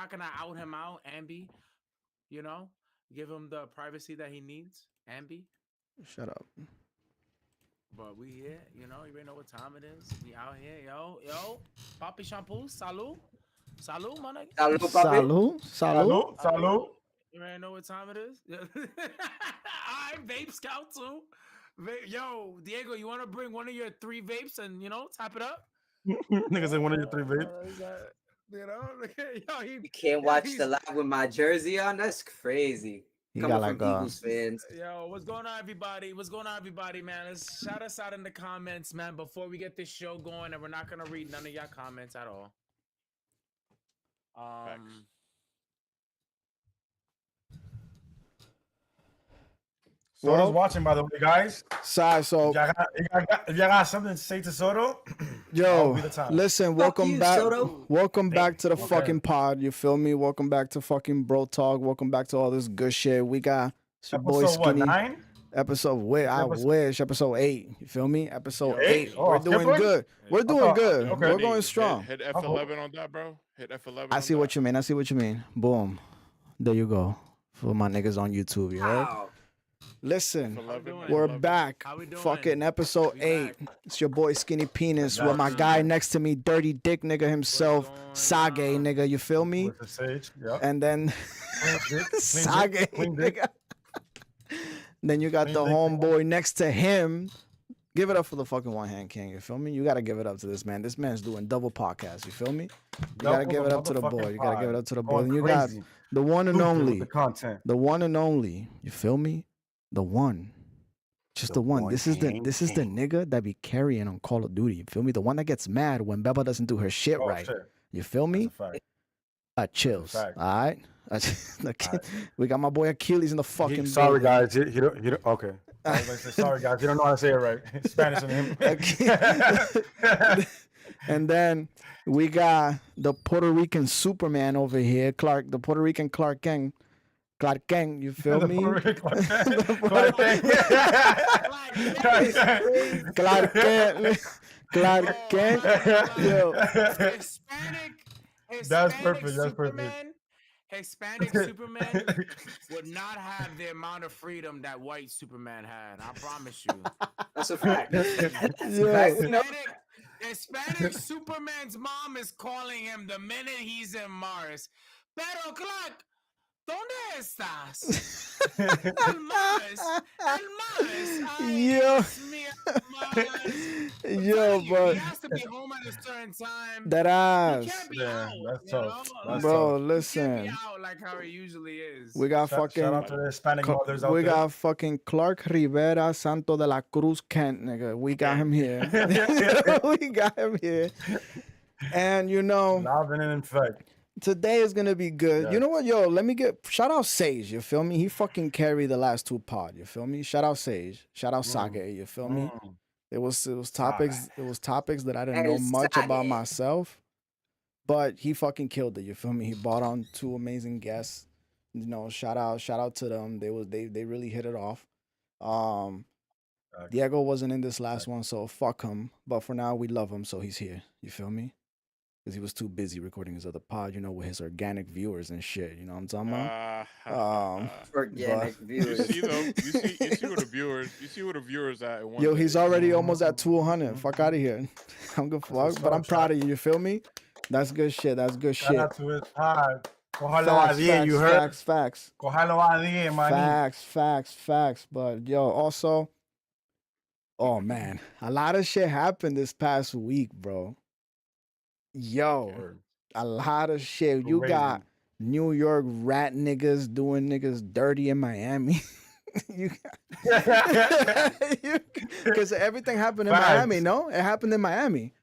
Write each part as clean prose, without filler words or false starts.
not gonna out him out, Ambi. You know, give him the privacy that he needs, Ambi. Shut up. But we here, you know. You already know what time it is. We out here, yo. Papi shampoo, salud, my nigga. Salud, papi. Salud. Salud. You already know what time it is. Alright, vape scout too. Yo, Diego, you want to bring one of your 3 vapes and tap it up? Niggas in one of your 3 vapes. You can't watch the live with my jersey on. That's crazy. Coming from Eagles fans. Yo, what's going on, everybody? Man? Let's shout us out in the comments, man, before we get this show going, and we're not gonna read none of y'all comments at all. Soto's watching, by the way, guys. So if y'all got something to say to Soto, yo, listen, welcome back. Soto. Welcome back to the fucking pod. You feel me? Welcome back to fucking BroTalk. Welcome back to all this good shit. We got your boy Skinny. What, 9? Episode 8. You feel me? Episode 8. Oh, we're doing good. We're doing good. Okay. We're going strong. Hit F11 on that, bro. Hit F11. I see what you mean. Boom. There you go. For my niggas on YouTube, you heard? Wow. Listen, we're back. Fucking episode 8. It's your boy Skinny Penis with my guy next to me, Dirty Dick nigga himself, Sage nigga. You feel me? With the sage, yep. And then Sage nigga. Then you got the homeboy next to him. Give it up for the fucking One Hand King. You feel me? You gotta give it up to this man. This man's doing double podcasts. You feel me? You gotta give it up to the boy. You gotta give it up to the boy. And you got the one and only. The one and only. You feel me? The one. Just the one. This is the nigga that be carrying on Call of Duty. You feel me? The one that gets mad when Beba doesn't do her shit right. Shit. You feel me? Chills. All right. We got my boy Achilles in the fucking. Sorry guys, he don't. Okay. Sorry guys, you don't know how to say it right. Spanish in him. And then we got the Puerto Rican Superman over here, the Puerto Rican Clark Kent. You feel me? Clark Kent. Yo. That's perfect. Hispanic Superman would not have the amount of freedom that white Superman had. I promise you. That's a fact. Hispanic Superman's mom is calling him the minute he's in Mars. Pero Clark, ¿dónde estás? El Mars. Yo, but he has to be home at a certain time. That ass. He can't be out, that's tough. That's bro, tough. listen. He can't be out like how he usually is. We got Shout out to the Hispanic mothers out there. We got fucking Clark Rivera Santo de la Cruz Kent, nigga. We got him here. We got him here. And Loving it in fact. Today is gonna be good. Yeah. You know what, yo? Let me shout out Sage. You feel me? He fucking carried the last 2 pod. You feel me? Shout out Sage. Shout out Sage. You feel me? It was topics. It was topics that I didn't know much about myself, but he fucking killed it. You feel me? He brought on 2 amazing guests. Shout out to them. They really hit it off. Diego wasn't in this last one, so fuck him. But for now, we love him, so he's here. You feel me? Because he was too busy recording his other pod, with his organic viewers and shit. You know what I'm talking about? Organic viewers. You see where the viewers at. Yo, he's already almost at 200. Fuck out of here. I'm good fuck, but I'm proud of you. You feel me? That's good shit. Shout out to his pod. Cójalo a 10, you heard? Facts. Cójalo a 10, man. Facts. But yo, also, oh man, a lot of shit happened this past week, bro. Yo, a lot of shit. You got New York rat niggas doing niggas dirty in Miami. Because everything happened in Miami, no? It happened in Miami.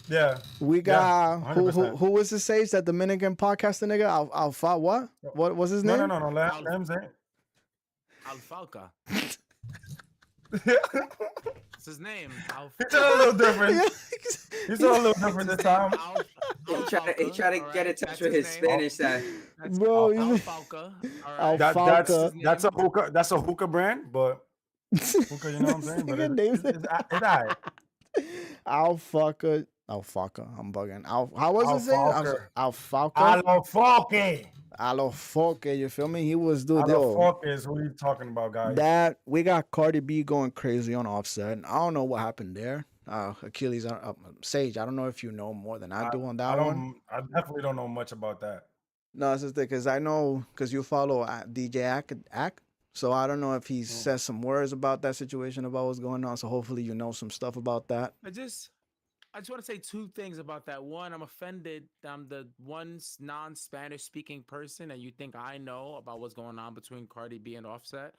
Yeah. We got who was the Sage, that Dominican podcaster nigga? Alpha what? What was his name? No. Let him say. Alfalca. What's his name? He's a little different. He's a little different this time. He tried to get in touch with his Spanish side. Bro, Alfalca. That's a hookah brand, but hookah, you know what I'm saying? But it's alright. Alfalca. Alfalfa. I'm bugging. How was it say? Alfalfa. Alfalfa. Alofoque. Alfalfa. You feel me? He was dude. Yo, Alofoque is who you talking about, guys. that we got Cardi B going crazy on Offset. I don't know what happened there. Achilles, Sage. I don't know if you know more than I do on that one. I definitely don't know much about that. No, it's just because I know because you follow DJ Ack. So I don't know if he says some words about that situation about what's going on. So hopefully you know some stuff about that. I just want to say two things about that. One, I'm offended. I'm the one non-Spanish speaking person, and you think I know about what's going on between Cardi B and Offset.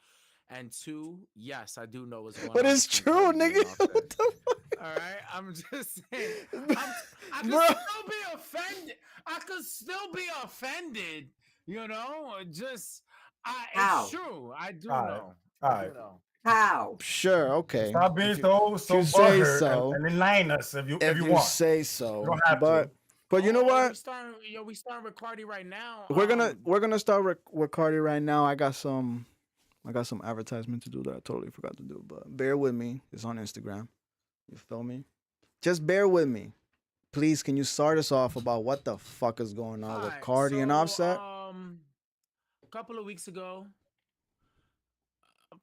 And two, yes, I do know what's going on. But it's true, nigga. What the fuck? All right, I'm just saying. I could still be offended. I could still be offended. You know, just it's true. I do know. All right. How? Sure, okay. Stop being so butthurt so, and enlighten us if you want. If you say so. You don't have to. But you know what? We starting with Cardi right now. We're gonna start with Cardi right now. I got some advertisement to do that I totally forgot to do, but bear with me. It's on Instagram. You feel me? Just bear with me. Please, can you start us off about what the fuck is going on with Cardi and Offset? A couple of weeks ago,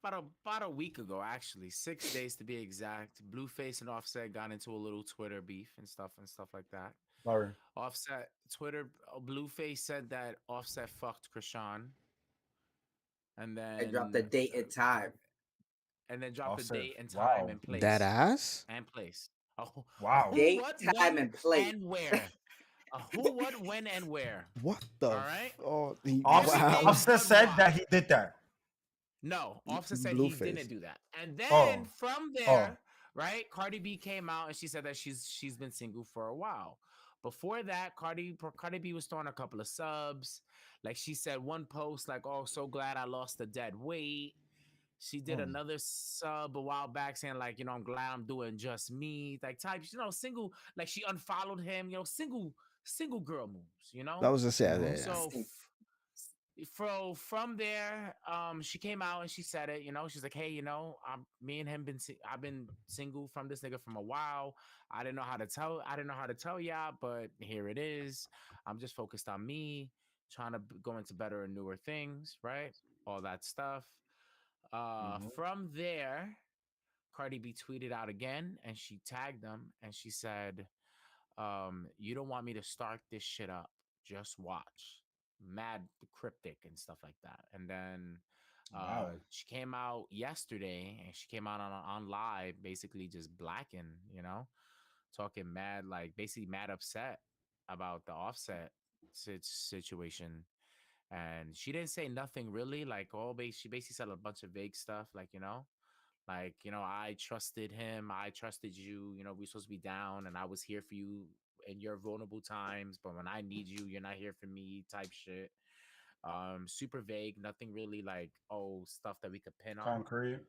about a week ago, actually, 6 days to be exact, Blueface and Offset got into a little Twitter beef and stuff like that. Sorry. Offset, Blueface said that Offset fucked Krishan. And then I dropped the date and time. And then dropped the date and time and place. That ass? And place. Oh, wow. Date, time, and place. And where. Who, what, when, and where. What the? All right. Offset said that he did that. No, Offset said he didn't do that. And then from there, right, Cardi B came out and she said that she's been single for a while. Before that, Cardi B was throwing a couple of subs. Like she said one post like, "Oh, so glad I lost the dead weight." She did another sub a while back saying like, you know, I'm glad I'm doing just me, like type, you know, single, like she unfollowed him, you know, single girl moves, you know. That was a sad. So from there, she came out and she said it, you know, she's like, hey, you know, me and him I've been single from this nigga from a while. I didn't know how to tell y'all, but here it is. I'm just focused on me, trying to go into better and newer things, right? All that stuff. From there, Cardi B tweeted out again and she tagged them and she said, you don't want me to start this shit up. Just watch. Mad cryptic and stuff like that. And then she came out yesterday and she came out on live, basically just blacking, you know, talking mad, like basically mad upset about the Offset situation. And she didn't say nothing really, like she basically said a bunch of vague stuff, like, you know, I trusted him, I trusted you, you know, we're supposed to be down and I was here for you in your vulnerable times, but when I need you, you're not here for me, type shit. Super vague, nothing really like stuff that we could pin on. Concrete.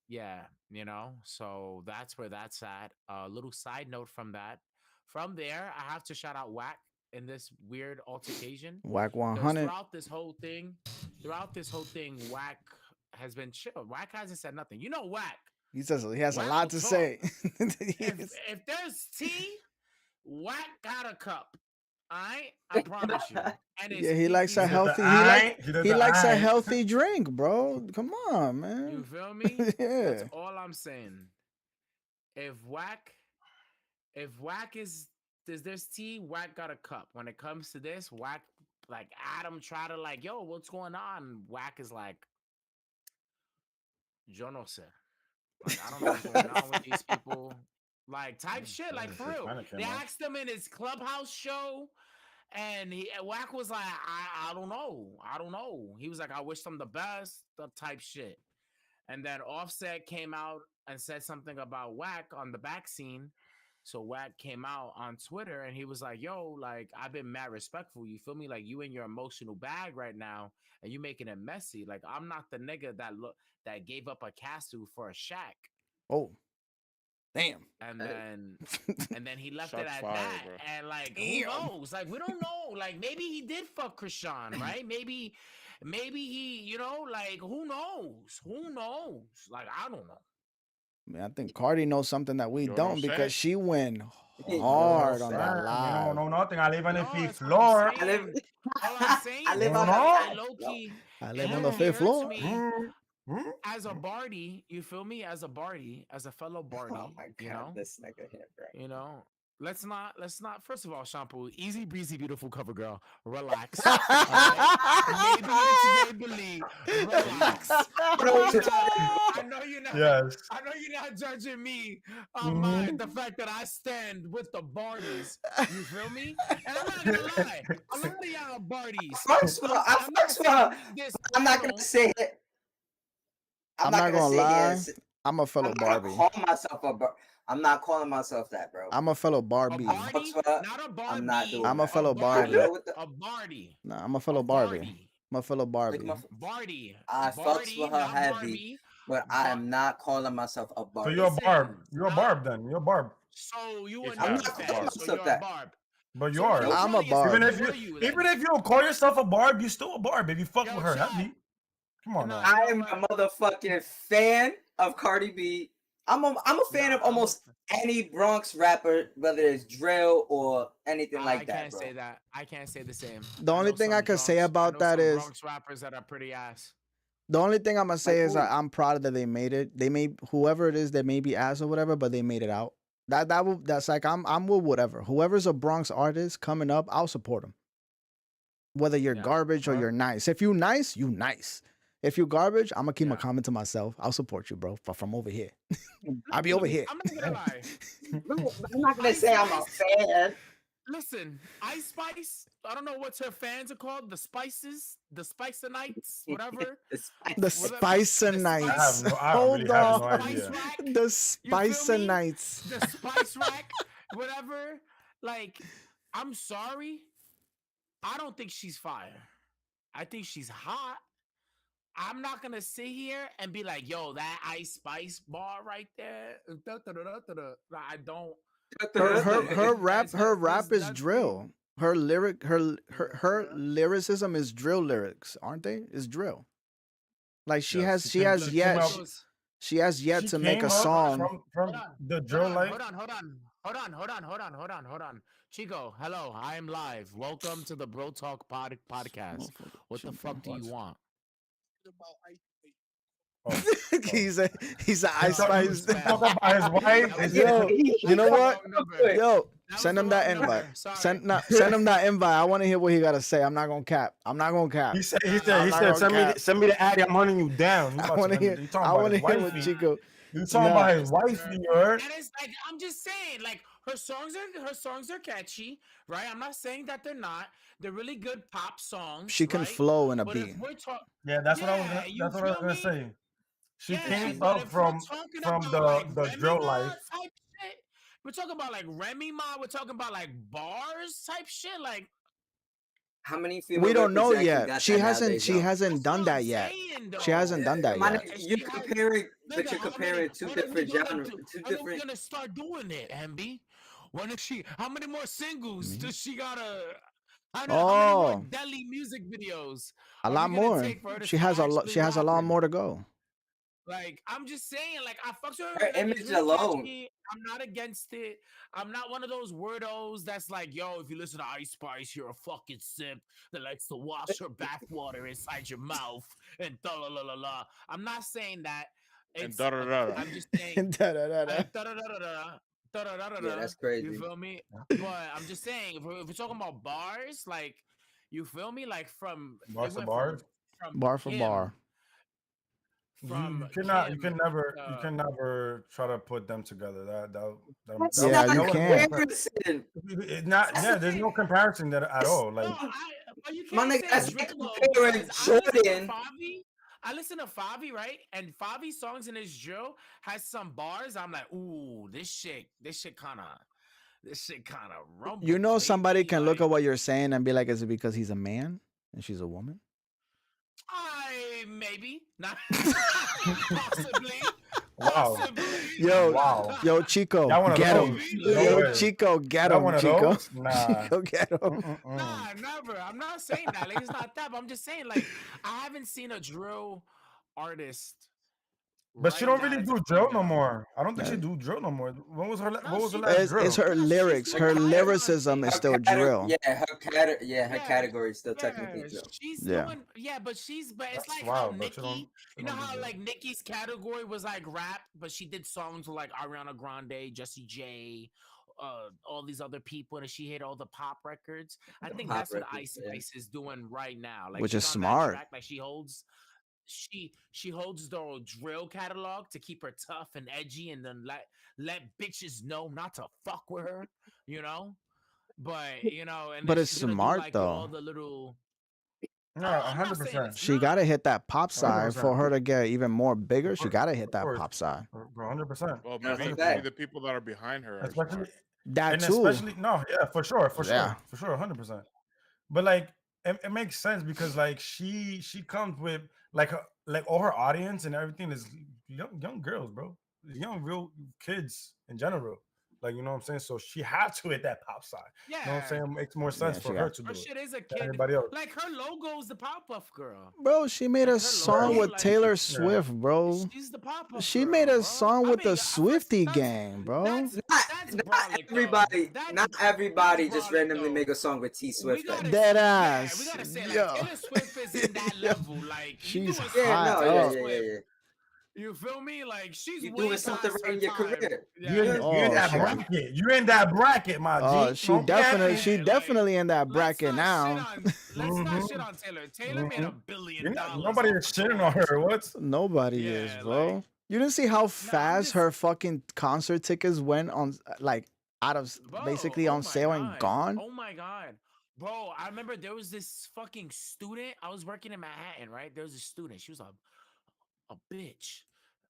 Yeah, you know, so that's where that's at. A little side note from that. From there, I have to shout out Whack in this weird altercation. Whack 100. Throughout this whole thing, Whack has been chill. Whack hasn't said nothing. You know, Whack. He says he has a lot to say. If there's tea, Whack got a cup. I promise you. And he likes a healthy. He likes a healthy drink, bro. Come on, man. You feel me? Yeah. That's all I'm saying. If Whack is there's tea, Whack got a cup. When it comes to this, Whack, like Adam try to like, yo, what's going on? Whack is like, yo no sé. Like, I don't know what's going on with these people. Like type shit, like for real. They asked him in his Clubhouse show, and Whack was like, I don't know. He was like, I wish them the best, the type shit. And then Offset came out and said something about Whack on the back scene. So Whack came out on Twitter and he was like, yo, like, I've been mad respectful. You feel me? Like, you in your emotional bag right now and you making it messy. Like, I'm not the nigga that gave up a castle for a shack. Oh. Damn. And then he left it at that. Bro. And like, who knows? Like, we don't know. Like, maybe he did fuck Krishan, right? Maybe he, you know, like, who knows? Like, I don't know. I think Cardi knows something that we don't because she went hard on Damn, that you live. know nothing. I live on the No, fifth that's what I'm floor. I live, saying. All I'm saying I live is on No. the that fifth low floor. key, I it live on the only 5th hurts floor. me Mm. as a Barty. You feel me? As a Barty, as a fellow Barty. Oh my god, this nigga here, bro. You know. Let's not. First of all, Shampoo, easy breezy, beautiful cover girl. Relax. Maybe it's Maybelline. Relax. I know you're not. Yes. I know you're not judging me on Mhm. the fact that I stand with the Barties. You feel me? And I'm not gonna lie. A lot of y'all are Barties. First of all, I'm not saying this. I'm not gonna say it. I'm not gonna lie. I'm a fellow I'm not gonna Barbie. call myself a I'm not calling myself that, bro. I'm a fellow A Barbie. Barty, not a Barbie. I'm not doing I'm a that. fellow A Barbie. A Barty. Nah, I'm a fellow Barbie. Barty. I'm a fellow Barbie. Barty. I fucks with her not heavy, Barbie. but I am not calling myself a So Barbie. you're a barb. Listen, You're a barb then. You're a barb. So you a I'm Nicki not fan, calling so myself you're a that. Barb. But you So what are. you I'm a calling barb. yourself? Even if What are you then? even if you don't call yourself a barb, you still a barb. If you fuck Yo, with her chat. heavy. Come on Nah, now. I am a motherfucking fan of Cardi B. I'm a fan of almost any Bronx rapper, whether it's drill or anything like that, I can't bro. say that. I can't say the same. The only thing I could say about that some is Bronx rappers that are pretty ass. the only thing I'm gonna say Like is who? I'm proud that they made it. They made whoever it is that may be ass or whatever, but they made it out. That's like I'm with whatever. Whoever's a Bronx artist coming up, I'll support them. Whether you're Yeah. garbage or Right. you're nice. If you nice, you nice. If you garbage, I'm gonna keep my Yeah. comment to myself. I'll support you, bro. From over here. I'll be over here. I'm not gonna lie. I'm not gonna say I'm a fan. Listen, Ice Spice. I don't know what her fans are called. The Spices, the Spicenites, whatever. The Spicenites. I Hold really have no on. idea. Rack. The You feel me? Spicenites. The Spice Rack, whatever. Like, I'm sorry. I don't think she's fire. I think she's hot. I'm not gonna sit here and be like, "Yo, that Ice Spice bar right there." I don't. Her rap is that's drill. Her lyricism is drill lyrics, aren't they? It's drill. Like she Yes, has she yet She to make came a up song. from the drill life. Hold on. Chico, hello. I am live. Welcome to the BroTalk podcast. What the fuck do you want? Oh, he's a Ice Talk Spice. about his wife. Yo, you know what? Yo, That send was him the that wrong invite. number. Sorry. Send him that invite. I want to hear what he got to say. I'm not gonna cap. He said, I'm not gonna cap. send me the ad. I'm hunting you down. I want to hear. I want to hear what Chico. You talking about his wife, you heard? And it's like I'm just saying, like her songs are catchy, right? I'm not saying that they're not. They're really good pop songs. She can right? flow in a But beat. if we're talking, Yeah, that's what I was. you That's what I was feel gonna me? say. She Yeah, came but up if we're from talking from about the like drill Remy Ma life. type shit, we're talking about like Remy Ma. We're talking about like bars type shit, like. How many female We don't know rappers actually yet. got She that hasn't. nowadays, She though? hasn't That's done what that I'm yet. saying, She hasn't done that Man, yet. you're comparing, but you're Nigga, comparing two when are we different gonna genres. when are we gonna start doing it, MB? When is she? How many more singles does she gotta? How many more Oh, Delhi music videos? a are lot we gonna more. take for her to She start has a lot. actually She has a lot rapping? more to go. Like, I'm just saying, like, I fucks with her. Her Like, image it's really alone. catchy. I'm not against it. I'm not one of those weirdos that's like, yo, if you listen to Ice Spice, you're a fucking simp that likes to wash her bathwater inside your mouth and da la la la la. I'm not saying that. And da da da. I'm just saying. Da-da-da-da. Yeah, that's crazy. You feel me? But I'm just saying, if we're talking about bars, like, you feel me? Like from Bars it to went bars. from Bar for Kim, bar. from You Kim, can never try to put them together. That's Yeah, not you a can't. comparison. It's not. That's Yeah, the there's thing. no comparison that at all. Like No, but you My can't nigga, say that's drill like though, comparing because I listen to Jordan. Favi. I listen to Favi, right? And Favi's songs in his drill has some bars. I'm like, ooh, this shit kind of rumble. You know, somebody baby. can look Like, at what you're saying and be like, "Is it because he's a man and she's a woman?" maybe not possibly. Wow. Possibly. Yo, Wow. yo, Chico, Y'all one of get him. those. No Yo, way. Chico, get Y'all him, one of Chico. those? Nah. Chico, get him. Mm-mm-mm. Nah, never. I'm not saying that. Like, it's not that. But I'm just saying, like, I haven't seen a drill artist But she right don't now really that's do coming drill no out. more. I don't think she Yeah. do drill no more. When was her? No, What was her she last does. drill? It's her No, lyrics. she's Her doing lyricism is Her still drill. her Yeah, category is still technically yeah, drill. she's Yeah. doing. Yeah, but it's That's like how wild, but Nicki. she You know don't do how drill. like Nicki's category was like rap, but she did songs with like Ariana Grande, Jessie J, all these other people, and she hit all the pop records. I The think pop that's what records, Ice yeah. Spice is doing right now. Like Which she's is on that smart. track. Like she holds the drill catalog to keep her tough and edgy, and then let bitches know not to fuck with her. You know. But and then But it's she's gonna do smart like though. all the little. No, I'm not saying 100%. it's She not. gotta hit that pop side for 100%. her to get even more bigger. She gotta hit Of that course. pop side. Bro, 100%. Well, That's a maybe fact. the people that are behind her are Especially smart. That and too. especially no, yeah, for sure, Yeah. 100%. But like it makes sense because like she comes with like like all her audience and everything is young girls, bro. Young real kids in general. Like you know what I'm saying? So she had to hit that pop side. You know what I'm Yeah, saying? It makes more sense Yeah, for she her got. to her do it shit is a than kid. anybody else. Like her logo is the Pop-Up girl. Bro, she made Like a her song logo, with like Taylor Yeah. Swift, bro. she's the Pop-Up She girl, made a bro. song I with mean, the first Swifty that's gang, bro. that's Not brolic though. everybody. That's Not that's everybody just brolic randomly though. make a song with T We Swift. Like, gotta Dead yeah, we ass. gotta say like Yo. Taylor Swift is in that Yo. level. Like you She's doing yeah, songs hot with no, Taylor up. Yeah. You feel me? Like she's You're way doing something past right her in your time. career. Yeah. You in Oh, that shit. bracket. You in that bracket, my G. She Okay. Yeah, definitely in that let's bracket not shit now. on let's not shit Mm-hmm. on Taylor. Taylor made $1 billion Nobody off is of shitting on songs. her. What? Nobody is, Yeah, bro. like You didn't see how I'm fast just her fucking concert tickets went on, like out of bro. basically Oh on my sale and god. gone. Oh my god. Bro, I remember there was this fucking student. I was working in Manhattan, right? There was a student. She was a bitch.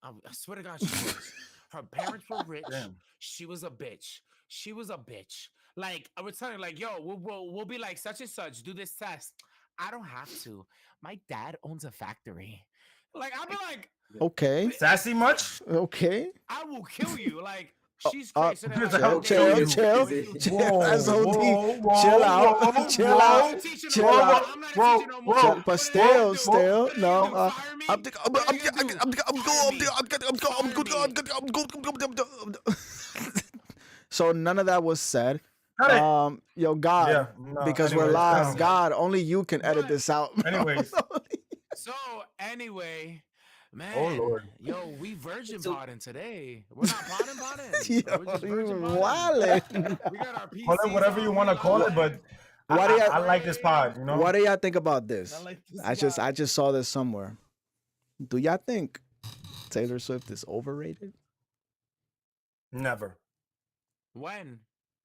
I swear to God, she was. Her parents were rich. Damn. She was a bitch. She was a bitch. Like I was telling her, like, yo, we'll be like such and such. Do this test. I don't have to. My dad owns a factory. Like I'll be like, Okay, Sassy much? okay. I will kill you. Like Oh, she's crazy. So then, Here's like, a one help day chill, I'm It's chill, going crazy. through- chill. That's OD. whoa, Chill out, whoa, chill I'm out, not teaching no chill more. out. I'm not whoa, teaching no more. whoa, Chill, What but are they gonna still, do? still, What are they gonna no. do? Fire me? What are they gonna do? Fire me. So none of that was said. Cut it. Yo, God, Yeah, no, because we're anyways, live. no. God, only you can edit But- this out. bro. Anyways. So anyway, man, Oh, Lord. yo, we virgin So- potting today. We're not potting. Yo, We're just you virgin potting. wildin'. We got our PCs Call it whatever you on, want to we call it, live. but What do you- I like this pod, you know? What do y'all think about this? I like this I vibe. just saw this somewhere. Do y'all think Taylor Swift is overrated? Never. When?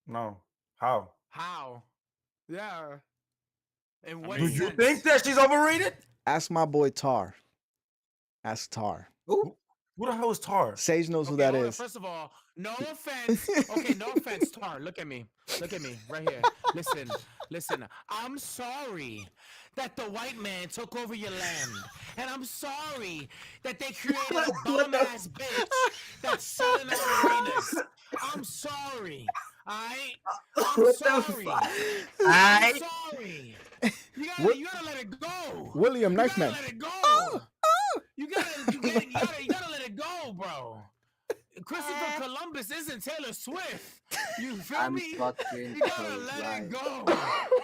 No. How? How? Yeah. And I what mean- Do you sense? think that she's overrated? Ask my boy Tar. Ask Tar. Who? Who the hell is Tar? Sage knows who Okay, that hold on. is. First of all, no offense. Okay, no offense, Tar. Look at me. Look at me right here. Listen. I'm sorry that the white man took over your land. And I'm sorry that they created a bum ass bitch that's selling out arenas. I'm sorry. Alright? I'm What the sorry. fuck? I'm sorry. You gotta let it go. William You gotta Knifeman. let it go. You gotta let it go, bro. Christopher Columbus isn't Taylor Swift. You feel I'm me? fucking You gotta so let lying. it go.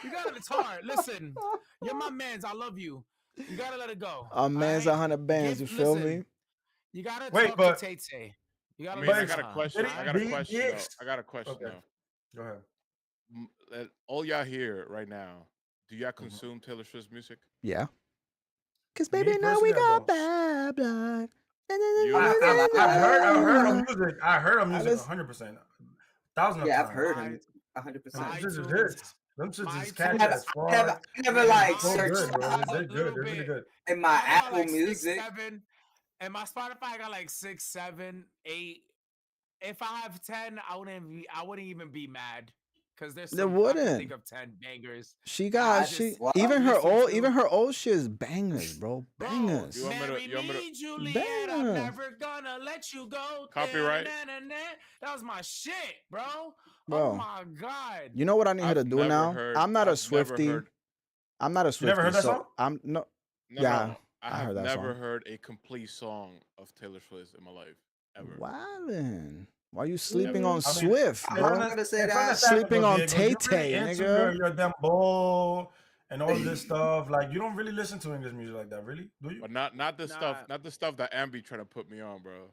You gotta. It's hard. Listen, you're my man's. I love you. You gotta let it go. A man's alright? 100 bands, you feel Listen, me? You gotta Wait, talk but- to Tay Tay. You I gotta mean, I listen got to a her, question. alright? I got a Did he- question. did- Though. I got a question Okay. though. Go ahead. All y'all here right now, do y'all consume Taylor Swift's music? Yeah. Cause Me baby, now we personally, I got don't. bad blood. You- I've heard of music. I heard of music listen- 100%. 1,000 Yeah, times. I've heard I- him 100%. I- Them shits is iTunes. hits. Them shits My is catchy never- as I fuck. never Yeah, like So searched good, bro. has They're a good. little They're really bit- good. in my I got Apple like 6, Music. 7, and my Spotify I got like 6, 7, 8. If I have 10, I wouldn't even be mad because there's There some, I can wouldn't. think of 10 bangers. She I got just- she well, even her listen old to- even her old shit is bangers, bro. Bro, Bangers. You want me to- marry you want me to- me, Juliet. I'm Banger. never gonna let you go. Copyright? Da-na-na-na. That was my shit, bro. Bro. Oh my god. You know what I need her to I've do never now? heard- I'm not a I've never Swiftie. heard- I'm not a Swiftie. You never heard that so song? I'm no No, Yeah. no. I I have heard that never song. heard a complete song of Taylor Swift in my life ever. Wildin'. Why you sleeping Never. on I mean, Swift, I bro? was gonna say it's that. Sleeping understandable, on Diego. Tay You're really Tay, into nigga. your dembow and all this stuff. Like, you don't really listen to English music like that, really? Do you? But not the Nah, stuff that Ambi trying to put me on, bro.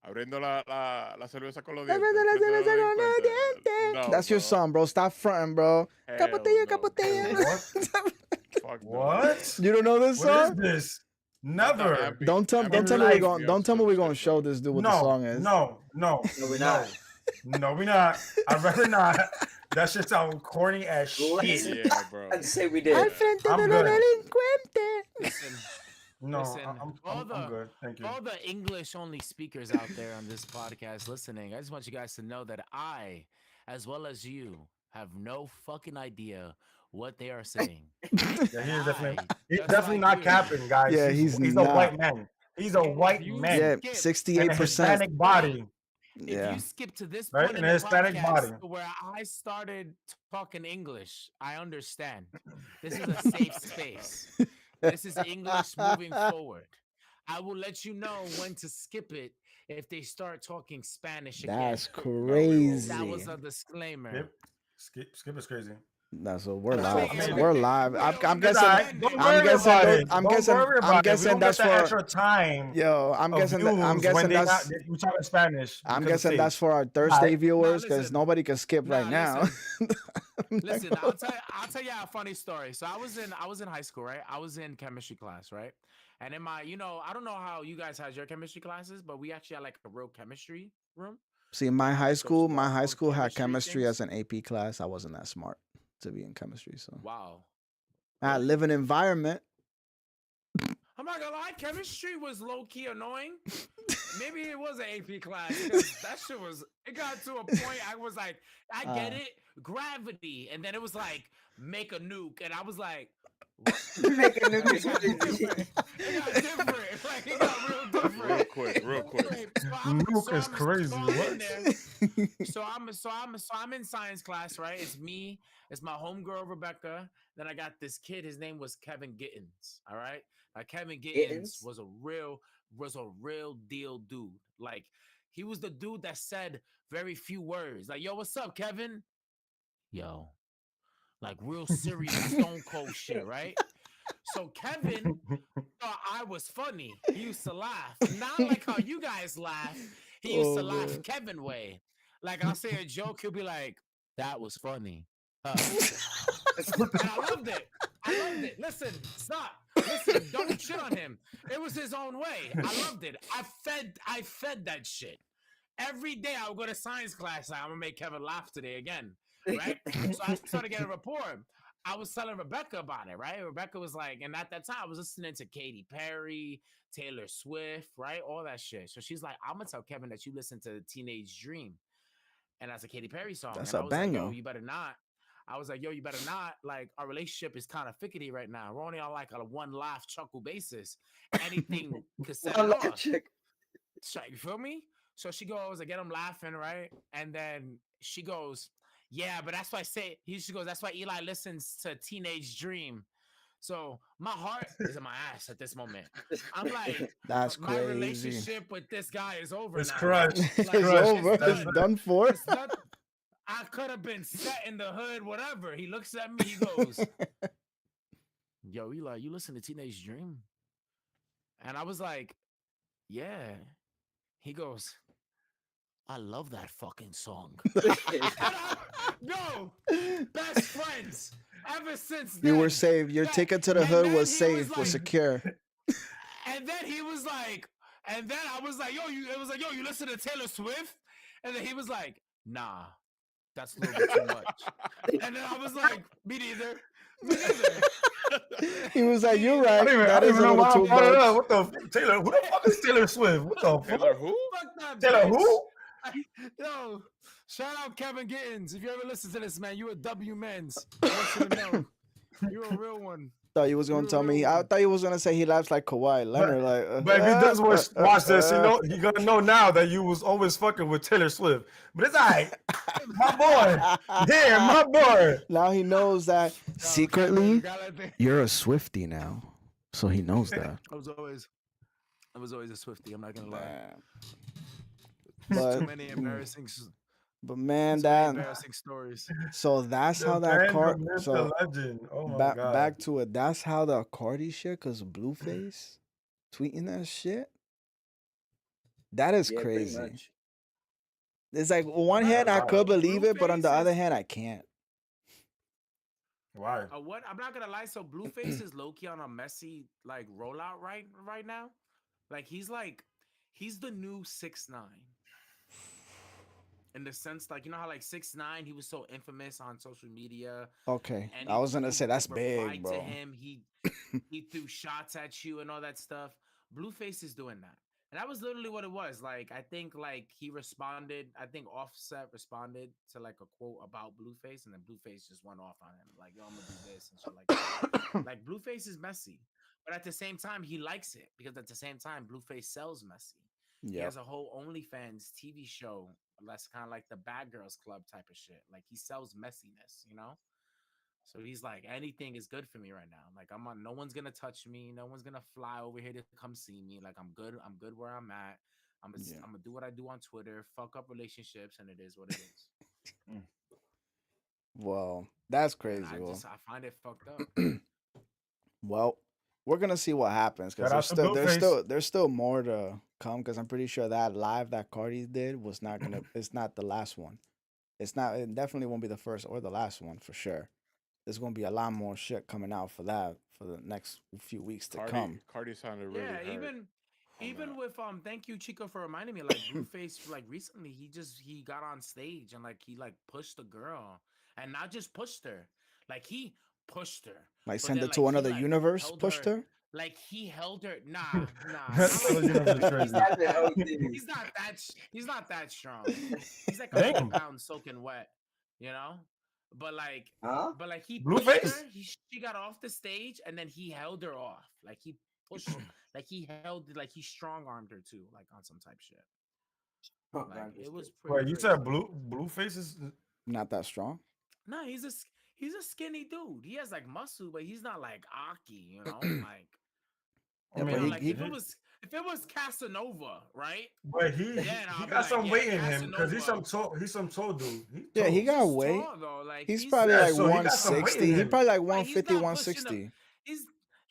Abriendo la cerveza con los dientes, enfrente de los delincuentes. No, That's your bro. song, bro. Stop fronting, bro. Hell Capotilla, no. capotilla. Fuck no. What? You don't know this What is song? this? Not the Never. Ambi. Don't tell Ambi me really we're put going. me on Don't tell me some we're going to shit, show bro. this dude what the song is. No, No, we're not. No, we're not. I'd rather not. That shit sound corny as Let's shit. Yeah, bro. I'd say we Al did. frente de I'm los good. delincuentes. listen, No, listen. I'm good. Thank you. All the English only speakers out there on this podcast listening, I just want you guys to know that I, as well as you, have no fucking idea what they are saying. Yeah, he's definitely I, he's just definitely like not you, capping, guys. Yeah, he's he's a not. white man. He's a if white you man Yeah, skip, and 68%. a Hispanic body, if Yeah. you skip to this right? point in And a the Hispanic body. podcast where I started talking English, I understand. This is a safe space. This is English moving forward. I will let you know when to skip it if they start talking Spanish again. That's No, we won't. crazy. That was a disclaimer. Skip is crazy. That's what we're So, live. I mean, We're live. I'm It's guessing. all right. Don't I'm worry guessing. about those- it. I'm Don't guessing. worry I'm about it. We guessing don't that's get that for. extra time. Yo, I'm guessing. I'm Views guessing when they that's. not, we talking Spanish. I'm because of guessing that's taste. for our Thursday viewers because listen. nobody can skip right now. Listen, I'll tell you a funny story. So I was in high school, right? I was in chemistry class, right? And in my, I don't know how you guys had your chemistry classes, but we actually had like a real chemistry room. See, my high So school, to do my our high own school had chemistry chemistry as things. an AP class. I wasn't that smart to be in chemistry, so Wow. I had living environment. I'm not gonna lie, chemistry was low key annoying. Maybe it was an AP class because that shit was. It got to a point I was like, I get it, gravity, and then it was like make a nuke, and I was like, what? Make a new It got different. It got different. Like it got real different. Real quick. Nuke is crazy. I'm What? in there. So I'm in science class, right? It's me, it's my homegirl Rebecca. Then I got this kid. His name was Kevin Gittens. All right, Kevin Gittens Gittens? was a real deal dude. Like he was the dude that said very few words. Like, yo, what's up, Kevin? Yo, like real serious stone cold shit, right? So Kevin thought I was funny. He used to laugh. Not like how you guys laugh. He used to laugh man. Kevin way. Like I'll say a joke, he'll be like, that was funny. And I loved it. Listen, stop. Listen, don't shit on him. It was his own way. I loved it. I fed that shit. Every day I would go to science class. Like, I'm gonna make Kevin laugh today again. Right? So I started getting a rapport. I was telling Rebecca about it, right? Rebecca was like, and at that time I was listening to Katy Perry, Taylor Swift, right? All that shit. So she's like, I'm gonna tell Kevin that you listen to Teenage Dream. And that's a Katy Perry song. That's and a I was like, yo, banger. you better not. I was like, yo, you better not. Like, our relationship is kind of fickety right now. We're only on like a one laugh chuckle basis. Anything could set it off. chick. So, you feel me? So she goes, I get him laughing, right? And then she goes, yeah, but that's why she goes, that's why Eli listens to Teenage Dream. So my heart is in my ass at this moment. I'm like, That's my crazy. relationship with this guy is over It's now. crushed. It's Like, over. it's It's done. done for. It's not, I could have been set in the hood, whatever. He looks at me, he goes, yo, Eli, you listen to Teenage Dream? And I was like, yeah. He goes, I love that fucking song. No, best friends ever since then. You were saved. Your ticket to the and hood then was he safe, was was like- secure. And then he was like, and then I was like, yo, you listen to Taylor Swift? And then he was like, nah, that's a little bit too much. And then I was like, me neither. Me neither. He was like, "You're I right. don't That is even a know why little I too brought it up. much." What the Taylor? Who the fuck is Taylor Swift? What the Taylor fuck? who? Fuck that Taylor bitch. who? Yo, shout out Kevin Gittens. If you ever listen to this, man, you a W Men's. I want you to know. You're a real one. Thought you was gonna tell me. I thought you was gonna say he laughs like Kawhi Leonard. Like, But if he does watch this, he gonna know now that you was always fucking with Taylor Swift. But it's alright, my boy. Yeah, my boy. Now he knows that Yo, secretly Kevin, you gotta think- you're a Swiftie now. So he knows that. I was always a Swiftie. I'm not gonna lie. Damn. It's But too many embarrassing, man, too many that embarrassing stories. so that's how The that man card. who lived the So legend. Oh my back god. to it. That's how the Cardi shit. Cause Blueface tweeting that shit. That is Yeah, pretty crazy. much. It's like on one By the hand I way, could believe it, but on the Blueface other is hand I can't. Why? what? I'm not gonna lie. So Blueface is low key on a messy like rollout right now. Like he's the new 6ix9ine. In the sense, like, you know how like 6ix9ine, he was so infamous on social media. Okay, And I was gonna say that's big, to bro. him, he threw shots at you and all that stuff. Blueface is doing that. And that was literally what it was. Like, I think like he responded, I think Offset responded to like a quote about Blueface, and then Blueface just went off on him. Like, yo, I'm gonna do this and shit like that. Like Blueface is messy. But at the same time, he likes it because at the same time, Blueface sells messy. He Yeah. has a whole OnlyFans TV show that's kind of like the Bad Girls Club type of shit. Like he sells messiness, you know? So he's like, anything is good for me right now. Like I'm on, no one's gonna touch me, no one's gonna fly over here to come see me. Like I'm good where I'm at. I'm gonna do what I do on Twitter, fuck up relationships, and it is what it is. Well, that's And crazy. I find it fucked up. Well, we're gonna see what happens because Shout out to Blueface. there's still more to come because I'm pretty sure that live that Cardi did was not gonna it's not the last one. It definitely won't be the first or the last one for sure. There's gonna be a lot more shit coming out for that for the next few weeks to come. Cardi sounded really hurt even that. with thank you Chico for reminding me, like Blueface, like recently he got on stage and like he like pushed a girl, and not just pushed her, like he pushed her, Like but send then, it to like, he, another like, universe, held pushed her, her. like he held her. Nah, That's not the like universe that. crazy. That's an OD. He's not that strong. He's like 100 Damn. pounds soaking wet, you know. But like, Huh? he pushed her. Blueface? She got off the stage, and then he held her off. Like he pushed, like he held, like he strong armed her too, like on some type shit. Like it was pretty. Wait, you crazy. said Blueface is Not that strong. No, he's a skinny dude. He has like muscle, but he's not like Aki, you know. Like, Yeah, I you know, mean, like if it was Casanova, right? but he I'll be got like, some yeah, weight in him because he's Casanova. some tall dude. Yeah, he He's got just weight. tall, though. Like He's probably Yeah, like so he got some weight in 160. He him. probably like Like, 150, 160.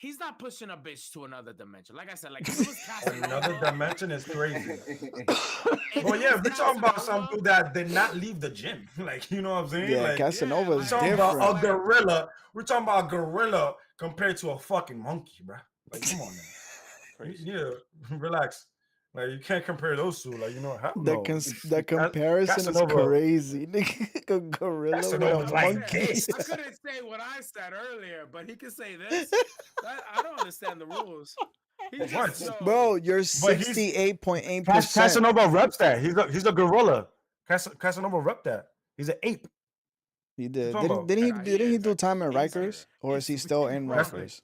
He's not pushing a bitch to another dimension. Like I said, like if it was Casanova, Another dimension is crazy. if Well, it yeah, was we're talking about some Casanova- dude that did not leave the gym. Like, you know what I'm saying? Yeah, Like, Casanova yeah, is we're talking different. about a gorilla. We're talking about a gorilla compared to a fucking monkey, bro. Like, come on, man. Crazy. Yeah, relax. Like, you can't compare those two. Like, you know, hell The no. the comparison is Casanova- crazy. Nigga, a gorilla with Casanova's a like monkey. this. I couldn't say what I said earlier, but he could say this. I don't understand the rules. He What? just, yo, Bro, you're But he's- 68.8%. Casanova reps that. He's a gorilla. Casanova rep that. He's an ape. He did. talking about? Didn't He he is. do time in He's- Rikers, or is he still in That's- Rikers?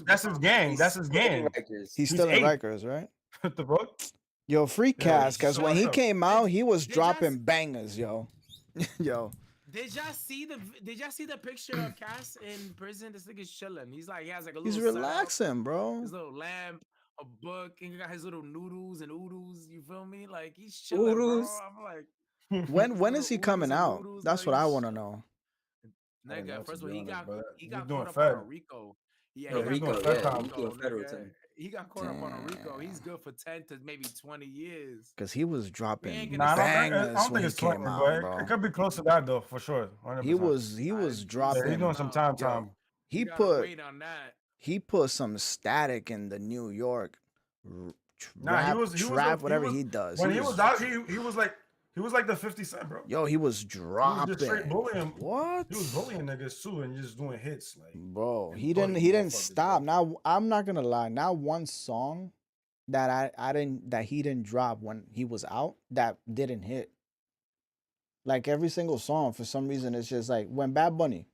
That's his gang. That's his gang. He's still in ape. Rikers, right? What the fuck? Yo, free Yo, cast, because so when he up. came out, he was Did y'all dropping s- bangers, yo. Yo. Did y'all see the picture of Cass in prison? This nigga's chilling. He's like, he has like a little He's setup, relaxing, bro. his little lamp, a book, and he got his little noodles and oodles. You feel me? Like he's chilling, Oodles? bro. I'm like, When is he little coming oodles and out? noodles, That's like, what I he's want to know. I don't know, Nigga, to first of be all, honest, brother. he He's got doing caught up fed. on a RICO. Yeah, Yo, he he's got doing caught fed up on a time. He's RICO, doing federal nigga. time. He got caught up on a RICO. He's good for 10 to maybe 20 years. Because he was ain't dropping gonna Nah, I bangers don't think when he it's 20, came but out, bro. it could be close to that though, for sure. 100%. He was Yeah, Yeah, dropping. he's doing some time. Yo, he You gotta put wait on that. he put some static in the New York Nah, he rap, was trap, whatever was, he does. When he was out, he was like the 50 Cent, bro. Yo, he was He was dropping. just straight bullying. What? He was bullying niggas too, and just doing hits like. Bro, and he didn't bullying didn't motherfuckers, stop. bro. Now I'm not gonna lie. Not one song that he didn't drop when he was out that didn't hit. Like every single song, for some reason, it's just like when Bad Bunny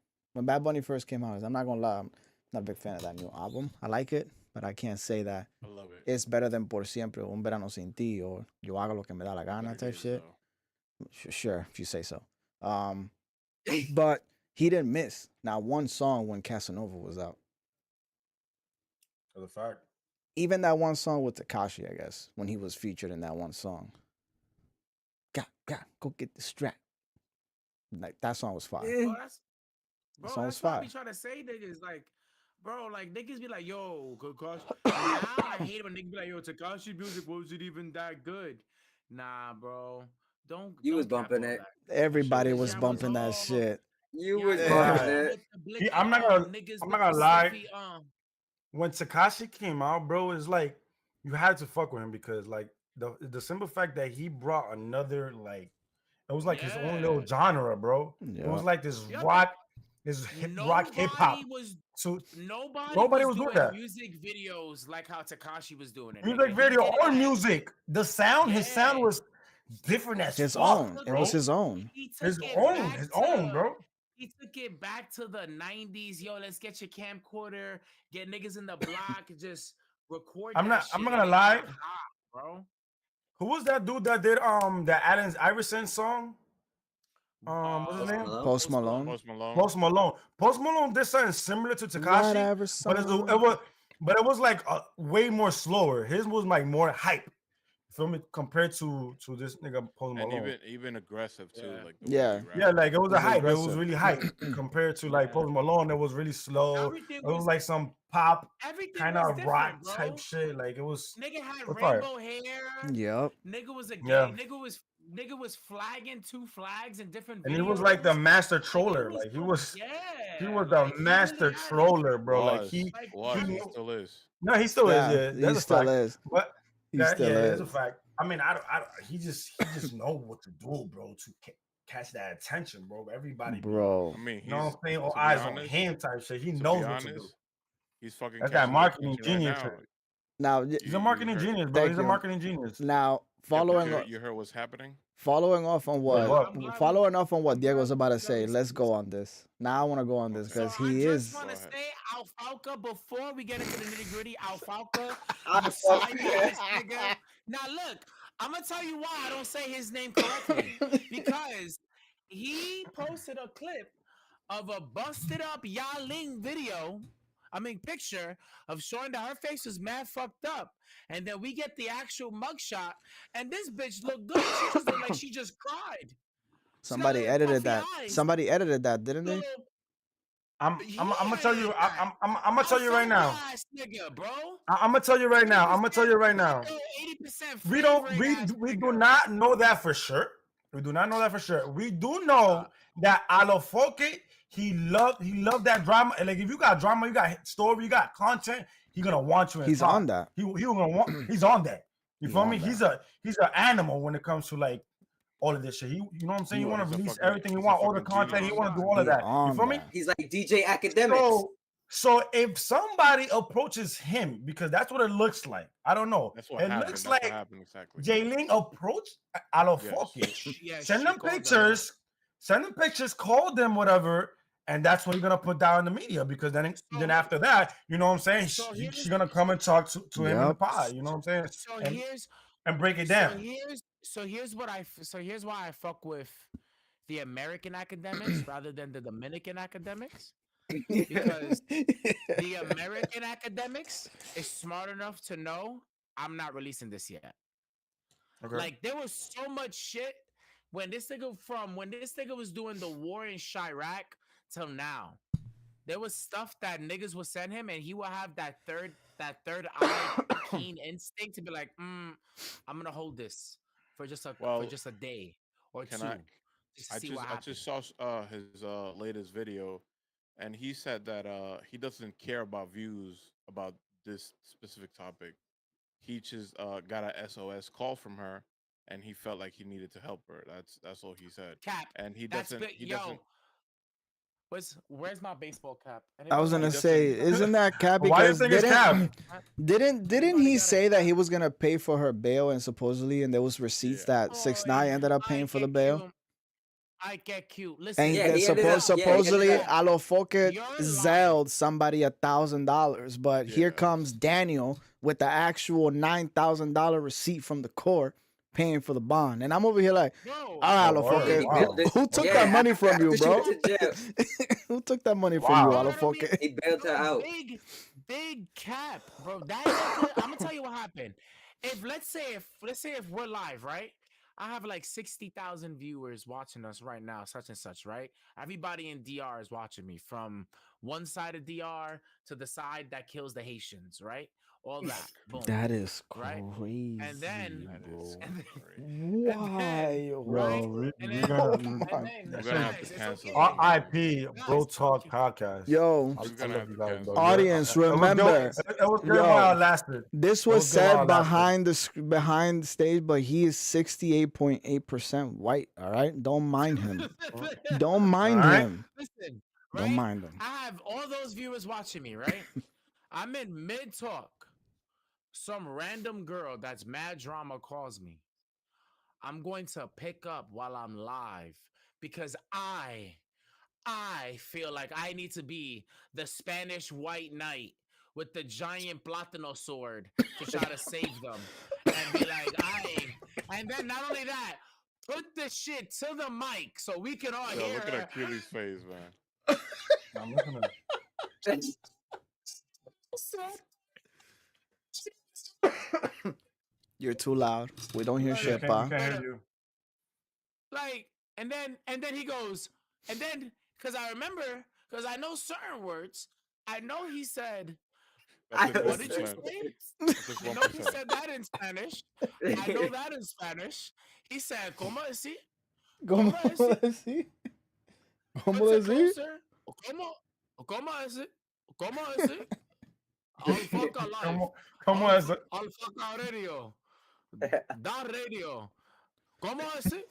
first came out. I'm not gonna lie, I'm not a big fan of that new album. I like it, but I can't say that I love it. it's better than Por Siempre, Un Verano Sin Ti, or Yo Hago Lo Que Me Da La Gana But it type is, shit. though. Sure, if you say so. But he didn't miss not one song when Casanova was out. That's a fact. Even that one song with Tekashi, I guess, when he was featured in that one song. Go get the strap. Like that song was fire. Eh. That song was That's why I fire. be trying to say niggas like, bro, like niggas be like, yo, Takashi. Now I hate it when niggas be like, yo, Takashi music wasn't even that good. Nah, bro, You was don't cap bumping all it. that. Everybody Niggas, was y'all bumping that all shit. You y'all was was bumping Right. it. with the blicky I'm not niggas with gonna the lie. slippy When Takashi came out, bro, it's like you had to fuck with him because like the simple fact that he brought another like it was like his own little Yeah. genre, bro. It was Yeah. like this Yup. rock, rock hip hop. So Nobody nobody was was doing doing that. music videos like how Takashi was doing it. Music Nigga. He video did it or at- music. The sound, his sound Yeah. was different as His fuck, own. It bro. was his own. He took His it own, back his to own, bro. he took it back to the 90s. Yo, let's get your camcorder, get niggas in the block, just record I'm that not shit. I'm not and gonna it got lie. hot, bro. Who was that dude that did that Allen Iverson song? What's his Post name? Malone. Post Malone. Post Malone. Post Malone. Post Malone did something similar to Right, Takashi, Iverson. but it was like way more slower. His was like more hype. Feel me? Compared to this nigga Post And Malone. even aggressive too, Yeah. like the Yeah. way he Yeah, rapped. like it was He's a hype. It was aggressive. really hype compared to like Yeah. Post Malone. That was really slow. Everything It was was like some pop everything kind was of different, rock bro. type shit. Like it was. Nigga had was fire. rainbow hair. Yep. Nigga was a gay. Yeah. Nigga was flagging 2 flags in different videos. And he was like the master Like, it troller. was Like he some- was. yeah. He was like, the he master really had it. troller, bro. Like Was he he still is. no, he still is. Yeah, Yeah, he that's a still fact. is. But He that, still yeah, it's a is. fact. I mean, I don't he just know what to do, bro, to catch that attention, bro. Everybody, Bro. I mean, you know what I'm saying? to All be eyes on honest- him type shit. He to be knows what to do. honest, he's fucking That's that catching the marketing attention right genius now. shit. Now, He's a marketing heard- genius, bro. Thank He's a you. marketing genius. now Yeah, but following you heard what's happening? following off on Wait, what what? I'm glad we- following off on what I'm Diego's glad about to we say. listened Let's to go this. on this. Now I want to go on this Okay. because So I he just is. want to Go ahead. say Alfalfa before we get into the nitty gritty. Alfalfa, I'm you so- side ass nigga. Now look, I'm gonna tell you why I don't say his name correctly because he posted a clip of a busted up Ya Ling picture of showing that her face was mad fucked up, and then we get the actual mugshot, and this bitch looked good. She just looked like she just cried. Somebody little edited puffy that. eyes. Somebody edited that, didn't they? Little- I'm gonna tell you. I'm gonna tell you right now. Alfalfa ass nigga, bro. I'm gonna tell you right now. I'm gonna tell you right now. 80% We don't. flavoring ass We do nigga. not know that for sure. We do not know that for sure. We do know that Alofoke, he loved that drama. And like if you got drama, you got story, you got content, he's gonna want you in He's top. on that. He gonna want. He's on that. You He feel on me? that. He's an animal when it comes to like all of this shit. You know what I'm saying? He You want is to a release fucking- everything. You he's a want all the fucking content. genius. You want to do all of He that. You on feel me? that. He's like DJ Academics. So if somebody approaches him, because that's what it looks like. I don't know. That's what It happened. looks That's what like happened exactly. Jayling approached Alofoke. Yes, Send she them called pictures. Send them pictures. Call them whatever, and that's what you're gonna put down in the media. Because then after that, you know what I'm saying? So She's here's- gonna come and talk to him in the Yup. pod. You know what I'm saying? So And- here's And break it so down. here's why I fuck with the American academics rather than the Dominican academics. Because the American academics is smart enough to know I'm not releasing this yet. Okay. Like there was so much shit when this nigga was doing the war in Chirac till now. There was stuff that niggas would send him, and he would have that third eye keen instinct to be like, I'm gonna hold this for just a day or Can two. I? Just to I see just what I just saw his latest video, and he said that he doesn't care about views about this specific topic. He just got a SOS call from her, and he felt like he needed to help her. That's all he said. Cap. And he That's doesn't. big, He yo. doesn't. Where's my baseball cap? I was gonna He say, doesn't- isn't that cap? Why you Because think it's cap? didn't Everybody he got a say that cap. he was gonna pay for her bail and supposedly, and there was receipts Yeah. that 6ix9ine ended up paying for the bail? I get cute. Listen, And Yeah, then he ended up- supposedly ended up- Alofoke You're zelled somebody $1,000, but here Yeah. comes Daniel with the actual $9,000 receipt from the court paying for the bond, and I'm over here like, bro. all right, Oh, word. Alofoke, Wow. who took Yeah, that money from after you, she bro? went to jail, Who took that money from Wow. you, No, no, no, Alofoke? he bailed her out. big cap, bro. That nigga, I'm gonna tell you what happened. If let's say if we're live, right? I have like 60,000 viewers watching us right now, such and such, right? Everybody in DR is watching me from one side of DR to the side that kills the Haitians, right? All that. Boom. That is Right? And then crazy, That is bro. and then, crazy. and then Why? right? Yo, And we're then Oh gonna and my then We're that gonna shit. have to guys, it's cancel this okay. room. RIP, Guys, Bro it's Talk okay. podcast. Yo, I We're gonna love have you to guys, cancel bro. this room. audience, It was good. remember, It was good while yo, it lasted. this It was was good while said it lasted. behind the stage, but he is 68.8% white. All right, don't mind him. Don't All mind right. him. Listen, Don't right? mind him. I have all those viewers watching me, right? I'm in mid talk. Some random girl that's mad drama calls me. I'm going to pick up while I'm live because I feel like I need to be the Spanish white knight with the giant platano sword to try to save them and be like, and then not only that, put the shit to the mic so we can all Yo, hear look at her. Achilles' face, man. I'm listening. You're too loud. We don't hear Like, shit, We pa. can't hear you. like, and then he goes, and then because I remember, because I know certain words, I know he said, That's just what one did you percent. say? That's just I one know he percent. said that in Spanish. I know that in Spanish. He said, ¿Cómo así? ¿Cómo ¿Cómo así? así? ¿Cómo Put it así? closer. ¿Cómo? ¿Cómo así? ¿Cómo así? I'll fuck a Come life. on, come on. I'll fuck a radio. Da radio. ¿Cómo así?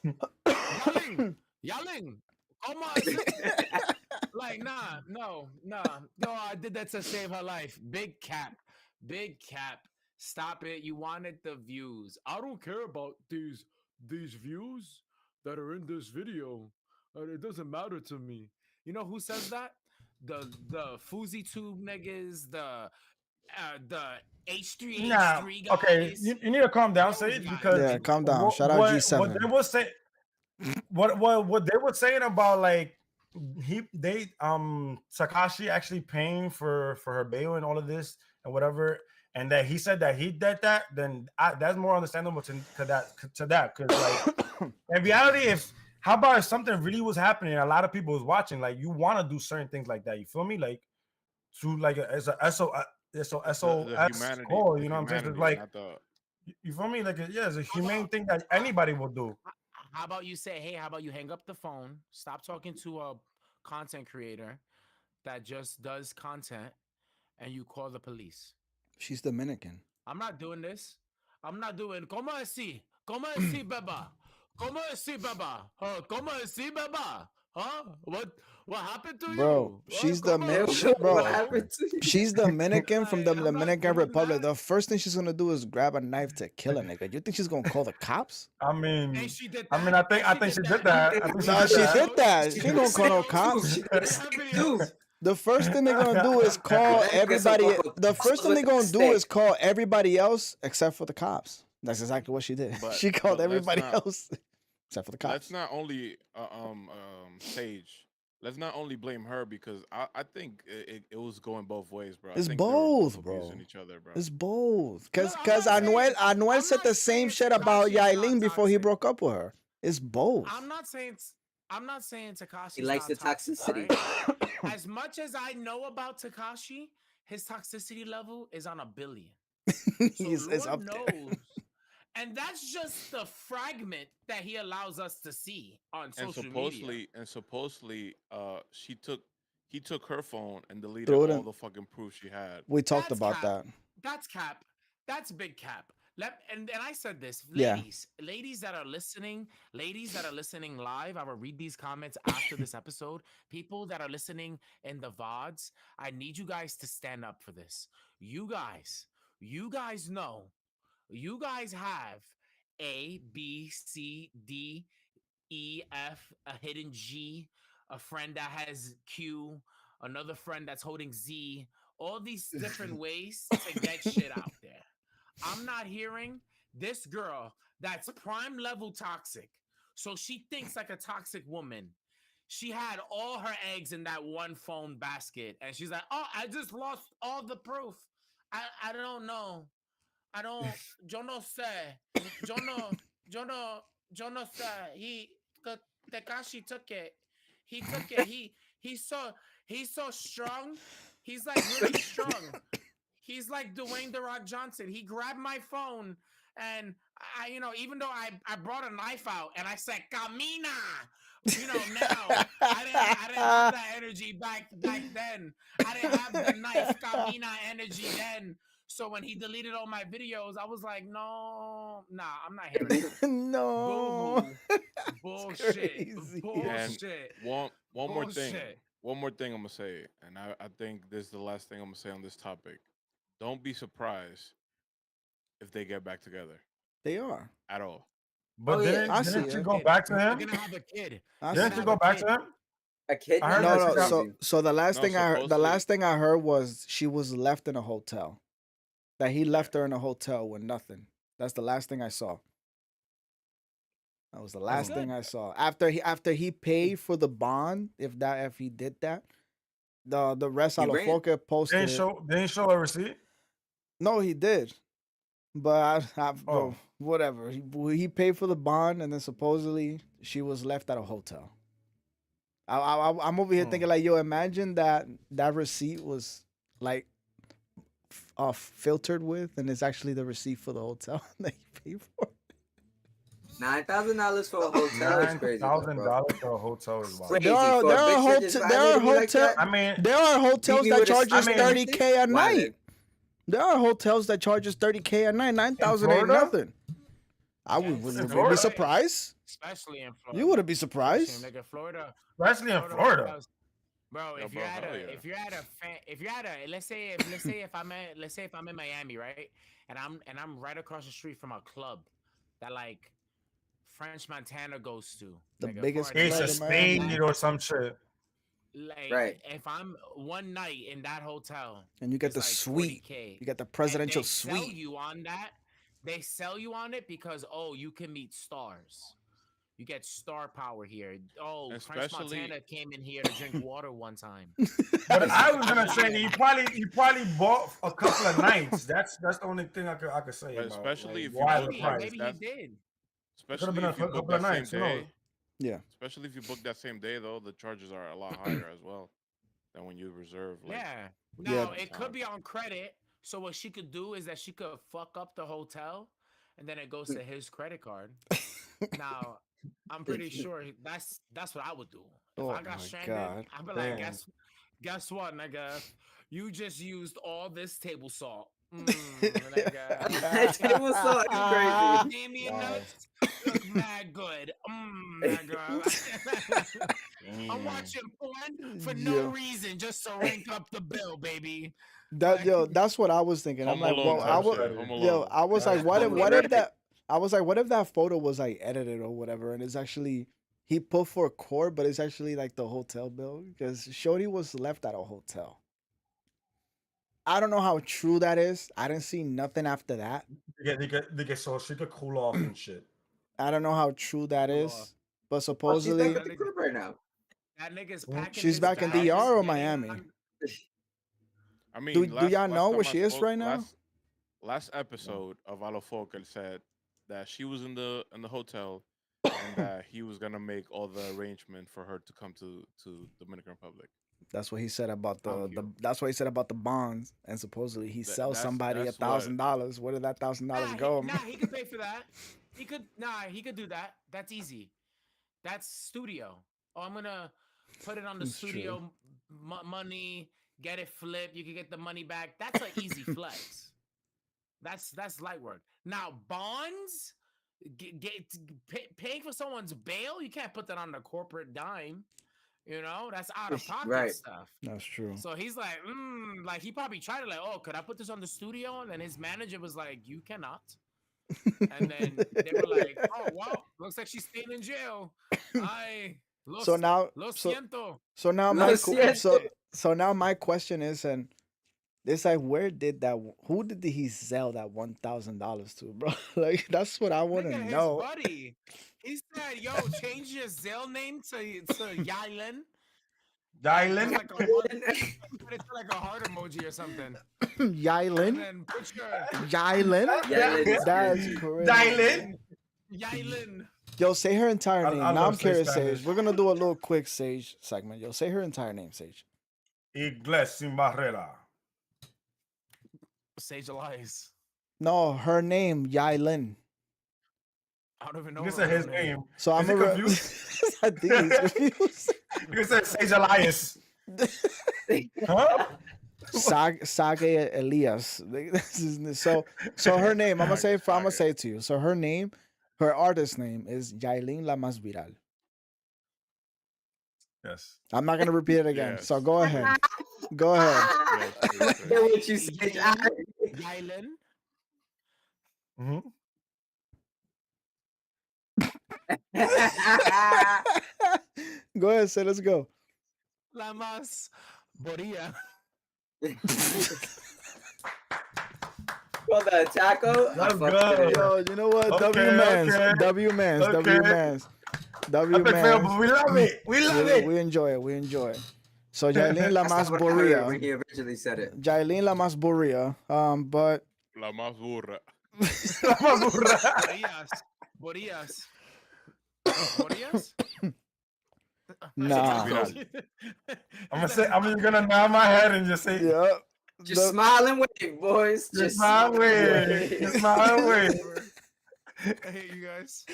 Yelling. ¿Cómo así? Like, no, I did that to save her life. Big cap. Big cap. Stop it. You wanted the views. I don't care about these views that are in this video. It doesn't matter to me. You know who says that? The Foozy Tube niggas, the Nah, H3H3 okay. guys. You need to calm down, Those Sage, guys. because Yeah, calm down. what Shout out what they G7. were saying, what they were saying about like they Sakashi actually paying for her bail and all of this and whatever, and that he said that he did that, then that's more understandable to that because like in reality, if how about if something really was happening, a lot of people was watching, like you want to do certain things like that, you feel me, like to like as a The SOS humanity, call, the you know what I'm saying? It's humanity, like not the. you feel me? Like yeah, it's a How humane about thing that anybody will do. how about you say, hey, how about you hang up the phone, stop talking to a content creator that just does content, and you call the police? She's Dominican. I'm not doing this. I'm not doing. ¿Cómo así? ¿Cómo así, beba? ¿Cómo así, beba? Huh? ¿Cómo así, beba? Huh? What happened to Bro, you? she's ¿Cómo? What bro. Hello? happened to you? She's Dominican from the Like, I'm not Dominican doing Republic. that. The first thing she's gonna do is grab a knife to kill a nigga. You think she's gonna call the cops? I And mean, she did I that. mean, I And think she did that. I think she Nah, did she that. did that. She She ain't did gonna call no sick too. cops. She did They have sick videos. too. The first thing they're gonna do is call That nigga some everybody. fucking The first thing with they're the gonna do is stick. call everybody else except for the cops. That's exactly what she did. But She called let's everybody not else except for the let's cops. not only Sage. Let's not only blame her because I think it was going both ways, bro. I It's think they were both both, abusing bro. each other, bro. It's both. Look, Cause Anuel I'm said not the same saying shit about Takashi is not Yailin before he toxic. broke up with her. It's both. I'm not saying Takashi's He likes not the toxic, toxicity. right? As much as I know about Takashi, his toxicity level is on 1 billion. So It's up Lord there. knows. And that's just the fragment that he allows us to see on And social media. supposedly, he took her phone and deleted Throw it all in. the fucking proof she had. We talked That's about cap. that. That's cap. That's big cap. And I said this, Yeah. ladies that are listening live. I will read these comments after this episode. People that are listening in the VODs, I need you guys to stand up for this. You guys know, you guys have A, B, C, D, E, F, a hidden G, a friend that has Q, another friend that's holding Z, all these different ways to get shit out there. I'm not hearing this girl that's prime level toxic. So she thinks like a toxic woman. she had all her eggs in that one phone basket, and she's like, "Oh, I just lost all the proof. I don't know. I don't. Yo no sé. Yo no. Yo no. Yo no sé. Tekashi took it. He took it. He's so strong. He's like really strong. He's like Dwayne the Rock Johnson. He grabbed my phone and even though I brought a knife out and I said, Camina, now I didn't have that energy back then. I didn't have the knife Camina energy then. So when he deleted all my videos, I was like, no, nah, I'm not hearing that. No. Boo-hoo. Bullshit. Crazy. Bullshit. And one more thing. Bullshit. One more thing I'm gonna say, and I think this is the last thing I'm gonna say on this topic. Don't be surprised if they get back together They are. at all. But Oh, yeah. I see didn't you it. go back to They're him? gonna have a kid. I Didn't see you it. go back to him? A kid? I heard No, that no. she got- So the last No, thing I heard, the supposedly- last thing I heard was she was left in a hotel. That he left her in a hotel with nothing. That's the last thing I saw. That was the last good. thing I saw. After he paid for the bond, if he did that, the rest He ran. Alafoca posted. Didn't show a receipt? No, he did. But bro, Oh. whatever. He paid for the bond, and then supposedly she was left at a hotel. I'm over here thinking like, yo, imagine that receipt was like filtered with, and it's actually the receipt for the hotel that you paid for. $9,000 for a hotel is crazy. $9,000 for a hotel is wild. Crazy. There are For a bitch that just violated me like that? I mean, There are hotels me that with a charge us stick. 30K a night. Violent. There are hotels that charge us 30K a night. 9,000 ain't Florida? nothing. I Yeah, would in be Florida. surprised. Especially in Florida. You wouldn't be Especially surprised. in nigga, Florida. especially in Florida. Bro, Yo, if bro, you're at hell a yeah. if you're at a let's say if I'm in Miami, right? And I'm right across the street from a club that like French Montana goes to. The nigga, biggest for Ace club of in Miami. Spade or some shit. like Right. if I'm one night in that hotel And you get it's the like suite. 40K, You get the and presidential they sell suite. you on that. They sell you on it because you can meet stars. You get star power here. French Especially- Montana came in here to drink water one time. But I was gonna say you probably bought a couple of nights. That's the only thing I could say. But about, especially like, if you why book the Maybe, price. maybe he That's- did. Especially been a if you book couple that of same nights, who knows? day. Yeah. Especially if you book that same day, though, the charges are a lot higher as well than when you reserve. Like, Yeah. Yeah. Now it could be on credit. So what she could do is that she could fuck up the hotel, and then it goes to his credit card. Now, I'm pretty sure that's what I would do. If Oh I got my stranded, God. I'd be like, Damn. guess what, nigga? You just used all this table salt. Nigga. Table salt is crazy. Damien Wow. nuts look mad good. Nigga. I'm watching porn for no Yeah. reason, just to rank up the bill, baby. That's what I was thinking. I'm Home like, Alone well, type shit, Home yo, Alone. I was like, That's what if Home what Alone. if that I was like, what if that photo was like edited or whatever, and it's actually he put for court, but it's actually like the hotel bill because Shorty was left at a hotel. I don't know how true that is. I didn't see nothing after that. They get so she could cool off and shit. I don't know how true that Cool is, off. but Oh, she's supposedly back at the crib right now. That nigga's Well, packing. she's his back in bags, DR or getting Miami? on- I mean, Do last- y'all last know time where I she is spoke- right now? Last episode of Alofocal said that she was in the hotel and that he was gonna make all the arrangement for her to come to Dominican Republic. That's what he said about the Thank you. that's what he said about the bonds, and supposedly he sells that's- somebody that's $1,000. Where did that $1,000 go? He could pay for that. He could do that. That's easy. That's studio. Oh, I'm gonna put it on the That's true. studio money. Get it flipped. You can get the money back. That's an easy flex. That's light work. Now bonds, paying for someone's bail. You can't put that on the corporate dime. You know, that's out of pocket Right. stuff. That's true. So he's like, like he probably tried to like, oh, could I put this on the studio? And then his manager was like, you cannot. And then they were like, oh wow, looks like she's staying in jail. So now, lo so siento. so now Lo my siento. so now my question is, and It's like, where did that? Who did he sell that $1,000 to, bro? Like, that's what I want to Nigga, his know. buddy. He said, "Yo, change your Zelle name to Yylin, and put Dylan. like a heart, put it to like a heart emoji or something, and Yylin, then put your Yylin. Yylin. That's crazy. Dylan. Yylin." Yo, say her entire I name. Now I'm love say curious, Spanish. Sage. We're gonna do a little quick Sage segment. Yo, say her entire name, Sage. Igles sin barrera. Sage Elias. No, her name, Yylin. I don't even know. You her said his real name. So Is I'm he a confused? I think he's confused. You said Sage Elias. Huh? Sage Elias. So her name, I'm gonna say it to you. So her name, her artist name is Yailin La Más Viral. Yes. I'm not gonna repeat it again. So Yes. go ahead. Go ahead. Yes, yes, yes. Hear what you say. Yylin. Mm-hmm. Go ahead, say let's go. La Más Boria. Well, the taco. I Let's fucked with go. it. Yo, you know what? Okay, W Mans. okay. W Mans. Okay. W Mans. W Epic fail, but Mans. we love it. We love it. We enjoy it. We enjoy it. So Yailin La That's Más not what I heard when Boria. he originally said it. Yailin La Más Boria. But La más burra. Borias. Borias? Nah. I'm just gonna nod my head and just say, Yeah. Just smile and wave, boys. just my way. Just my way. I hate you guys.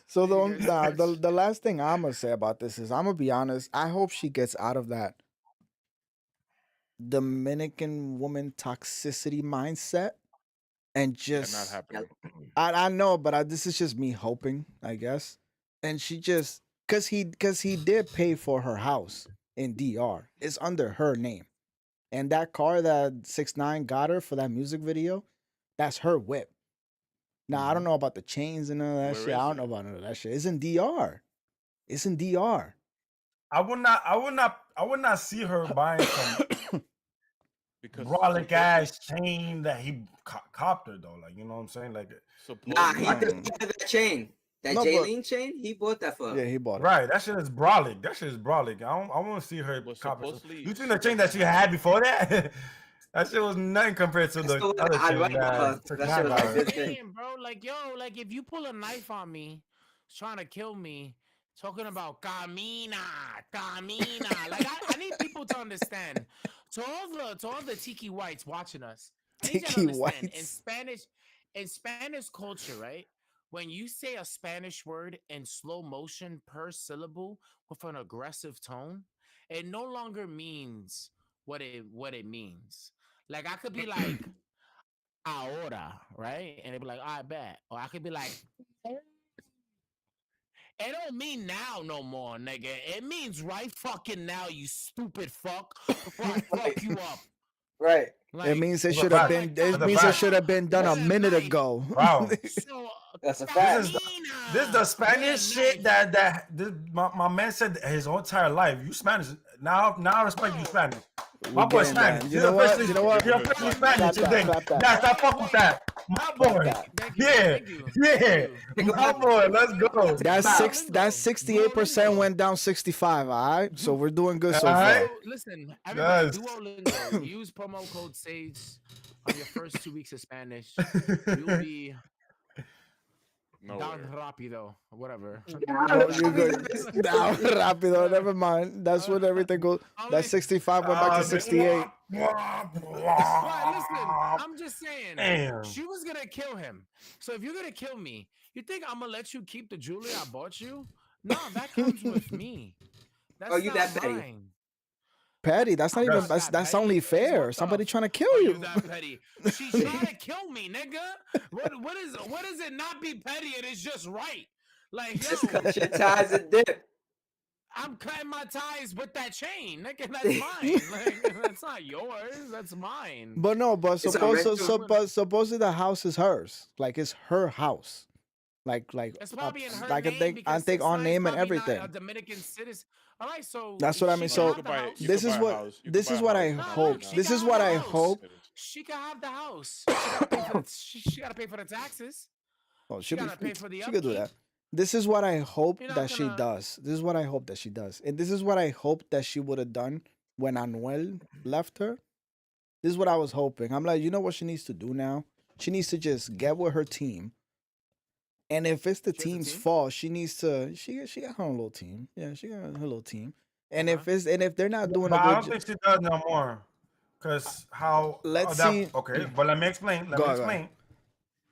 So You guys the last thing I'm gonna say about this is I'm gonna be honest. I hope she gets out of that Dominican woman toxicity mindset and Yeah, just not happening. I know, but this is just me hoping, I guess. And she just cause he did pay for her house in DR. It's under her name. And that car that 6ix9ine got her for that music video, that's her whip. Now I don't know about the chains and all that Where shit. I is don't know about none of that shit. It's in DR. It's in DR. I would not see her buying some Because brolic ass chain that he copped her though. Like, you know what I'm saying? Like, Nah, he supposedly, did that chain. That No, but- Jaylene chain, he bought that for her. Yeah, he bought it. right, that shit is brolic. That shit is brolic. I want to see her But cop it. supposedly- You think the chain that she had before that? That shit was nothing compared to the That's the one other I chain like about that her. That shit was like got. this. Damn, bro. Like, yo, like if you pull a knife on me, trying to kill me, talking about camina. Like, I need people to understand. To all the tiki whites watching us, I need you to Tiki understand, whites. in Spanish culture, right? When you say a Spanish word in slow motion per syllable with an aggressive tone, it no longer means what it means. Like I could be like ahora, right? And they'd be like, I bet. Or I could be like, it don't mean now no more, nigga. It means right fucking now, you stupid fuck. Before I fuck you up. Right. Like, It means it That's a should have fact. been. It That's a means it fact. should have been done a Yeah, minute like- ago. Wow. so, That's a fact. This is the Spanish shit that my man said his whole entire life. You Spanish. Now I respect you Spanish. My boy getting Spanish. that. You know what? You know what? You're officially Clap Spanish that, today. clap that. Nah, stop fucking with that. My boy. that. Thank you, Yeah. thank you, Yeah. thank you. My boy, let's go. That's 68% went down 65. All right, so we're doing good so All far. right. Listen, everybody, Yes. Duolingo. Use promo code SAGE on your first 2 weeks of Spanish. You'll be down nowhere. rapido, whatever. Oh, you good? Down rapido. Never mind. That's what everything goes. That 65 went back to 68. Right, listen, I'm just saying. Damn. She was gonna kill him. So if you're gonna kill me, you think I'm gonna let you keep the jewelry I bought you? No, that comes with me. That's Oh, you not that petty. mine. Petty. That's not I'm even. not That's that that's petty. only It's fair. what Somebody the trying to kill Are you. you that petty? She's trying to kill me, nigga. What is it not be petty and it's just right? Like, Just yo, cut your ties and dip. I'm cutting my ties with that chain. Nigga, that's mine. Like, that's not yours. That's mine. But no. But It's a suppose rental. but supposedly the house is hers. Like it's her house. Like It's probably in her like name I think because on 6ix9ine's name and probably not everything. a Dominican citizen. All right, so That's what I mean. she So can have the house. This is what I hope. No, This is what I hope. She can have the house. She gotta pay for the. She gotta pay for the taxes. Oh, She gotta pay for the she could do upkeep. that. This is what I hope You're not that she gonna. does. This is what I hope that she does. And this is what I hope that she would have done when Anuel left her. This is what I was hoping. I'm like, you know what she needs to do now? She needs to just get with her team. And if it's the She has a team's team? fault, she needs to she got her own little team. Yeah, she got her little team. And Okay. if they're not doing But a I good don't think she does no more. Cause how let's that see. okay, but let me explain. Let Go me ahead, go ahead. explain.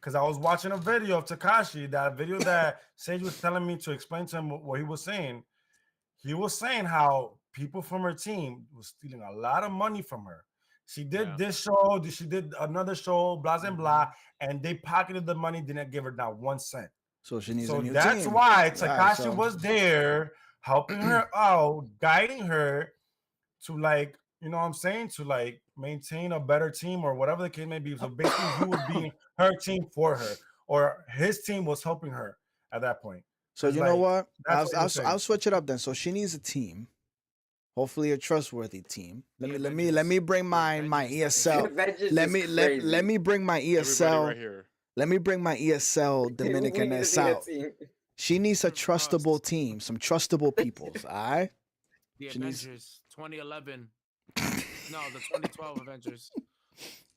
Because I was watching a video of Takashi, that video that Sage was telling me to explain to him what he was saying. He was saying how people from her team was stealing a lot of money from her. She did Yeah. this show, she did another show, blah and blah, Mm-hmm. and they pocketed the money, didn't give her not 1 cent. So she needs a So new that's team. why All right, Takashi so was there helping her out, guiding her to, like, you know what I'm saying, to like maintain a better team or whatever the case may be. So basically, he was being her team for her, or his team was helping her at that point. so Because you know like what? that's what he was saying. I'll switch it up then. So she needs a team. Hopefully a trustworthy team. Let The me let me Avengers. bring The my Avengers The ESL. Avengers Let is me crazy. let me bring my Everybody ESL. right here. Let me bring my ESL We Dominican need to S be a out. team. She needs a Trust. trustable team, some trustable peoples. All right. The She needs- Avengers. 2011. No, the 2012 Avengers.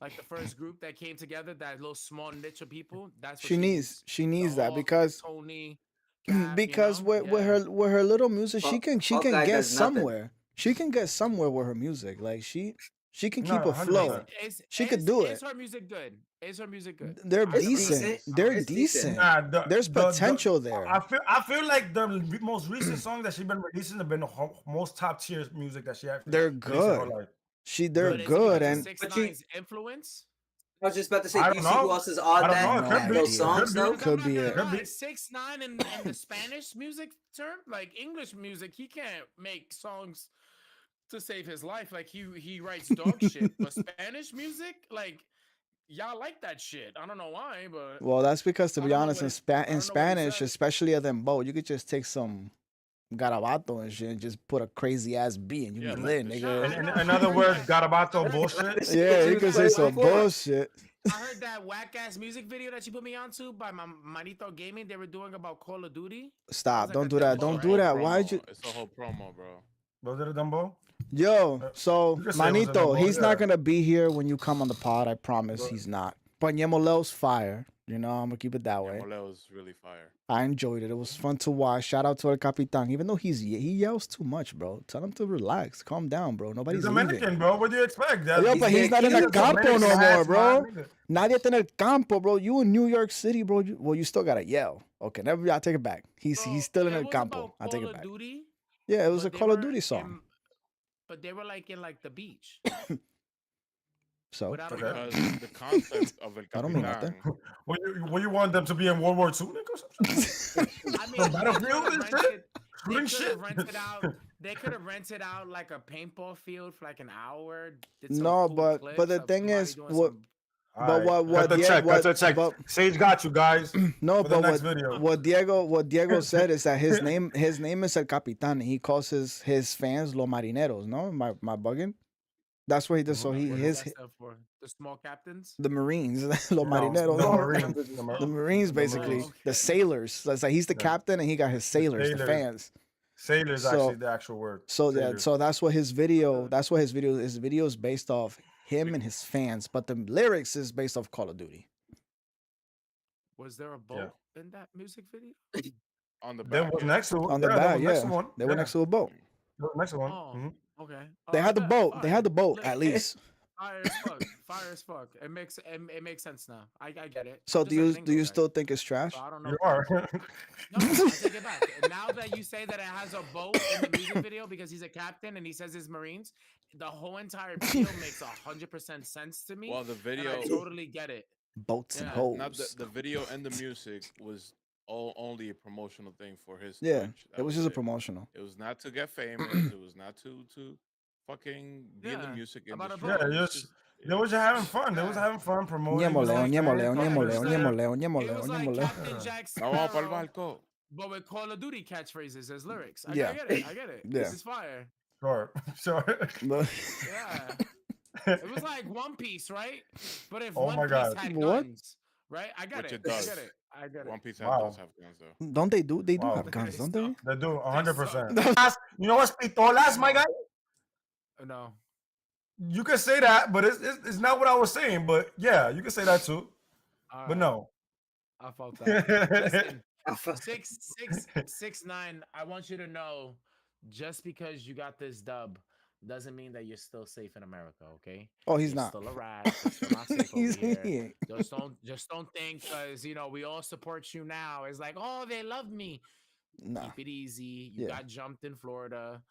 Like the first group that came together, that little small niche of people. That's what She needs The that Hulk, because Tony, Cap, because you know? with her little music, she can Hawkeye get does nothing. somewhere. She can get somewhere with her music. Like she can keep No, a flow. 100%. She could do Is it. her music good? Is her music good? They're I don't know. decent. decent. They're It's decent. decent. Nah, There's potential there. I feel like the most recent songs that she's been releasing have been the most top tier music that she actually They're released in her good. life. They're But is it good because of and 6 But you- 9's influence? I was just about to say, I do don't you see who know. else is on I don't that? know. It no could be. Those idea. songs, Could be. though? Because Could I'm be not it. gonna Could lie, be. 6 9 in the Spanish music term, like English music, he can't make songs to save his life. Like he writes dog shit. But Spanish music, like y'all like that shit. I don't know why, but Well, that's because to I be don't know honest, what in it- I in don't know what he Spanish, said. especially at them boat, you could just take some garabato and shit and just put a crazy ass beat and you Yeah, be like lit, this nigga. shit. know, In I other heard words, that. Garabato Like bullshit. the shit Yeah, that you was could say playing some before. bullshit. I heard that whack ass music video that you put me onto by my Manito Gaming. They were doing about Call of Duty. Stop! like Don't a do that! demo, Don't right? do that! Why'd you? It's a whole promo, bro. Was it a Dumbo? Yo, so you could say it was a Manito, Dumbo, he's not yeah. gonna be here when you come on the pod. I promise, But- he's not. But Yemoleo's fire. You know, I'm gonna keep it that Yeah, way. Moleo was really fire. I enjoyed it. It was fun to watch. Shout out to El Capitan. Even though he yells too much, bro. Tell him to relax, calm down, bro. He's Nobody's Dominican, leaving. bro. What do you expect? Yo, but he's not in He's the a campo no Dominican more, ass, bro. man, nigga. Nadie está en el campo, bro. You in New York City, bro. Well, you still gotta yell. Okay, never. I take it back. He's Bro, still in it el was campo. about I take Call it of back. Duty. Yeah, it was a but they Call of were Duty song. in- but they were like in like the beach So without Okay. a gun. Because the concept of El I don't mean nothing. Capitan, What you want them to be in World War II, nigga? I mean, Battlefield and shit? they Shooting could shit? have rented out. They could have rented out like a paintball field for like an hour. Did some No, cool but clips the of thing somebody is, doing what? some- But what cut the Diego- check, what- cut the check. but- Sage got you guys. No, For the but next video. what Diego said is that his name is El Capitan. And he calls his fans Los Marineros. No, my bugging. That's what he does. So What he What his does that stand for? The small captains. the Marines, Los No, Marineros. the No, Marines. the Marines The basically, Marines. the sailors. So it's like he's the Yeah. captain and he got his sailors, the sailors. fans. Sailor is So- actually the actual word. So yeah, Sailors. so that's what his video. That's what his video is based off him and his fans. But the lyrics is based off Call of Duty. Was there a boat in that music video? on the There back. was yeah. next to On the there back, was next yeah, to one. they were next to a boat. There was next to one. Oh, Mhm. okay. They Oh, had the bet, boat. They had the fire. boat Lit. at least. Fire as fuck. Fire as fuck. It makes sense now. I get it. So I'm do just a you gringo guy, still think it's trash? so I don't know. You are. No, I take it back. Now that you say that it has a boat in the music video because he's a captain and he says his Marines, the whole entire video makes 100% sense to me. Well, the and video, I totally get it. Boats and Yeah. hoes. not the video and the music was only a promotional thing for his. Yeah, Twitch. That it was just a it. promotional. It was not to get famous. It was not to fucking be in the Yeah, music about a industry. boat. It Yeah, was just- just- They was just having fun. They was Yeah. having fun promoting. Ñemo León, you know Ñemo what León, I'm Ñemo saying? León, like- Ñemo León, Ñemo It León, was like Ñemo León. Captain Jack Vamos pa'l Sparrow, barco. but with Call of Duty catchphrases as lyrics. I Yeah. get it. I get it. Yeah. This is fire. Sure, sure. But- Yeah. It was like One Piece, right? But if Oh One my Piece God. had What? guns, right? I got Which it. it I does. get it. I get One it. Piece Wow. does have guns though. Don't they do? They do Wow. have guns, don't So- they? They do They 100%. You know what's pistolas, my guy? No. You can say that, but it's not what I was saying. But yeah, you can say that too. All But right. no. I felt that. Listen, I fuck- 6'9". I want you to know, just because you got this dub doesn't mean that you're still safe in America. Okay? Oh, he's You're not. still a rat. You're still not safe over He's here. he ain't. Just don't think because we all support you now. It's like, oh, they love me. Nah. Keep it easy. You Yeah. got jumped in Florida.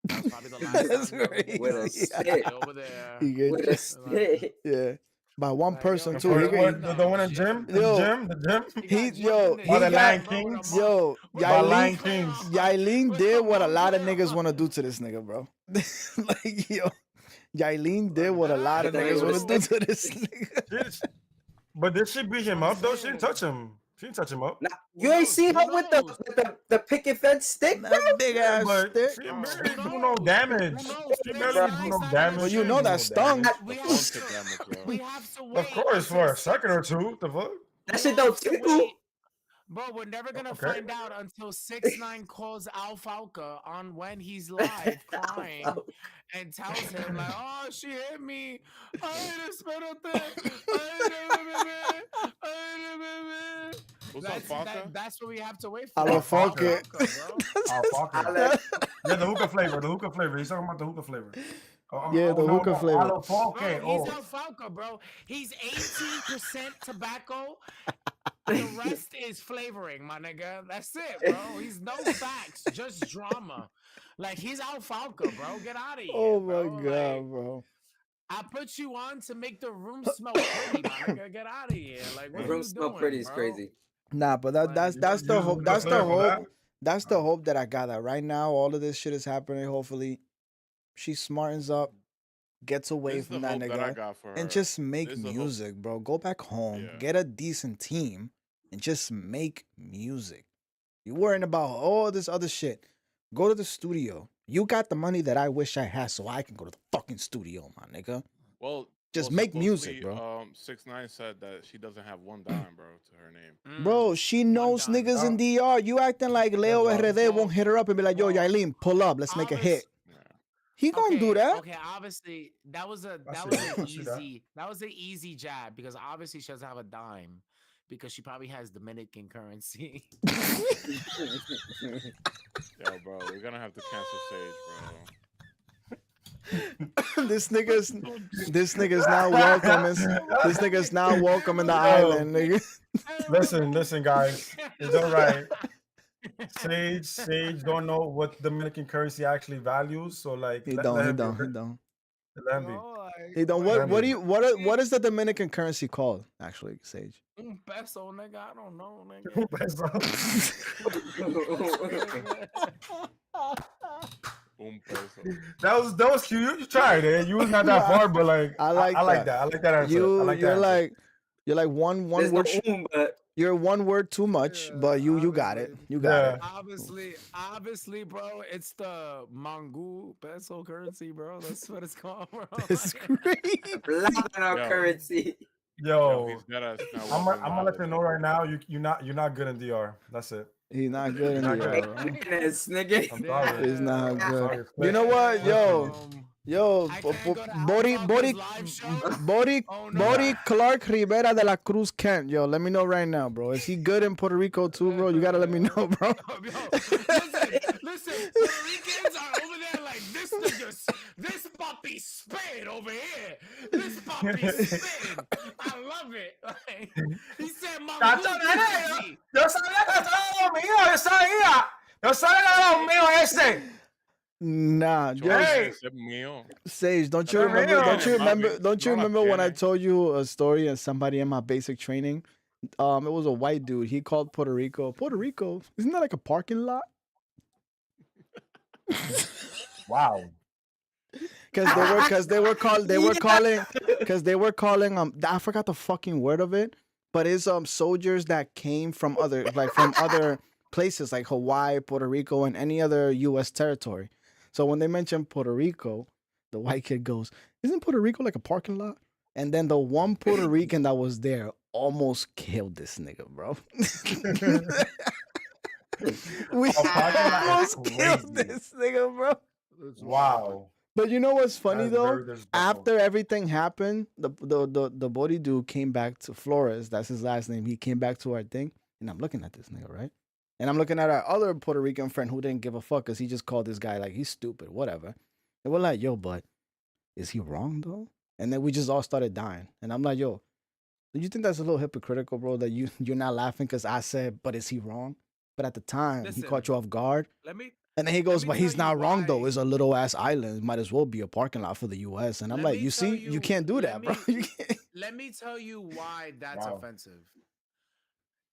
That was probably the last That's time you ever get With a crazy. jumped. stick. Stay over there. He get With a stick. yeah. By one Like, yo, person you too. got He jumped got, in The one in gym? Yo. The gym? He he got yo jumped in he By the gym, got Lion bro, with a Kings? monk- yo with a By monk Lion player Kings. on- Yailin with did the what a monk lot of player niggas on. want to do to this nigga, bro. Like yo, Yailin did Like what a that? lot of That nigga niggas with a want to do stick. to this nigga. But did she beat him I'm up though? She saying. didn't touch him. She didn't touch him up. Nah, Who you ain't knows? seen Who her with knows? the picket fence stick, bro? That big Yeah, ass but stick. she Bro, barely who do no knows? damage. Who knows? She Bro. barely do 6'9" no not damage. Well, She you know don't do that no stung. damage. We The have phone to, took damage, yo. we have to wait. Of course, until for a second or 6 two. The fuck? That shit don't to tickle. wait. Bro, we're never gonna Okay. find out until 6'9" calls Al Falca on when he's live crying and tells him like, "Oh, she hit me. Ay, espérate. Ay, Who's That's Alfalfa? that's what we have to wait A for. lo Al Falca. bro. Oh, fuck it. Alex, Yeah, the hookah flavor. The hookah flavor. He's talking about the hookah flavor. Yeah, the hookah flavor. Aloe Falke. Bro, he's Oh, Alfalfa, bro. He's 18% tobacco. The rest is flavoring, my nigga. That's it, bro. He's no facts, just drama. Like he's Alfalfa, bro. Get out of here. Oh my bro. god, Like, bro. I put you on to make the room smell pretty, my nigga. Get out of here. Like, the what room you smell doing, pretty is bro? crazy. Nah, but that's Like, the hope. hookah That's the flavor for hope. that? That's the hope that I got. That right now, all of this shit is happening. Hopefully, she smartens up, gets away This is the from that hope that I nigga, got for her. and just make This is the hope. music, bro. Go back home, Yeah. get a decent team, and just make music. You worrying about all this other shit? Go to the studio. You got the money that I wish I had, so I can go to the fucking studio, my nigga. Well, Just make music, supposedly, bro. 6ix9ine said that she doesn't have one dime, bro, to her name. Bro, she knows dime. niggas in DR. You acting like Leo That's all. RD won't hit her up and be like, yo, Well, Yailin, pull up. Let's make a hit. Yeah. He gonna do that. Okay, obviously that was I an see that. easy jab because obviously she doesn't have a dime because she probably has Dominican currency. Yo, bro, we're gonna have to cancel Sage, bro. this nigga's now welcome. This nigga's now welcome in the island, nigga. Listen, guys. It's all right. Sage don't know what Dominican currency actually values. So like, He let don't. him be, okay? Let him be. He don't. What is the Dominican currency called? Actually, Sage. Un peso, nigga. I don't know, nigga. Un peso. That was cute. You tried it. You was not that far, but like I like I like that. I like that answer. I like that answer. You're like one There's no word. but You're one word too much, but you got it. You got Yeah. it. Obviously, bro, it's the Mangu peso currency, bro. That's what it's called, bro. It's great. Latino Yo. currency. Yo, he's deadass now. I'm gonna let you know right now. You're not good in DR. That's it. He's not good in Not the good. bro. Yes, nigga. I'm sorry. He's not I'm good. sorry. You know what, yo, I can't go to Alfalfa's live show? Oh, no. Body Clark Rivera de la Cruz Kent. Yo, let me know right now, bro. Is he good in Puerto Rico too, bro? You gotta let me know, bro. Listen, Puerto Ricans are over there like this puppy spit over here. This puppy spit. I love it. Like, he said, "Mama, Yo sabía que estaba mío. Yo sabía que era mío ese. Nah, yo, Hey. Ese mío. Sage, don't you That's remember? real. Don't you No la remember when I tiene. told you a story and somebody in my basic training? It was a white dude. He called Puerto Rico. Puerto Rico, isn't that like a parking lot? Wow. Because they were calling I forgot the fucking word of it, but it's soldiers that came from other places like Hawaii, Puerto Rico, and any other US territory. So when they mention Puerto Rico, the white kid goes, Isn't Puerto Rico like a parking lot? And then the one Puerto Rican that was there almost killed this nigga, bro. We parking lot is almost killed crazy. this nigga, bro. Wow. But you know what's funny That's though? very disrespectful. After everything happened, the body dude came back to Flores. That's his last name. He came back to our thing, and I'm looking at this nigga, right? And I'm looking at our other Puerto Rican friend who didn't give a fuck because he just called this guy like he's stupid, whatever. And we're like, yo, but is he wrong though? And then we just all started dying. And I'm like, yo, do you think that's a little hypocritical, bro? That you're not laughing because I said, but is he wrong? But at the time, he Listen, caught you off guard. Let me And then he goes, me but he's tell you not wrong though. why- It's a little ass island. It might as well be a parking lot for the U.S. And I'm Let like, me you tell see, you you- can't do let that, bro. me- You can't. let me tell you why that's Wow. offensive.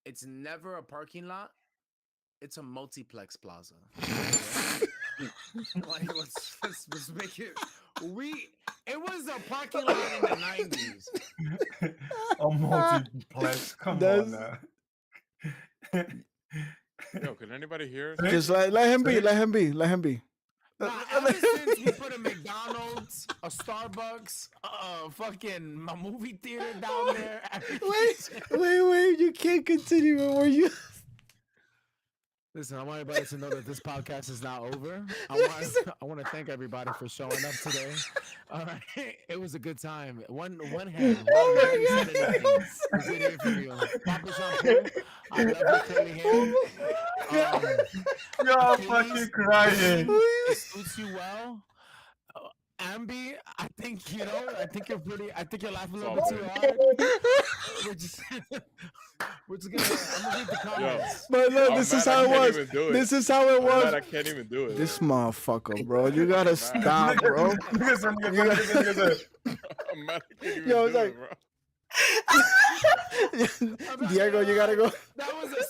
It's never a parking lot. It's a multiplex plaza. Like let's make it. It was a parking lot in the 90s. A multiplex. Come That's- on now. Yo, can anybody hear? Just let him be. Let him be. Let him be. Nah, ever since we put a McDonald's, a Starbucks, fucking a movie theater down there. Wait. You can't continue. Were you? Listen, I want everybody to know that this podcast is not over. I want to thank everybody for showing up today. All right, it was a good time. One hand. Oh my God. We did it for you. Papa Shampoo, I love your curly hair. You're all Please. fucking crying. It suits you well. Ambi, I think you're laughing a little bit too hard. We're just gonna, I'm gonna read the comments. But look, I'm this mad is I how it can't was. even do it. This is how it I'm mad was. I can't even do it. This motherfucker, bro. You gotta stop, bro. Niggas I'm mad I can't even Yo, do it's it, bro. Diego, you gotta go. That was a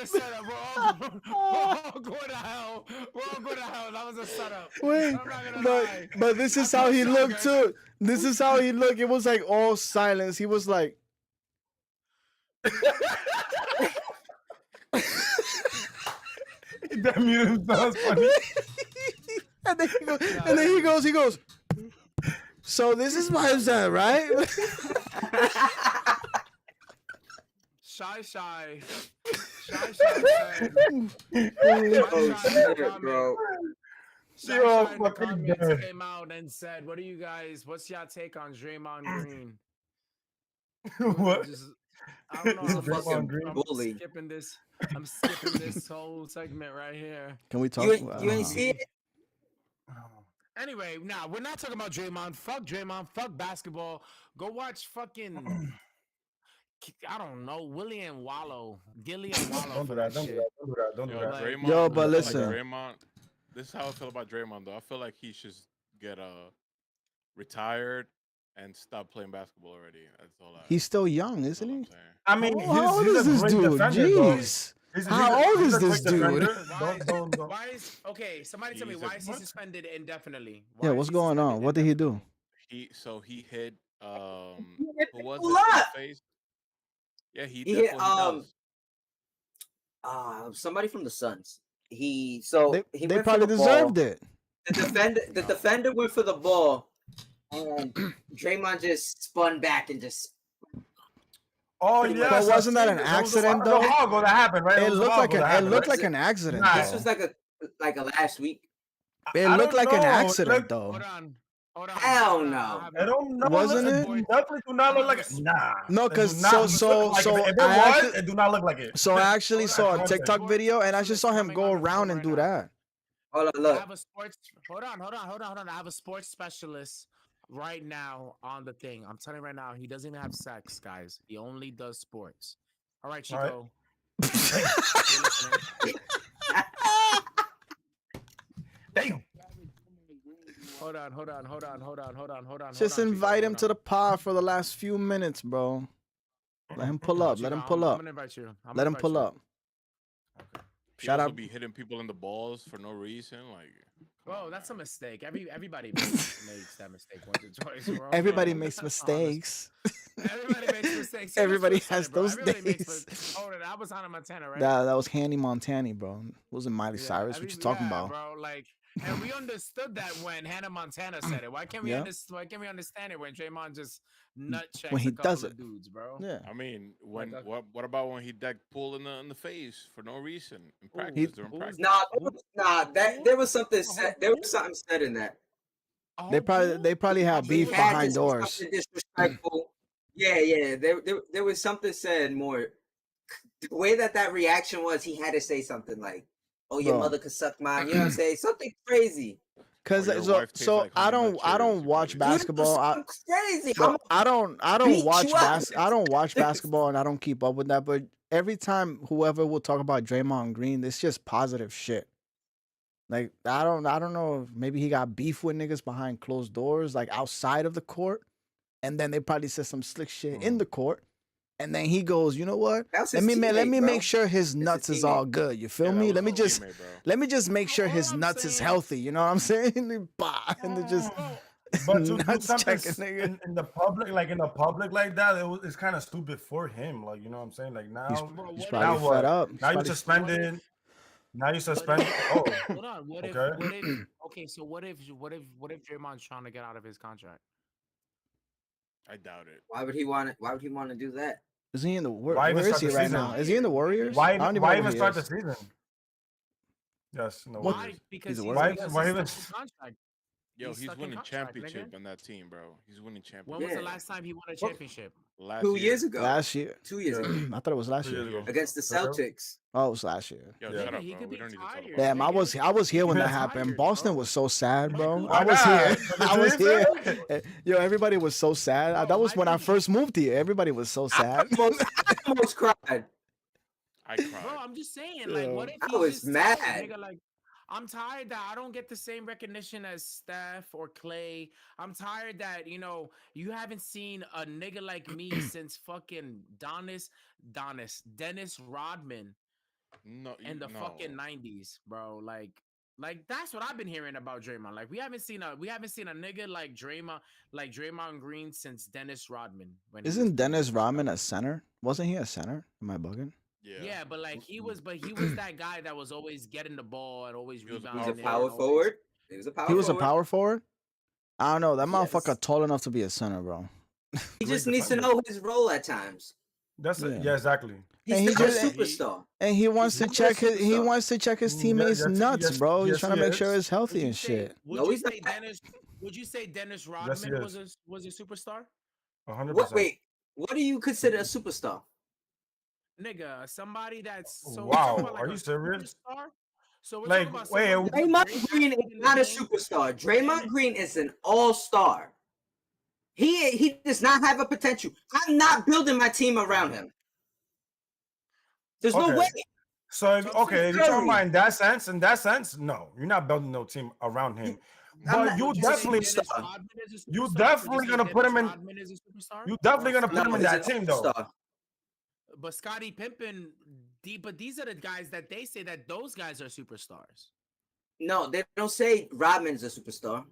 setup. We're all going to hell. That was a setup. Wait, I'm not gonna lie. but this is how he looked too. This is how he looked. It was like all silence. He was like, That music sounds funny. and then he goes. So this is my son, right? Shy. Oh said, shit, bro. Shy You're all in the fucking comments dead. came out and said, what's your take on Draymond Green? What? I don't know. He's a I'm Draymond fucking Green bully. I'm skipping this whole segment right here. Can we talk? You ain't see it? Anyway, we're not talking about Draymond. Fuck Draymond. Fuck basketball. Go watch fucking. I don't know, Gillian Wallow Don't for do that. that Don't do shit. that. Don't do that. Don't do Yo, that. like- Draymond, Yo, but I feel listen. Like Draymond, this is how I feel about Draymond, though. I feel like he should get retired and stop playing basketball already. That's all. He's still young, that's isn't all he? I'm saying. I mean, How old he's is a this great dude? defender, though. Jeez. He's How old a is quick this dude? defender. Don't. Why is okay? Somebody tell me, He's why is he what? suspended indefinitely? Yeah, Why what's is he going on? suspended What did he do? He hit hit who was people it? up. Face? Yeah, he He did hit, what he does. somebody from the Suns. He They went for probably the deserved ball. it. The defender went for the ball, and Draymond just spun back and just. Oh Pretty yeah, much. But wasn't that an accident, though? A while ago that happened, right? It was a looked while like ago that it happened, looked right? like an accident. Nah. This was like a last week. It I looked don't like an know. accident, Look, though. Hold on. Hell no. I don't know. Wasn't Listen, it? Definitely do not look like it. Nah. No, it 'cause do not so- look like so it. If it I was, actually- it do not look like it. So I actually Hold on, saw a hold on. TikTok video, and I just saw him go around and do that. Hold on, I look. have a sports. Hold on. I have a sports specialist right now on the thing. I'm telling you right now, he doesn't even have sex, guys. He only does sports. All right, All right. Chico. You're listening. Damn. Hold on. Just invite him to the pod for the last few minutes, bro. Let him pull up. Let him pull I'm up. gonna invite you. Let him pull up. He Shout also out. be hitting people in the balls for no reason. Like, come Bro, on, that's a man. mistake. Everybody makes that mistake once or twice. Bro. Everybody Bro, makes honest. mistakes. Everybody makes mistakes. Everybody Seriously, has bro. those Everybody makes days. that was Hannah Montana, right? That was Handy Montana, bro. It wasn't Miley Yeah, Cyrus. What you talking yeah, about? bro? Like And we understood that when Hannah Montana said it. Why can't we Yeah. Why can't we understand it when Draymond just nut checks When he a couple does of it. dudes, bro? Yeah. I mean, when Like, what about when he decked Poole in the face for no reason in Who- practice during who's practice? That there was something said. There was something said in that. They probably had He beef had behind to say doors. something disrespectful. Yeah. There was something said more. The way that reaction was, he had to say something like, "Oh, your Bro. mother could suck mine." You know what I'm saying? Something crazy. Cause Or your so, wife tastes so like I Honey don't Nut I Cheerios, don't he watch probably- basketball. Something crazy. Bro, I don't beat watch you up. I don't watch basketball and I don't keep up with that. But every time whoever will talk about Draymond Green, it's just positive shit. Like I don't know if maybe he got beef with niggas behind closed doors, like outside of the court, and then they probably said some slick shit in the court. And then he goes, you know what? That's Let his me teammate, bro. make sure his nuts his is all good. You feel Yeah, that me? was Let me his just teammate, bro. let me just make sure All his I'm nuts is saying- healthy. You know what I'm saying? Bah, and they just But to do nuts something checking, nigga. in the public, like that, it's kind of stupid for him. Like, you know what I'm saying? Like now, Bro, He's what probably now if- fed what? up. He's Now you probably- suspended. Now you What suspended. if- Oh, Hold on. What okay. if okay, so what if Draymond's trying to get out of his contract? I doubt it. Why would he want to do that? Is he in the Why even where is start he the right season? now? Is he in the Warriors? Why I don't even why know even who start he the is. season? Yes, no. What? Why? Because He's a he's Warriors? because Why he's even- stuck in contract. Yo, He's he's stuck in winning contract, championship nigga. on that team, bro. He's winning championship. When was the Yeah. last time he won a What? championship? Last 2 year. years ago. Last year. 2 years ago. I thought it was last 2 years year. ago. Against the For real? Celtics. Oh, it was last year. Yo, Yeah. shut up, He bro. could We be don't need to talk tired. about Damn, I nigga. was here when He's that happened. tired, Boston bro. was so sad, bro. Michael- I was Why here. not? I was The here. Dreams, Yo, everybody was so sad. Bro, That was when I Michael- first moved here. Everybody was so sad. I almost cried. I cried. Bro, I'm just saying, like, what if I he's was just mad. tired, nigga? Like, I'm tired that I don't get the same recognition as Steph or Clay. I'm tired that, you haven't seen a nigga like me since fucking Dennis Rodman No, in the no. fucking 90s, bro. Like that's what I've been hearing about Draymond. Like we haven't seen a nigga like Draymond Green since Dennis Rodman. When he was Isn't playing Dennis for Rodman Chicago. a center? Wasn't he a center? Am I bugging? Yeah, but like he was that guy that was always getting the ball and always He was a He was rebounding. a power power and always- forward. He was a power He was a forward. power forward? I don't know. That motherfucker Yes. tall enough to be a center, bro. He Great just needs to defender. know his role at times. That's Yeah. it. Yeah, exactly. He's And he still a just- superstar. And he wants to He's check not a he superstar. wants to check his Yeah, teammates' yes, nuts, yes, bro. He's yes, trying to he make is. sure it's Would healthy you and say- shit. Would No, you he's say not. Dennis Yes, he Rodman is. was a superstar? 100%. Wait, what do you consider a superstar? Nigga, somebody that's so we're Wow, talking about, like, are a you serious? superstar? So we're Like, talking about wait, someone who's a Draymond great Green athlete is in the not a game. superstar. Draymond Green is an all-star. He does not have a potential. I'm not building my team around him. There's no Okay. way. So if, So I'm saying if you're talking Curry. about in that sense, no, you're not building no team around him. I'm But not- you Would you say definitely, Dennis superstar. Rodman is a You superstar? definitely Would you gonna say put him Dennis in- Rodman is a superstar? you definitely Or gonna put No, him in he's that an team though. all-star. But Scottie Pippen, but these are the guys that they say that those guys are superstars. No, they don't say Rodman's a superstar.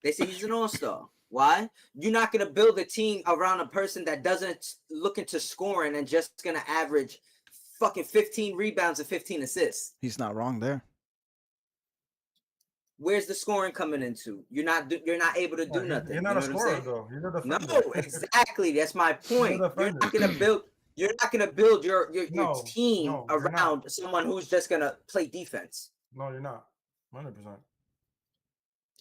They say he's an all-star. Why? You're not gonna build a team around a person that doesn't look into scoring and just gonna average fucking 15 rebounds and 15 assists. He's not wrong there. Where's the scoring coming into? You're not able to do Yeah, nothing. You're You not know a what I'm scorer saying? though. You're a No, defender. exactly. That's my point. a You're defender. not gonna build. You're not gonna build your No, team no, you're not. around someone who's just gonna play defense. No, you're not. 100%.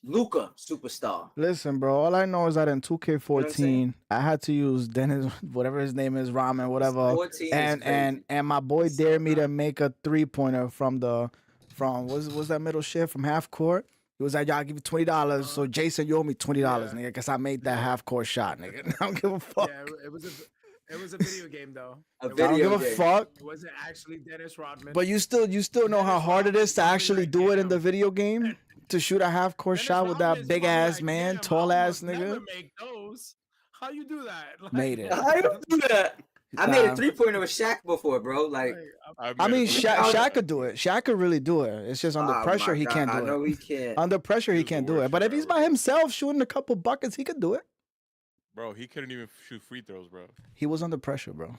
Luca, superstar. Listen, bro. All I know is that in You know what I'm 2K14, I had to use Dennis, whatever his name is, Ramen, whatever. 14 is And crazy. my boy So dared me to bad. make a 3-pointer from what's that middle shit from half court. He was like, "Y'all give you $20." So Jason, you owe me $20, Yeah. nigga, because I made that half court shot, nigga. I don't give a fuck. Yeah, it was a video game though. A It I wasn't- don't give video a game. fuck. It wasn't actually Dennis Rodman. But you still know how Dennis hard it is to Rodman's actually probably do like, it in the damn. video game to shoot a half court Dennis shot with that Rodman's big probably ass like, man, damn, tall I ass almost nigga. never make those. How you do that? Like, Made it. How you do that? I made Nah. a 3-pointer with Shaq before, bro. Like, I mean, made it Shaq, look Shaq could do it. Shaq could really do it. It's just under oh pressure my he can't God, do No, it. he can't. Under pressure he He was the can't do it. worst But if shooter he's ever, by bro. himself shooting a couple buckets, he could do it. Bro, he couldn't even shoot free throws, bro. He was under pressure, bro.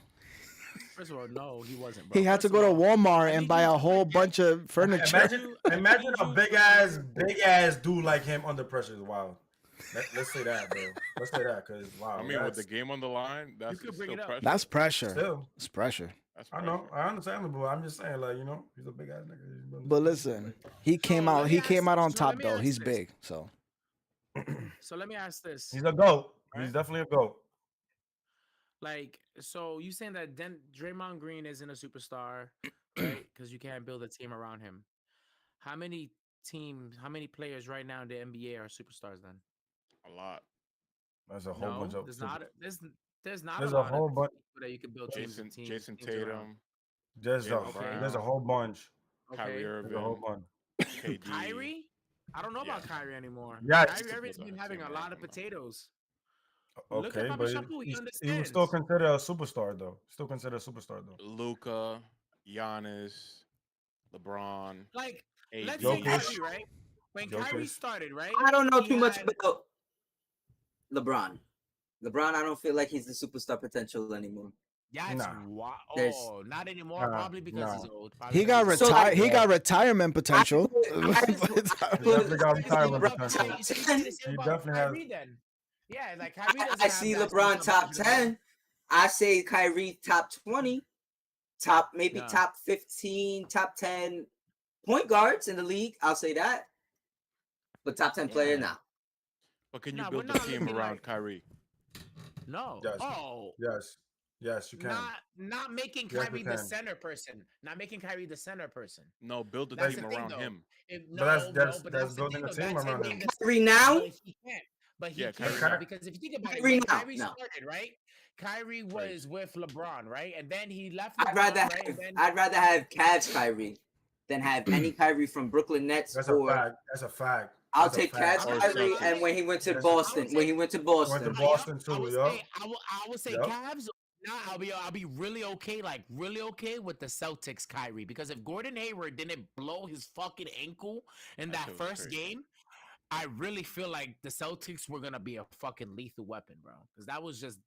First of all, no, he wasn't, bro. He had First to of go to all, Walmart I and need buy you a to whole project. bunch of furniture. Imagine a you big ass dude like him under pressure is wild. Let's say that, bro. Let's say that because wow, I mean, with the that's game on the line, you that's could it's bring still it up. pressure. That's pressure. still. It's pressure. That's I pressure. know, I understand, but I'm just saying, like, he's a big ass nigga. He's doing But this shit, listen, like, he So came out. let me He ask. came out on So let top me though. ask He's this. big, so So let me ask this. he's a goat. Right? He's definitely a goat. Like, so you saying that Draymond Green isn't a superstar, right? Because you can't build a team around him. How many players right now in the NBA are superstars then? A lot. There's a whole bunch No, of super. there's not a There's a lot of whole bunch. people that you can build Jason teams around. Tatum, There's Jalen Okay, a Brown, whole bunch. Kyrie okay. There's a whole Irving, bunch. KD. Kyrie? I don't know Yeah, about Kyrie anymore. Yes. Kyrie you can Irving's build been a having team a around lot of him though. potatoes. Look at Okay, Bobby but Shampoo, he he was still understands. considered a superstar though. Still considered a superstar though. Luca, Giannis, LeBron, Like, let's say AD. Jokic, Kyrie, right? When Kyrie Jokic. started, right? I don't know He too much had about LeBron. LeBron, I don't feel like he's the superstar potential anymore. that's Nah, why. There's Oh, not anymore. Probably because he's nah. old. Probably he because got he's so old. like retired. He got retirement I potential. put, I put, I He put definitely got You say retirement about potential. so you say the same He about definitely has. Kyrie then. Yeah, like Kyrie doesn't I have see that LeBron same top imaginable. 10. I say Kyrie top 20, maybe Yeah. top 15, top 10 point guards in the league. I'll say that. But top 10 player Yeah. now. But can you No, we're build a not team looking around like Kyrie? no. Yes, Oh, yes, you can. not making Yes, you Kyrie the can. center person. Not making Kyrie the center person. No, build a That's Like, the team thing around though. him. but that's No, that's but that's that's the thing building a though. team That's him around being him. the Kyrie now? but he can't. But he Yeah, can't Kyrie. though, because if you think about it, Kyrie when now. Kyrie No. started, right? Kyrie was Crazy. with LeBron, right? And then he left I'd rather LeBron, right? And have then I'd rather have Cavs Kyrie than have any Kyrie from Brooklyn Nets That's a or fact. That's a fact. I'll That's a take fact. Cavs I'm Or not gonna Kyrie lie. and Celtics. when he went to That's a, I would Boston, when say he went to went to Boston. Yup, Boston I too. would Yup. say I would say Yup. Cavs. Now I'll be really okay, like really okay with the Celtics Kyrie because if Gordon Hayward didn't blow his fucking ankle in That that shit was first crazy. game, I really feel like the Celtics were gonna be a fucking lethal weapon, bro. Because that was just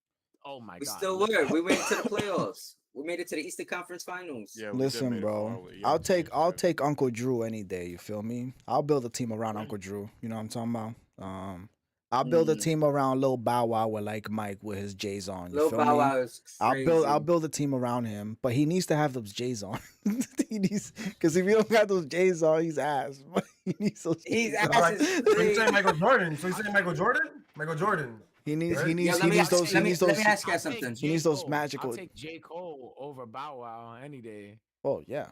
oh my We god. still Look, were. We went into the playoffs. We made it to the Eastern Conference Finals. Yeah, we did Listen, made it far bro. away. I'll Yup, take game I'll 5. take Uncle Drew any day. You feel me? I'll build a team around Yeah. Uncle Drew. You know what I'm talking about? I'll build a Mm. team around Lil Bow Wow with like Mike with his J's on. You Lil feel Bow me? Wow is crazy. I'll build a team around him, but he needs to have those J's on. He needs because if you don't got those J's on, he's ass. But he needs those He's J's ass on. Like, is so you crazy. saying Michael Jordan? So you saying Michael Jordan? Michael Jordan. He needs Right? Yo, let me ask those you let me ask you I'll guys take something. he needs J. those Cole. magical. I'll take J. Cole over Bow Wow any day. Oh yeah,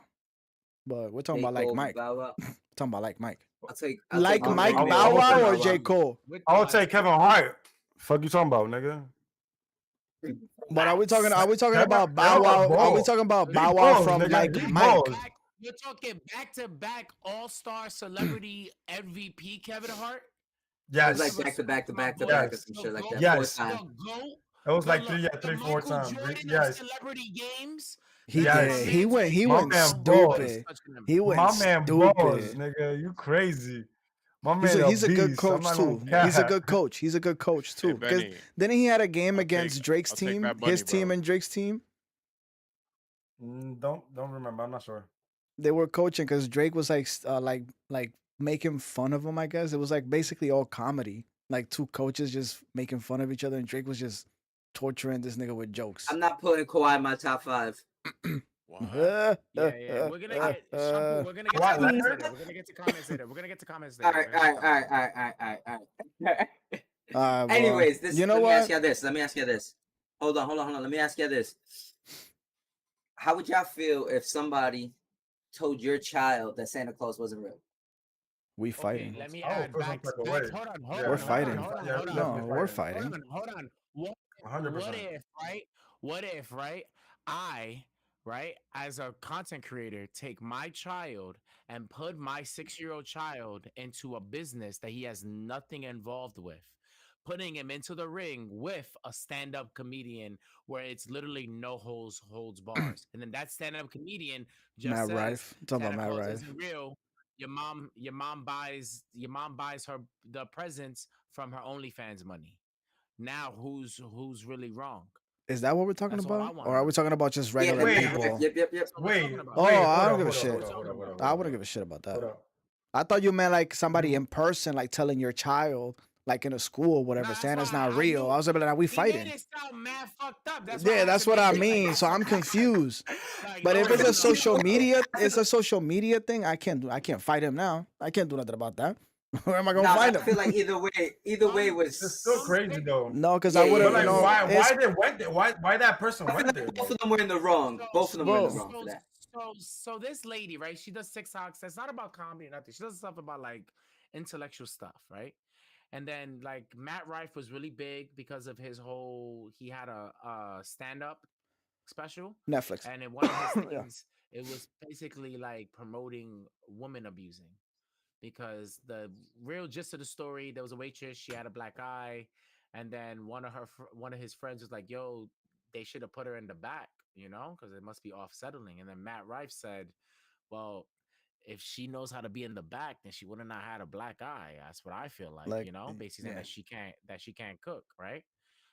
but we're talking J. about like Cole, Mike. Bow Wow. Talking about like Mike. I'll take Like Lil Mike Wayne Bow over Wow or Bow J Wow. Cole. With I the would take Kevin Hart. Fuck you talking about, nigga? But are we talking Kevin, about Bow Kevin Wow? Are we balls. talking about He Bow Wow balls, from nigga. like He Mike? balls. You're talking back-to-back All-Star celebrity MVP Kevin Hart. It was Yes. like back to back to My back to boy, back or Yes. some the shit like that. GOAT, Yes. Four the time. GOAT, It was the, like the three, four Michael times. Jordan of Yes. celebrity games. He That's did. my Yes. He man's went. right He there, My went bro. man balls. Nobody's stupid. touching him. He went My man balls, stupid. nigga. You crazy. My He's man a a good beast. I'm coach not too. gonna He's a cap. good coach. He's a good coach Hey too. Because Benny, then he had a game I'll against take Drake's I'll take team, Bad Bunny, his team bro. and Drake's team. Don't remember. I'm not sure. They were coaching because Drake was like making fun of him. I guess it was like basically all comedy. Like two coaches just making fun of each other, and Drake was just torturing this nigga with jokes. I'm not putting Kawhi in my top 5. What? Yeah, we're gonna get shampoo. We're gonna get to Kawhi comments Leonard? later. We're gonna get to comments later. We're gonna get to comments All later. right, all right, all right, all right, all right, all right. Bro. Anyways, this You know let me what? ask you this. Let me ask you this. Hold on. Let me ask you this. How would y'all feel if somebody told your child that Santa Claus wasn't real? We Okay, fighting. let me I would add feel some back. type of Back. way. Hold on. Yeah, We're fighting. Yeah, Hold on. No, definitely we're fighting. fighting. Hold on. What 100%. if, right? What if, right? I, right, as a content creator, take my child and put my 6-year-old child into a business that he has nothing involved with, putting him into the ring with a stand-up comedian where it's literally no holds bars, and then that stand-up comedian just Matt says Rife. Talking Santa about Matt Claus Rife. isn't real. Your mom buys her the presents from her OnlyFans money. Now who's really wrong? Is that what we're talking That's all I about, want or to are know. we talking about just Yeah, regular Wait, people? Yep. That's what we're talking Wait, about. Oh, wait, I hold don't up, give a hold up, shit. hold up, hold up, hold up, I hold wouldn't up. give a shit about that. Hold up. I thought you meant like somebody You- in person, like telling your child, like in a school or whatever, Nah, that's Santa's why not I real. knew I was like, nah, we he made fighting. it sound mad fucked up. That's why I Yeah, had that's to what make I it like mean. that's So I'm confused. like But if no, it's no, a no, social no. media, it's a social media thing. I can't fight him now. I can't do nothing about that. Where am I gonna Nah, find but I feel him? like either way It's was. still crazy though. No, because Yeah, I would yeah, have, But like, yeah, yeah. it's why they went there? Why that person I feel went like there both though? of them were in the wrong. Both of them were in the Bro. wrong for that. So this lady, right? She does TikToks. That's not about comedy or nothing. She does stuff about like intellectual stuff, right? And then like Matt Rife was really big because of his whole. He had a stand up special, Netflix. and in one of his Yeah. things, it was basically like promoting woman abusing. Because the real gist of the story, there was a waitress, she had a black eye, and then one of his friends was like, "Yo, they should have put her in the back, you know, because it must be off settling." And then Matt Rife said, "Well, if she knows how to be in the back, then she wouldn't have had a black eye. That's what I feel like, Like, you know, basically saying yeah. that she can't cook, right?"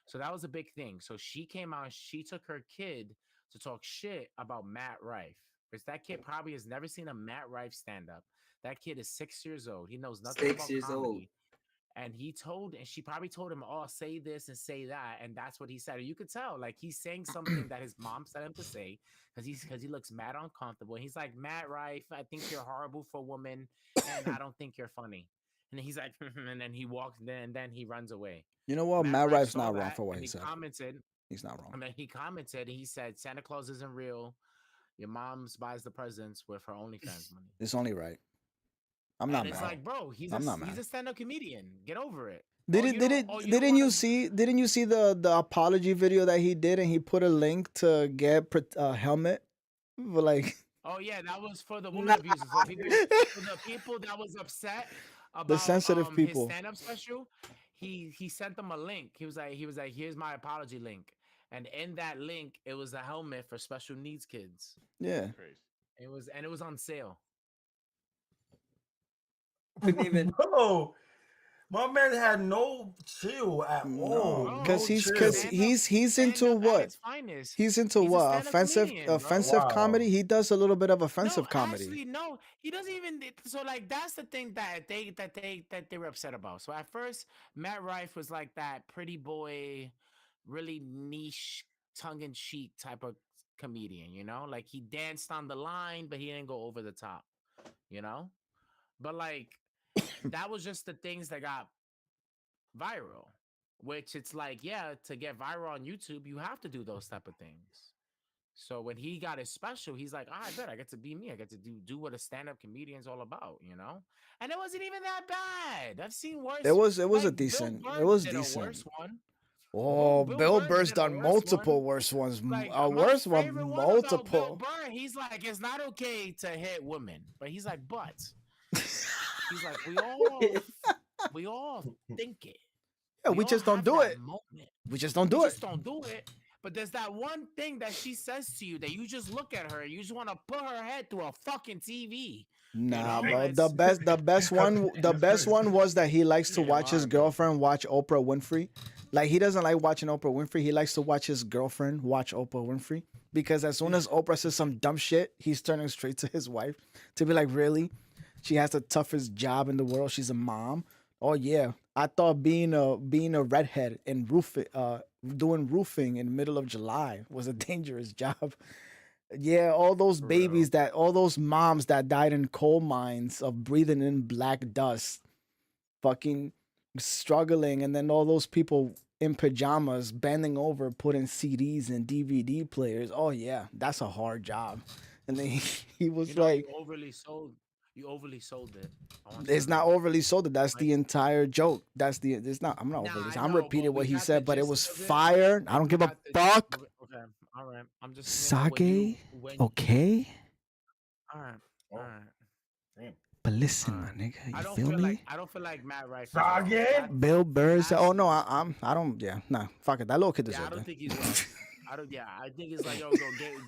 So that was a big thing. So she came out, she took her kid to talk shit about Matt Rife. Because that kid probably has never seen a Matt Rife stand up. That kid is 6 years old. He knows nothing 6 years about old. comedy. And she probably told him, "Oh, say this and say that," and that's what he said. And you could tell, like he's saying something that his mom said him to say, because he looks mad uncomfortable. And he's like, "Matt Rife, I think you're horrible for a woman, and I don't think you're funny." And he's like, and then he walks, and then he runs away. You know what? Matt Matt Rife Rife's saw not wrong that, for what and he he said. commented. He's not wrong. And then he commented, and he said, "Santa Claus isn't real. Your mom's buys the presents with her OnlyFans money." It's only right. I'm And not it's mad. like, bro, he's I'm not a mad. stand-up comedian. Get over it. Didn't you see the apology video that he did, and he put a link to get a helmet for like Oh yeah, that was for the woman Nah. abusers. For the people that was upset the about sensitive his people? stand-up special, he sent them a link. He was like, "Here's my apology link." And in that link, it was a helmet for special needs kids. Yeah. Crazy. It was on sale. Couldn't even. Bro, my man had no chill at all. No, Bro, because No chill. he's into stand-up at what? its finest. He's into He's a what? stand-up comedian, bro. Offensive Wow. comedy. He does a little bit of No, offensive comedy. actually, no. He doesn't even. So, like, that's the thing that they were upset about. So at first, Matt Rife was like that pretty boy, really niche, tongue-in-cheek type of comedian. You know, like he danced on the line, but he didn't go over the top. You know, but like that was just the things that got viral. Which it's like, yeah, to get viral on YouTube, you have to do those type of things. So when he got his special, he's like, I bet I get to be me. I get to do what a stand-up comedian's all about, you know? And it wasn't even that bad. I've seen worse. It was a Bill decent. Burr It was did decent. a worse one. Oh, Bill Burr Burr's did a done worse multiple one. worse ones. Like A my worse one, favorite one about Bill multiple. Burr, he's like, it's not okay to hit women. But he's like, but he's like, we all think it. Yeah, we all just don't have do that it. moment. We just don't We do it. just don't do it. But there's that one thing that she says to you that you just look at her, you just want to put her head through a fucking TV. Nah, know, bro. it's- The best one was that he likes to Yeah, watch his alright, bro. girlfriend watch Oprah Winfrey. Like he doesn't like watching Oprah Winfrey. He likes to watch his girlfriend watch Oprah Winfrey because as soon as Oprah says some dumb shit, he's turning straight to his wife to be like, "Really? She has the toughest job in the world. She's a mom. Oh yeah, I thought being a redhead and doing roofing in the middle of July was a dangerous job. Yeah, all those For babies all those moms that died in coal mines of breathing in black dust, fucking struggling, and then all those people in pajamas bending over putting CDs and DVD players. Oh yeah, that's a hard job. And then he was You know, like, you overly sold it. I want you it's to not know. overly sold. That's the Like- entire joke. It's not. I'm not Nah, overly. I I'm know, repeating but what we he got the said, but it gist was of it. fire. I don't We give a got the- fuck. Okay, all right. I'm just you know, Sake, when okay. all right, all right. Damn. But listen, my Alright. nigga, you I don't feel feel me? like Matt Rife is wrong. Again? Bill Burr said, "Oh no, Last- I don't. Yeah, nah, fuck it. That little kid Yeah, I deserved don't it." think he's wrong. I don't. Yeah, I think it's like, yo, go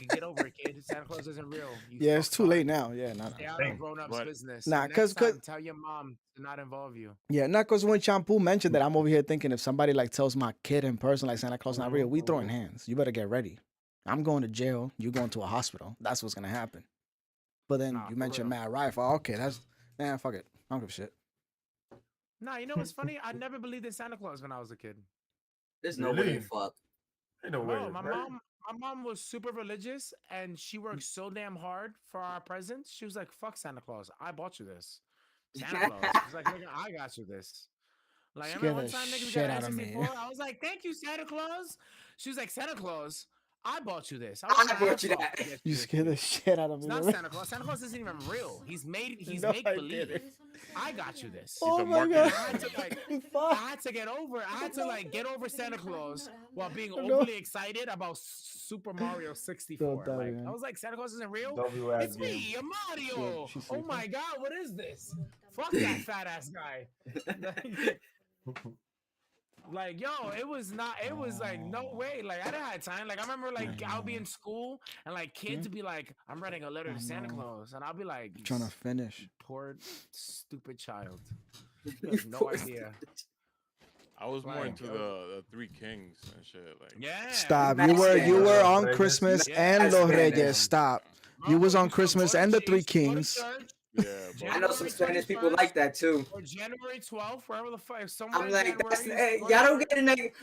get over it, kid. Santa Claus isn't real. You Yeah, it's fuck too late tard. now. Yeah, no, no. Stay out of Dang. grown ups' But business. Nah, And next cause time, tell your mom to not involve you. yeah, not cause when Shampoo mentioned that, I'm over here thinking if somebody like tells my kid in person like Santa Claus not real, we throwing hands. You better get ready. I'm going to jail. You going to a hospital. That's what's gonna happen. But then Nah, you for mentioned real. Matt Rifle. Okay, that's man, fuck it. I don't give a shit. Nah, you know what's funny? I never believed in Santa Claus when I was a kid. There's no way in Really? fuck. Ain't no way. Bro, my Right? mom, my mom was super religious and she worked so damn hard for our presents. She was like, "Fuck Santa Claus, I bought you this." Santa Claus was like, "Nigga, I got you this." Like, I remember Scared one the time, nigga, we got shit an out of me. N64. I was like, "Thank you, Santa Claus." She was like, "Santa Claus, I bought you this." I was like, I "Nah, bought you fuck that. to get You this scared the shit." shit out of It's me. not man. Santa Claus. Santa Claus isn't even real. He's No, make I believe. didn't. I got you this. He's Oh a my And god. marketing I had to genius. like Fuck. I had to get over. I had to like get over Santa Claus while being No. overly excited about Super Mario Don't 64. tell me, Like I man. was like, Santa Claus isn't real. W ass It's game. me, a Shit, Mario. she's Oh sleeping. my god, what is this? Fuck that fat ass guy. Like, yo, it was not. It was like no way. Like I didn't have time. Like I remember, like I'll be in school and like kids would be like, "I'm writing a letter to Santa know. Claus," and I'll be like, I'm trying to finish. poor stupid child. You You have no forced idea." it. I was more Like, into the Three Kings and shit. Like, Yeah. Stop. Max You were Reyes. on Reyes. Christmas Yeah. and Max Los Reyes. Reyes. Stop. You Bro, was we on used to go Christmas to and the ch- Three used to go to Kings. church yeah, I both know of some them. Spanish people 21st like that too. or January 12th, wherever the fuck, somewhere I'm in like, that's, January. hey, Go y'all to don't church. get it.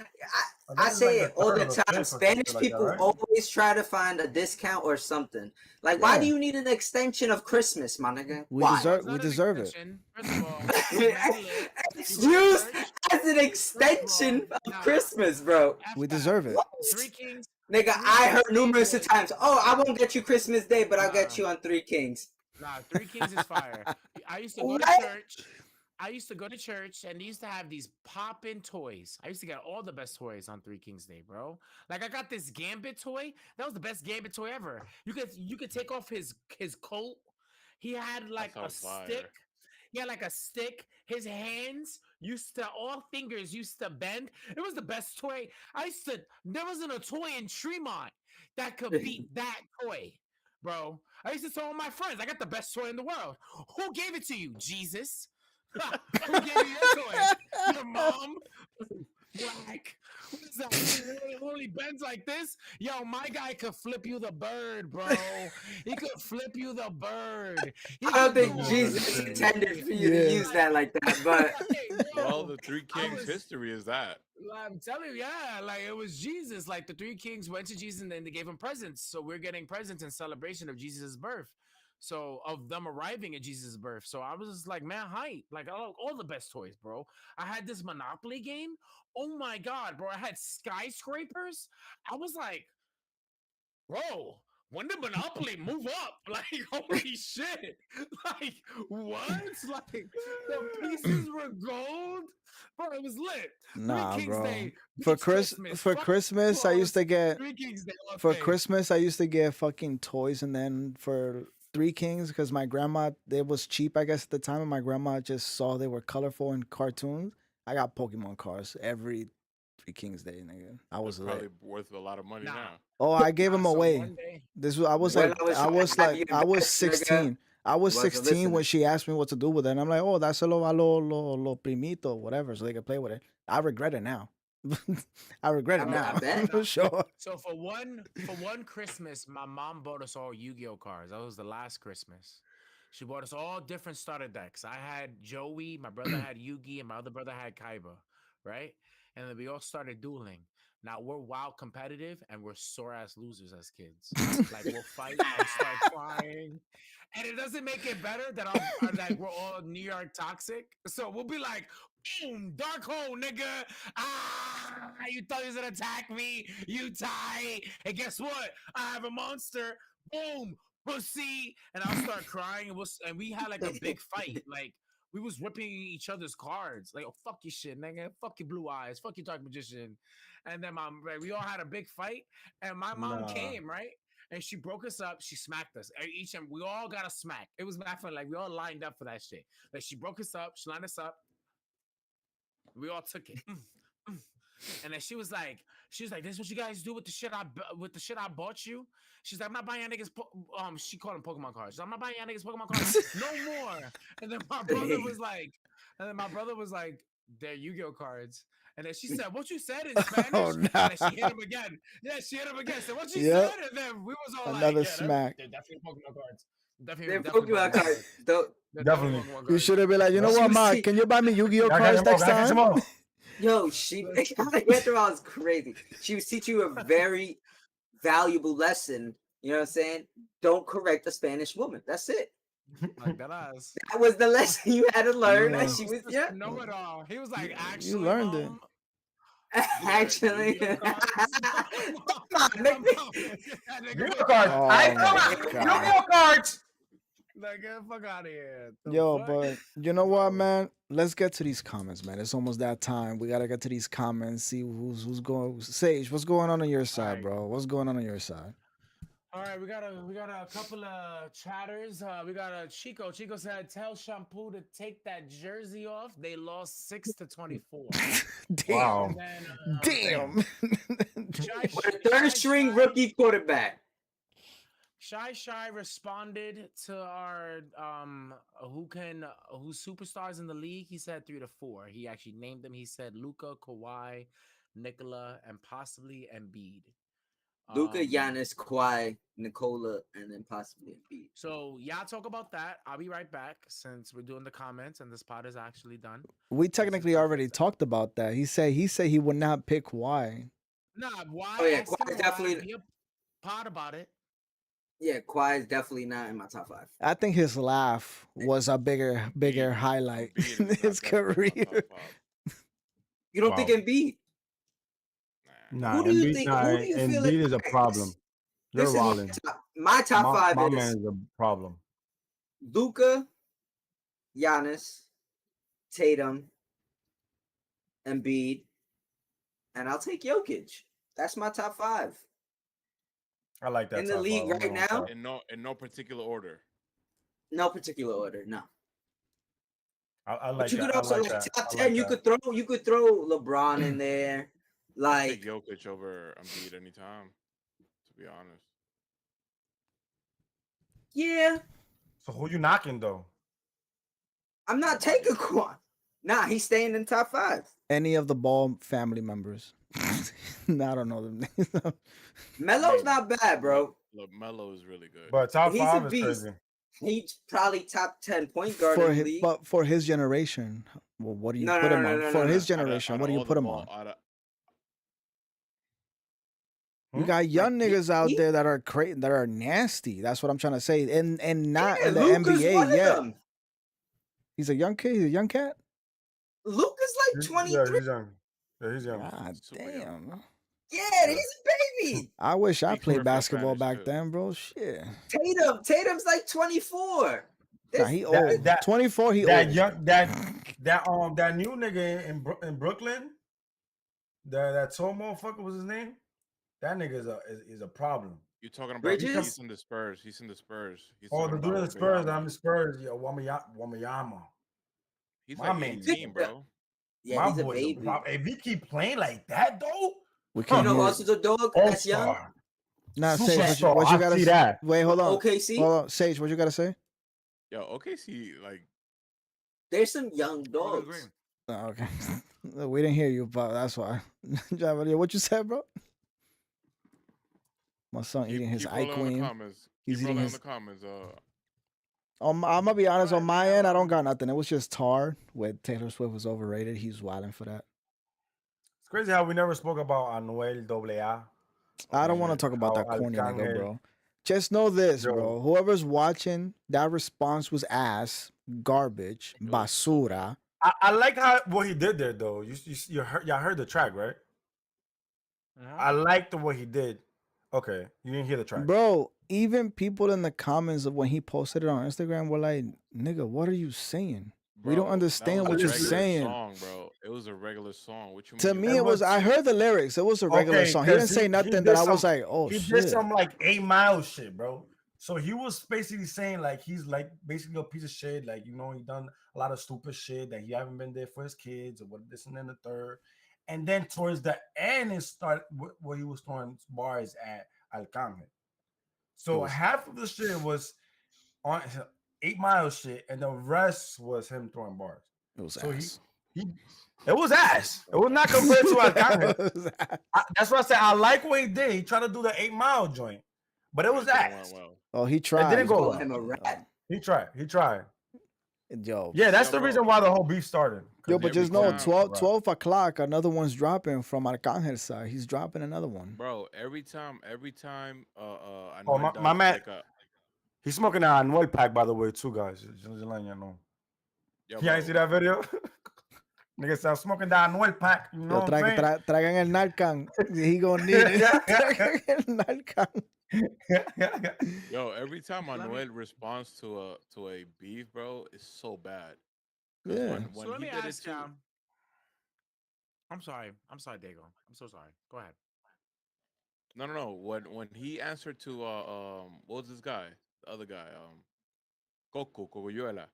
I I think it's say like it the all third the or the time. fifth or some shit Spanish like that, people right? always try to find a discount or something. Like, why Yeah. do you need an extension of Christmas, my nigga? We Why? deserve. It's We not an deserve it. extension. First of all, it's mad lit. It's You go to used church. as an First of all, extension of nah, Christmas, bro. F We that. deserve it. What? Three Kings. Nigga, Three I Kings heard Day numerous of was times, oh, I fire. won't get you Christmas Day, but I'll get Nah, you on Three Kings. nah. Three Kings is fire. I used to go to What? church. I used to go to church and they used to have these pop-in toys. I used to get all the best toys on Three Kings Day, bro. Like I got this Gambit toy. That was the best Gambit toy ever. You could take off his coat. He had That like a sounds fire. stick. He had like a stick. His hands used to all fingers used to bend. It was the best toy. There wasn't a toy in Tremont that could beat that toy, bro. I used to tell all my friends, I got the best toy in the world. Who gave it to you? Jesus. Who gave you your toy? Your mom? Like, what is that? It only bends like this? Yo, my guy could flip you the bird, bro. He could flip you the bird. He I don't could do think all Jesus the intended for you Yeah. to use that like that, but Like, Well, bro, the Three I Kings was- history is that. I'm telling you, yeah, like it was Jesus. Like the three kings went to Jesus and then they gave him presents. So we're getting presents in celebration of Jesus' birth. So of them arriving at Jesus' birth. So I was just like, man, hype. Like all the best toys, bro. I had this Monopoly game. Oh my god, bro. I had skyscrapers. I was like, bro, when did Monopoly move up? Like, holy shit. Like, what? Like, the pieces were gold? Bro, it was lit. Nah, Three Kings bro. Day For beats Christmas, Fuck I used to get Three Kings Day all for day. Christmas, I used to get fucking toys, and then for Three Kings, because my grandma, it was cheap, I guess, at the time, and my grandma just saw they were colorful in cartoons. I got Pokemon cards every Three Kings Day, nigga. I It's was probably lit. worth a lot of money Nah. now. Oh, I gave them So away. one day, This was I was When like I was I trying was to have like you I was invest, nigga, 16. I was wasn't 16 when listening. she asked me what to do with it, and I'm like, oh, dáselo a lo primito, whatever, so they can play with it. I regret it now. I regret it I now bet. for sure. so for one Christmas, my mom bought us all Yu-Gi-Oh cards. That was the last Christmas. She bought us all different starter decks. I had Joey, my brother had Yugi, and my other brother had Kaiba, right? And then we all started dueling. Now we're wild competitive and we're sore ass losers as kids. Like we'll fight and start crying. And it doesn't make it better that like we're all New York toxic. So we'll be like, boom, dark hole, nigga. Ah, you thought you was gonna attack me. You die. And guess what? I have a monster. Boom, pussy. And I'll start crying. And we had like a big fight. Like we was ripping each other's cards. Like, oh, fuck your shit, nigga. Fuck your blue eyes. Fuck your dark magician. And then we all had a big fight. And my mom came, right? And she broke us up. She smacked us. Each time we all got a smack. It was mad fun. Like we all lined up for that shit. Like she broke us up. She lined us up. We all took it. And then she was like, She's like, "This is what you guys do with the shit I bought you." She's like, "I'm not buying y'all niggas." She called them Pokemon cards. She's like, "I'm not buying y'all niggas Pokemon cards no more." And then my brother was like, "They're Yu-Gi-Oh cards." And then she said, "What you said in Spanish?" Oh And no. then she hit him again. Yeah, she hit him again. Said, "What she Yep. said?" And then we was all Another like, "Yeah, smack. they're definitely Pokemon cards. They're Definitely Pokemon Pokemon cards. cards. They're definitely Definitely. Pokemon You cards." should have been like, you know She what, was Ma? see- Can you buy me Yu-Gi-Oh Gotta cards catch 'em all, next gotta catch 'em time? all. Yo, she Alejandra was crazy. She was teaching you a very valuable lesson. You know what I'm saying? Don't correct a Spanish woman. That's it. Like that ass. That was the lesson you had to learn. Yeah. And she was, yeah. Know it all. He was like, You "Actually, learned it. Mom, Actually, Yu-Gi-Oh cards." nigga. That nigga Yu-Gi-Oh was cards. Oh I my come on. God. Yu-Gi-Oh cards. like, "Get the fuck out of here." The Yo, fuck? but you know what, Bro. man? Let's get to these comments, man. It's almost that time. We gotta get to these comments. See who's going. Sage, what's going on your side, right. bro? What's going on your side? All right, we got a couple of chatters. We got a Chico. Chico said, "Tell Shampoo to take that jersey off. They lost 6-24." Damn. Wow. And then Damn. With a third string rookie quarterback. Shy responded to our who's superstars in the league. He said 3-4. He actually named them. He said Luca, Kawhi, Nikola, and possibly Embiid. Luka, Giannis, Kawhi, Nikola, and then possibly Embiid. So y'all talk about that. I'll be right back since we're doing the comments and this pod is actually done. We technically perfect. already talked about that. He said he would not pick why. Nah, why? Oh, yeah, Ask him Kawhi's why. definitely- Be a pod about it. Yeah, Kawhi is definitely not in my top 5. I think his laugh was a bigger highlight Embiid in is not his definitely my top career. five. You don't Wow. think Embiid? Nah. Nah, Who do you Embiid, think? nah, Who do you feel Embiid it- is a problem. You're This is wilding. my top My 5 is man is a problem. Luka, Giannis, Tatum, Embiid, and I'll take Jokic. That's my top 5 I like that in the top league five. right I'm gonna now. start. In no particular order. No particular order. No. I like But you that. could I also like like that. top I 10. like You that. could throw LeBron in there. I Like, take Jokic over Embiid anytime, to be honest. yeah, So who you knocking though? I'm not taking Kawhi. Nah, he's staying in top 5. Any of the Ball family members. No, I don't know them names. Melo's not bad, bro. Look, Melo is really good. But top He's a 5 is beast. crazy. He's probably top 10 point guard for in the his, league. but for his generation, well, what do you No, put no, him no, on? no, For no, his no. generation, what do you all put the him ball- on? out of- You got young Like, niggas out he- there that are that are nasty. That's what I'm trying to say. And not Yeah, in the Luka's NBA one of yet. them. He's a young kid. He's a young cat. Luka's like Yeah, 23. he's young. Yeah, he's young. God Super young. damn. Yeah, he's a baby. I wish I Speak for played him, basketball Spanish, back too. then, bro. Shit. Tatum's like 24. Nah, This- he That- old. that- 24, he That old. young that new nigga in Brooklyn, that tall motherfucker, was his name? That nigga is a problem. You're talking about Bridges? he's in the Spurs. He's in the Spurs. He's Oh, talking the dude in about the Spurs. Wembanyama. I'm the Spurs. Yeah, Wamayama. He's My like man. 18, bro. Yeah, My he's a boy's a baby. problem. If he keep playing like that though, We You can't know hear who it. else is a dog all that's young? star. Nah, Sage, Superstar. what you I gotta see say? that. Wait, hold on. OKC? Hold on. Sage, what you gotta say? Yo, OKC, like, There's some young I dogs. agree. Oh, okay. We didn't hear you, but that's why. Javalia, what you said, bro? My son eating his keep eye rolling on the queen. comments. He's Keep eating rolling his. on the comments. I'm gonna be honest. On Alright, my we end, I have, don't got nothing. It was just Tar with Taylor Swift was overrated. He's wilding for that. It's crazy how we never spoke about Anuel AA. I don't want to shit. talk about How that corny nigga, Arcangel- bro. Just know this, Yo. bro. Whoever's watching, that response was ass, garbage, It was basura. I like how what he did there though. Y'all heard the track, right? I liked the what he did. Okay, you didn't hear the track. Bro, even people in the comments of when he posted it on Instagram were like, nigga, what are you saying? We don't Bro, understand that what was a you're regular saying. Song, bro. It was a regular song. What you To mean? me, it was. I heard the lyrics. It was a regular Okay, song. He didn't 'cause say he nothing did that I was some- like, oh he shit. did some like 8 Mile shit, bro. So he was basically saying like he's like basically a piece of shit. Like, you know, he done a lot of stupid shit that he haven't been there for his kids or what this and then the third. and then towards the end it started where he was throwing bars at Arcángel. So half of the shit was on 8 Mile shit, and the rest was him throwing bars. It was So ass. it was ass. It was not compared to Arcángel. That's what I said. I like what he did. He tried to do the 8 Mile joint, but it was ass. Well. Oh, he It tried. didn't go Call well. him a rat. He tried. Yo. Yeah, that's Yo, the bro. reason why the whole beef started. Yo, but every just know, time- 12 o'clock, another one's dropping from Arcángel's side. He's dropping another one. Bro, every time Oh, Anuel my does, man. like a, He's smoking an Anuel pack, by the way, too, guys. Just letting you know. yo, You ain't see that video? Nigga said, I'm smoking the Anuel pack. You know Yo, what I'm saying? traigan el Narcan. He gonna need it. Traigan el Narcan. Yo, every time Let me- Anuel responds to a beef, bro, it's so bad. 'Cause Yeah. when So let he me did it ask too, y'all. I'm sorry, Dago. I'm so sorry. Go ahead. no. When he answered to what was this guy? The other guy, Cocoyuela.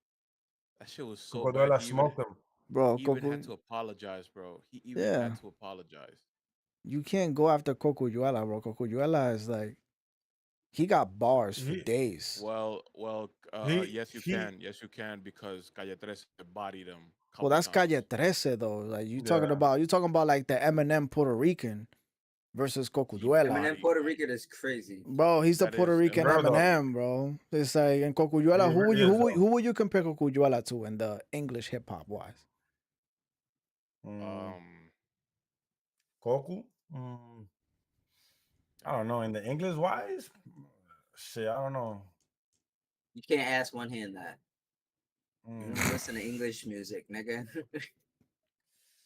That shit was so bad. Cocodrilo smoked him. Bro, He even Coco, had to apologize, bro. He even Yeah. had to apologize. you can't go after Cocuyuela, bro. Cocuyuela is like, he got bars for He- days. Well, He- yes you he- can, because Calle 13 bodied him. Well, couple that's times. Calle 13, though. Like, you Yeah. talking about like the Eminem Puerto Rican versus Cocuyuela. Eminem Puerto Rican is crazy. Bro, he's the That Puerto is Rican Bro, though. Eminem, bro. It's like in Cocuyuela, He who would really you is, though. who would you compare Cocuyuela to in the English hip hop wise? Coco? I don't know. In the English wise? Shit, I don't know. You can't ask one hand that. You Mm. don't listen to English music, nigga.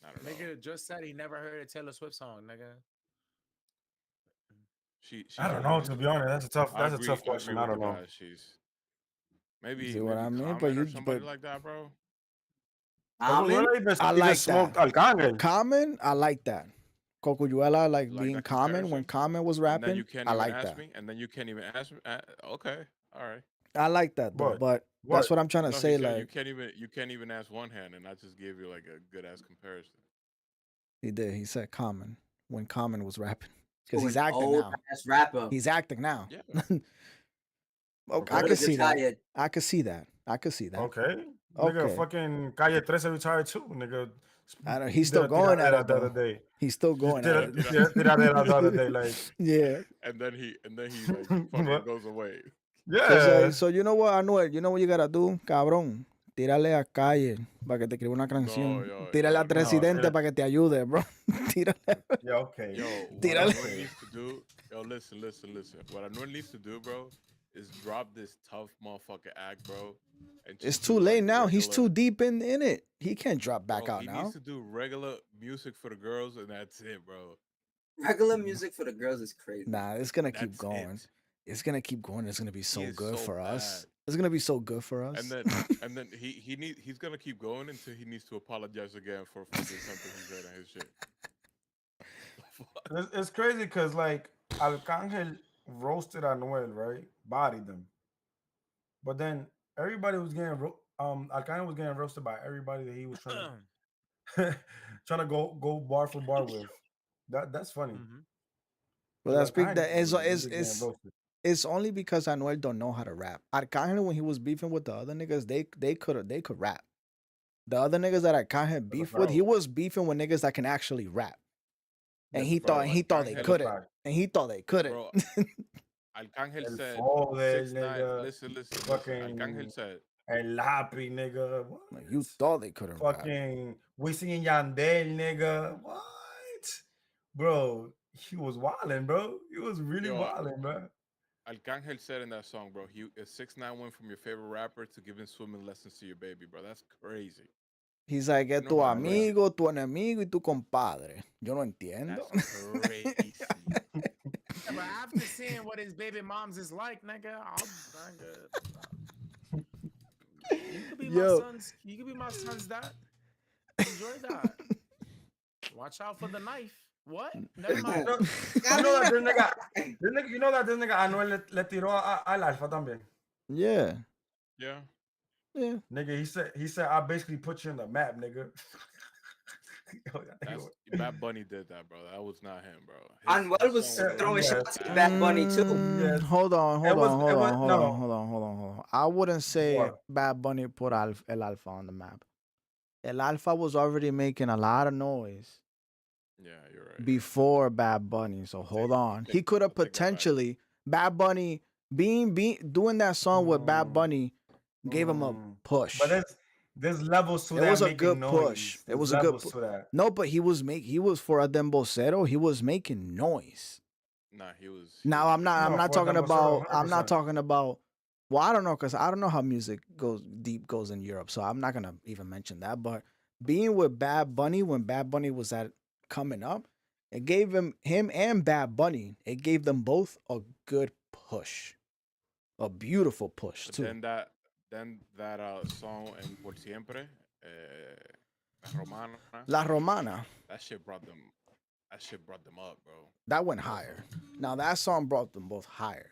I don't know. Nigga just said he never heard a Taylor Swift song, nigga. She's I don't know, to be honest. That's a tough question. I don't know. She's maybe See what I mean? Common But or you- somebody but- like that, bro. Almond? I Even like smoked that. Arcángel. Common, I like that. Cocuyuela, like You like being that Common when comparison? Common was And then rapping. you can't I even like ask that. me, and then you can't even ask me. Okay, all right. I like that though. What? But that's what I'm trying to No, he say. said Like you can't even ask one hand, and I just gave you like a good ass comparison. he did. He said Common when Common was rapping because Ooh, he's an acting old now. ass rapper. He's acting now. Yeah. Okay, Okay. I What can is see that. retired? I could see that. I could see that. Okay. Okay. Nigga, fucking Calle 13 retired too, nigga. I don't, he's Did still a going at tiradera it the other though. day. He's still Just going did at a it. tiradera the other day. Like, Yeah. And then he like fucking What? goes away. yeah. So you know what, Anuel? You know what you gotta do, cabrón. Tírale a Calle para que te escriba una canción. Tírale a no. Presidente yeah. para que te ayude, bro. Tírale. Yeah, okay. Yo, what Tírale. Anuel needs to do, listen. What Anuel needs to do, bro, is drop this tough motherfucker act, bro. And It's just too do, late like, now. He's regular- too deep in it. He can't drop back bro, out he now. needs to do regular music for the girls, and that's it, bro. Regular music for the girls is crazy. Nah, it's gonna keep That's going. it. It's gonna keep going. It's gonna be so is good so for us. bad. It's gonna be so good for us. And then he's gonna keep going until he needs to apologize again for fucking something he said in his shit. It's crazy because, like, Arcángel roasted Anuel, right? Bodied them. But then everybody was getting, Arcángel was getting roasted by everybody that he was trying to go bar for bar with. That's funny. Mhm. But that's big. Arcángel That was getting is roasted. it's only because Anuel don't know how to rap. Arcángel, when he was beefing with the other niggas, they could rap. The other niggas that Arcángel beef with, bro. he was beefing with niggas that can actually rap. And he bro, thought they Arcángel- couldn't. And he thought they couldn't. Bro, Arcángel El said Fode, 6ix9ine. nigga. Listen. Fucking- Arcángel said El Happy, nigga. What? Like, you thought they couldn't rap. Fucking Wisin and Yandel, nigga. What? Bro, he was wilding, bro. He was really Yo, wilding, bro. Arcángel said in that song, bro, 6ix9ine went from your favorite rapper to giving swimming lessons to your baby, bro. That's crazy. He's like, es No tu mames. amigo, tu enemigo y tu compadre. Yo no entiendo. That's crazy. Yeah, but after seeing what his baby moms is like, nigga, you could be Yo. my son's dad. Enjoy that. Watch out for the knife. What? Never mind. You know that this nigga Anuel le tiró al Alfa también. Yeah. Yeah. Yeah. Nigga, he said I basically put you in the map, nigga. That's Bad Bunny did that, bro. That was not him, bro. Anuel was song with throwing Yes. shots at Bad Bad Bunny. Bunny too. Yes. Hold on, hold It was. on, It hold was on, hold no. on, hold on, hold on, hold on. I wouldn't say What? Bad Bunny put El Alfa on the map. El Alfa was already making a lot of noise Yeah, you're right. before Bad Bunny. So hold on. He could have I'll take that back. potentially Bad Bunny being doing that song with Bad Bunny gave him a push. But there's levels to It that. was a making good noise. push. It There's was a good levels to that. No, but he was for a dembocero, he was making noise. Nah, he was. Now I'm No, not for talking Dembocero, about I'm not 100%. talking about well, I don't know because I don't know how music goes in Europe, so I'm not gonna even mention that. But being with Bad Bunny when Bad Bunny was at coming up, it gave him and Bad Bunny, it gave them both a good push. A beautiful push But too. then that song in Por Siempre, La Romana. La Romana. That shit brought them. That shit brought them up, bro. That went higher. Now that song brought them both higher.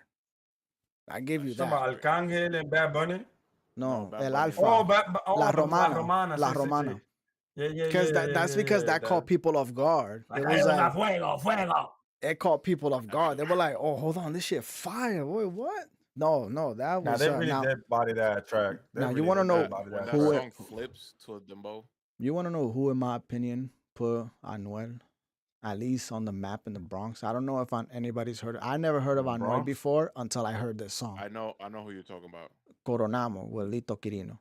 I give you Talking that. about Arcángel and Bad Bunny. No, Bad El Bunny. Alfa. Oh, La La Romana. Romana. La sí, sí, Romana. sí. Yeah. Because that's because that caught people off guard. Like, It was like fuego. it caught people off guard. They were like, "Oh, hold on, this shit fire." Wait, what? No, that Nah, was they really now. did body that track. They Now, you really wanna did know body When that that who track. song flips to a dembow, You want to know who, in my opinion, put Anuel at least on the map in the Bronx? I don't know if anybody's heard. I never heard of The Anuel Bronx? before until I heard this song, I know who you're talking about. Coronamo with Lito Quirino.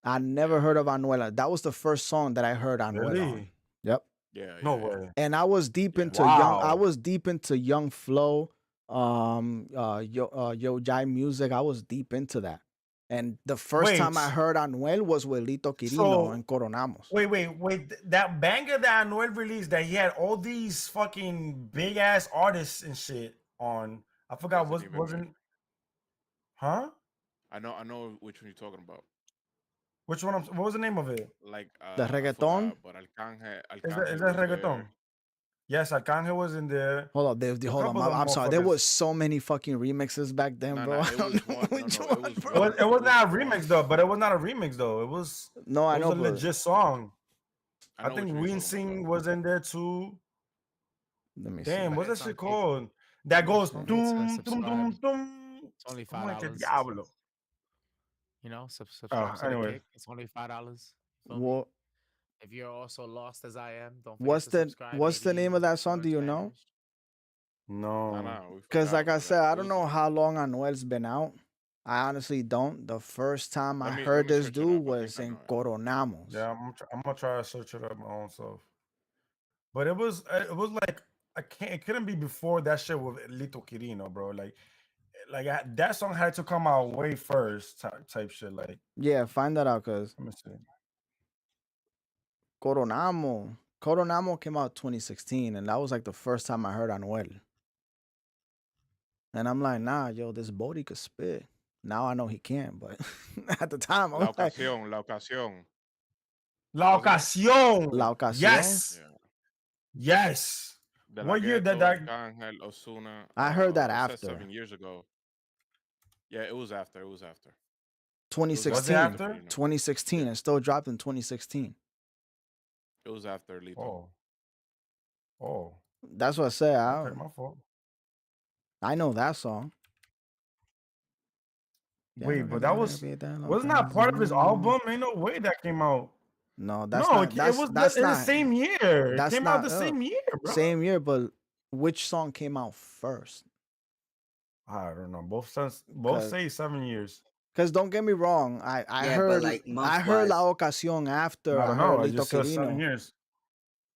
I never heard of Anuel. That was the first song that I heard Anuel on. Really? Yep. Yeah. No yeah. way. And I was deep Yeah. into Wow. Young Flow, Yo Jai music. I was deep into that. And the first time I Wait. heard Anuel was with Lito Quirino So and Coronamos. wait. That banger that Anuel released that he had all these fucking big ass artists and shit on. I forgot Wasn't even wasn't. me. Huh? I know which one you're talking about. Which one? What was the name of it? Like The I reggaeton? forgot, but Arcángel Is Arcángel that was reggaeton? there. Yes, Arcángel was in there. Hold up, A hold couple on. of them I'm sorry. There motherfuckers. was so many fucking remixes back then, Nah, bro. nah, I it don't was know one. which No, one, it was bro. It was, one. it was It not a was remix one. though, but it was not a remix though. It was No, I it was know, a but legit song. I I know think which one you're Ween talking about. Sing was in there too. let me see. Damn, what's that It's on shit kick. called? That goes It's on- doom. It's only Como es que $5. diablo? You know, subscribe to the Anyway. kick. It's only $5. Feel me? What If you're also lost as I am, don't forget what's to the subscribe. what's the name of that song? Learn Do you know? Spanish. No. Nah, we Because like forgot. I said, I It don't was. know how long Anuel's been out. I honestly don't. The first time I Let me heard this search it dude up. I think was I in know it. Coronamos. Yeah, I'm gonna try to search it up my own self. But it was like it couldn't be before that shit with Lito Quirino, bro. That song had to come out way first type shit. Like, Yeah, find that out because let me see. Coronamo came out 2016, and that was like the first time I heard Anuel. And I'm like, nah, yo, this Bodie could spit. Now I know he can't, but at the time I La was like, ocasión, la ocasión. La Wasn't it? Ocasión. La Ocasión? Yes. Yeah. Yes. De La What year Ghetto, that? Arcángel, Ozuna. I heard that It said after 7 years ago. Yeah, it was after. It was after. 2016. after? 2016. Yeah. It still dropped in 2016. It was after Lito. Oh. That's what I said. Okay, my fault. I know that song. Wait, but that wasn't that part of his album? Ain't no way that came out. No, It was in the same year. It came out the same year, bro. Same year, but which song came out first? I don't know. Both say 7 years. Because don't get me wrong, I heard like I heard La month-wise. Ocasión after I I don't heard know. I Lito just said 7 Quirino. years.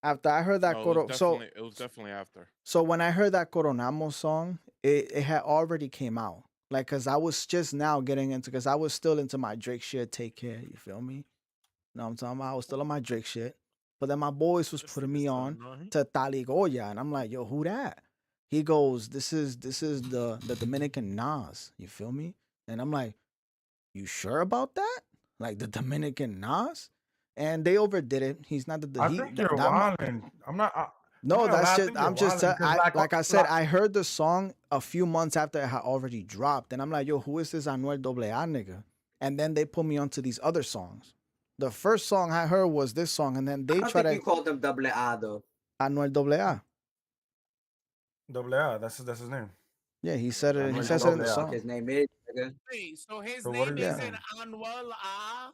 After I heard that No, Coro, it was definitely after. so when I heard that Coronamo song, it had already came out. Like, cause I was just now getting into, cause I was still into my Drake shit. Take care, you feel me? Know what I'm talking about? I was still on my Drake shit, but then my boys was putting me on to Tali Goya, and I'm like, yo, who that? He goes, this is the Dominican Nas. You feel me? And I'm like, you sure about that? Like the Dominican Nas? And they overdid it. He's not the I think you're wilding. I'm not. no, that's I just. think I'm you're just. wilding, Like I said, I heard the song a few months after it had already dropped, and I'm like, yo, who is this Anuel AA nigga? And then they put me onto these other songs. The first song I heard was this song, and then I they don't try think you to called him Double A though. Anuel AA. Double A. That's his name. Yeah, he said it. He Anuel And I says it don't in know the what AA. the fuck song. his name is. Nigga. Wait, so his So what name is his Yeah. isn't name? Anwar Ah?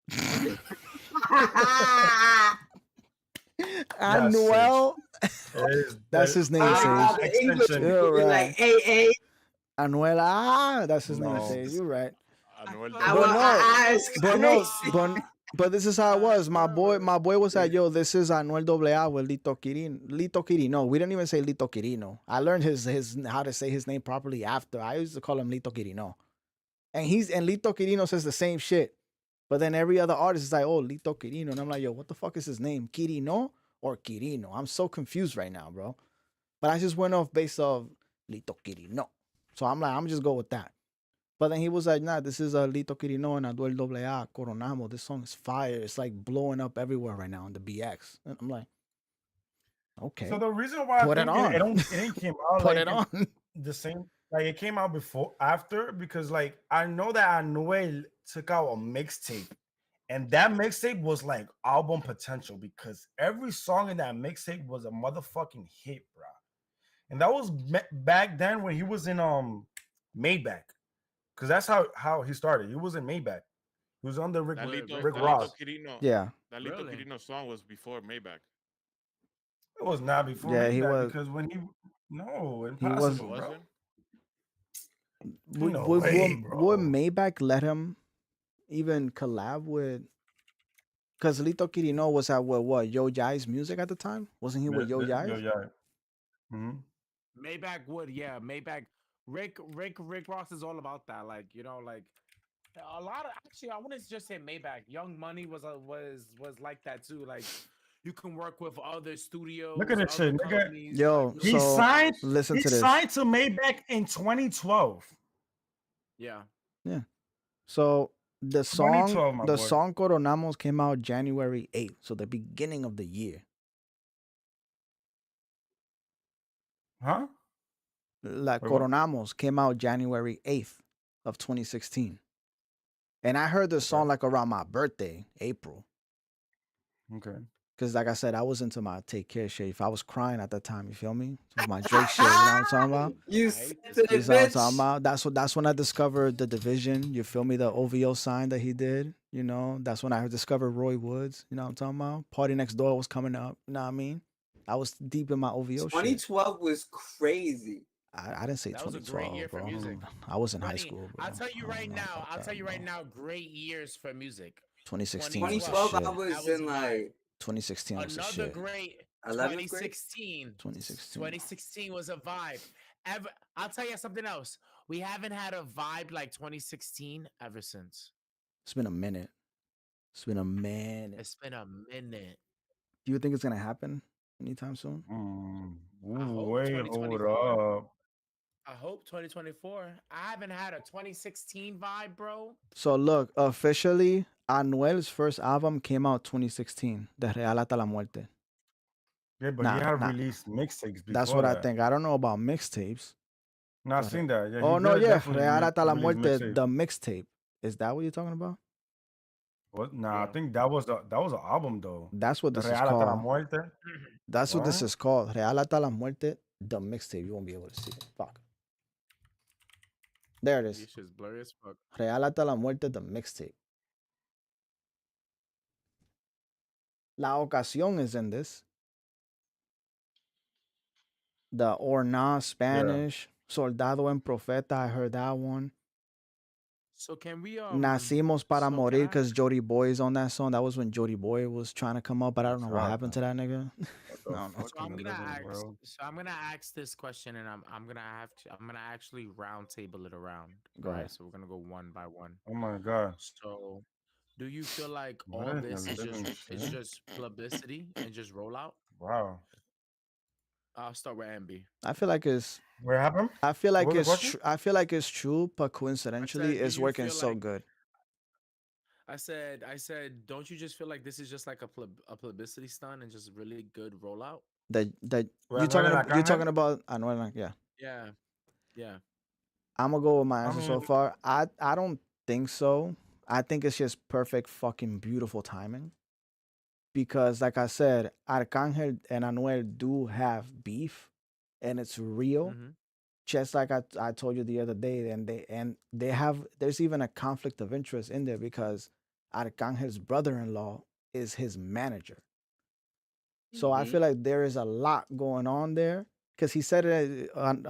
That's sick. Anuel. It is That's the his name, I like Sage. all the English extension. You're speaking like right. AA. Anuel. That's his name, No. Sage. You're right. Anuel I But want no, it's but no, crazy. but this is how it was. My boy was like, Yeah. yo, this is Anuel AA with Lito Quirino. Lito Quirino. We didn't even say Lito Quirino. I learned his how to say his name properly after. I used to call him Lito Quirino. And Lito Quirino says the same shit. But then every other artist is like, oh, Lito Quirino. And I'm like, yo, what the fuck is his name? Quirino or Quirino? I'm so confused right now, bro. But I just went off based off Lito Quirino. So I'm like, I'm just go with that. But then he was like, nah, this is Lito Quirino and Aduel AA, Coronamo. This song is fire. It's like blowing up everywhere right now on the BX. And I'm like, okay, So the reason why put I it think on. it didn't came out Put like it on. the same, like it came out before after, because like I know that Anuel took out a mixtape, and that mixtape was like album potential because every song in that mixtape was a motherfucking hit, bro. And that was back then when he was in Maybach, because that's how he started. He was in Maybach. He was under Rick Rick Ross. Yeah. That Lito Really? Quirino song was before Maybach. It was not before Yeah, he Maybach was. because when no, He was. It impossible, bro. wasn't. No way, Would bro. Maybach let him even collab with? Because Lito Quirino was at what Yo Jai's music at the time? Wasn't he with Yo Jai's? Yeah. Mm-hmm. Maybach would, yeah. Maybach. Rick Ross is all about that. Like, you know, like a lot of actually I wouldn't just say Maybach. Young Money was like that too. Like you can work with other studios, Look at this other shit, nigga. companies. Yo, like, He so signed. listen He to this. signed to Maybach in 2012. yeah. Yeah. So the 2012, my boy. song Coronamos came out January 8th, so the beginning of the year. Huh? Like Wait, what? Coronamos came out January 8th of 2016. And I heard the song Okay. like around my birthday, April. Okay. Cause like I said, I was into my Take Care shit. If I was crying at that time, you feel me? With my Drake shit, you know what I'm talking about? You I hate this sensitive You know what I'm talking bitch. about? That's when I discovered the Division. You feel me? The OVO sign that he did. You know, that's when I discovered Roy Woods. You know what I'm talking about? Party Next Door was coming up. You know what I mean? I was deep in my OVO shit. 2012 was crazy. I didn't say That was a great year 2012, for bro. music. I was in high 20, school, bro. I'll tell you I don't right know now. about I'll that, tell you right bro. now. Great years for music. 2016 was the 2012, shit. I was That was in vibe. like 2016 was the Another shit. great 11th grade. 2016. 2016. 2016 was a vibe. I'll tell you something else. We haven't had a vibe like 2016 ever since. It's been a minute. It's been a minute. It's been a minute. Do you think it's gonna happen anytime soon? I hope Wait, hold 2024. up. I hope 2024. I haven't had a 2016 vibe, bro. So look, officially, Anuel's first album came out 2016, De Real hasta la Muerte. Yeah, but he Nah, had nah. released mixtapes before That's what I that. think. I don't know about mixtapes. No, I've but- seen that. Yeah, he Oh no, did yeah, definitely Real hasta la release Muerte, mixtape. the mixtape. Is that what you're talking about? What? Nah, I Yeah. think that was an album though. That's what The this is Real hasta la called. muerte. That's what this What? is called. Real hasta la Muerte, the mixtape. You won't be able to see it. Fuck. There it This is. shit's blurry as fuck. Real hasta la Muerte, the mixtape. La Ocasión is in this. The Orna Spanish, Soldado en Profeta. I heard that one. So can we Nacimos para so can morir I- because Jody Boy is on that song. That was when Jody Boy was trying to come up, but I don't know what happened to that nigga. What the No, no. fuck So I'm in the gonna living, ask. bro? So I'm gonna ask this question, and I'm gonna actually round table it around. Go right? ahead. So we're gonna go one by one. Oh my god. So, do you feel like What all is the this is living it's shit? just publicity and just rollout? Wow. I'll start with MB. I feel like it's. What happened? I feel like What was the it's. question? I feel like it's true, but coincidentally, do it's you working feel so like- good. I said, don't you just feel like this is just like a publicity stunt and just really good rollout? That Well, you're talking Anuel about. You're Arcángel? talking about. Anuel, yeah. Yeah. I'm gonna go with my I answer so mean- far. I don't think so. I think it's just perfect fucking beautiful timing. Because like I said, Arcangel and Anuel do have beef and it's real. Mm-hmm. Just like I told you the other day, and they have there's even a conflict of interest in there because Arcangel's brother-in-law is his manager. So I Mhm. feel like there is a lot going on there because he said it on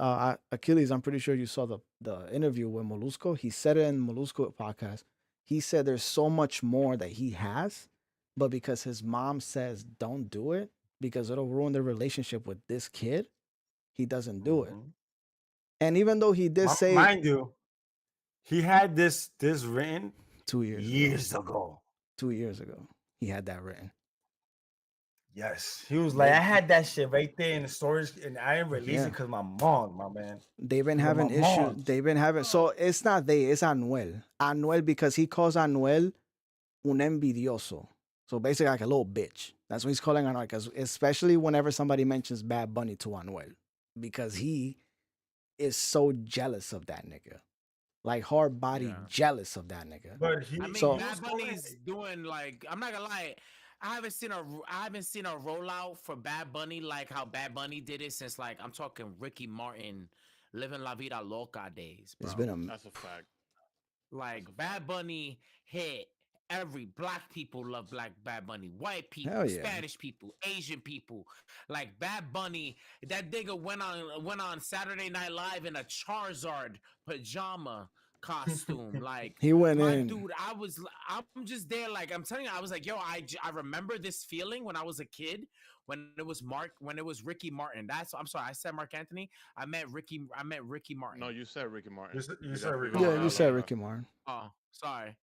Achilles. I'm pretty sure you saw the interview with Molusco. He said it in Molusco podcast. He said there's so much more that he has, but because his mom says don't do it because it'll ruin the relationship with this kid, he doesn't do it. Mhm. And even though he did say Mind you, he had this written 2 years ago, years ago. 2 years ago, he had that written. Yes, he was like, They, I had that shit right there in the storage, and I didn't release it yeah, because my mom, my man, they've been because of my having issues. mom. They've been having so it's not they, it's Anuel. Anuel because he calls Anuel un envidioso. So basically like a little bitch. That's what he's calling Anuel, because especially whenever somebody mentions Bad Bunny to Anuel, because he is so jealous of that nigga, like hard body Yeah. jealous of that nigga. But I he mean, So he was Bad calling. Bunny's doing like I'm not gonna lie. I haven't seen a rollout for Bad Bunny like how Bad Bunny did it since like I'm talking Ricky Martin, living La Vida Loca days, it's bro. been a That's a fact. That's a Like fact. Bad Bunny hit every black people love black Bad Bunny, white hell people, yeah. Spanish people, Asian people. Like Bad Bunny, that nigga went on Saturday Night Live in a Charizard pajama costume. Like He went my in. dude, I'm just there. Like I'm telling you, I was like, yo, I remember this feeling when I was a kid. When it was Ricky Martin. I'm sorry, I said Mark Anthony. I meant Ricky No, Martin. you said Ricky Martin. You You said definitely Ricky meant Yeah, Oh, you Vida said okay. Loca. Ricky Martin. Oh, sorry.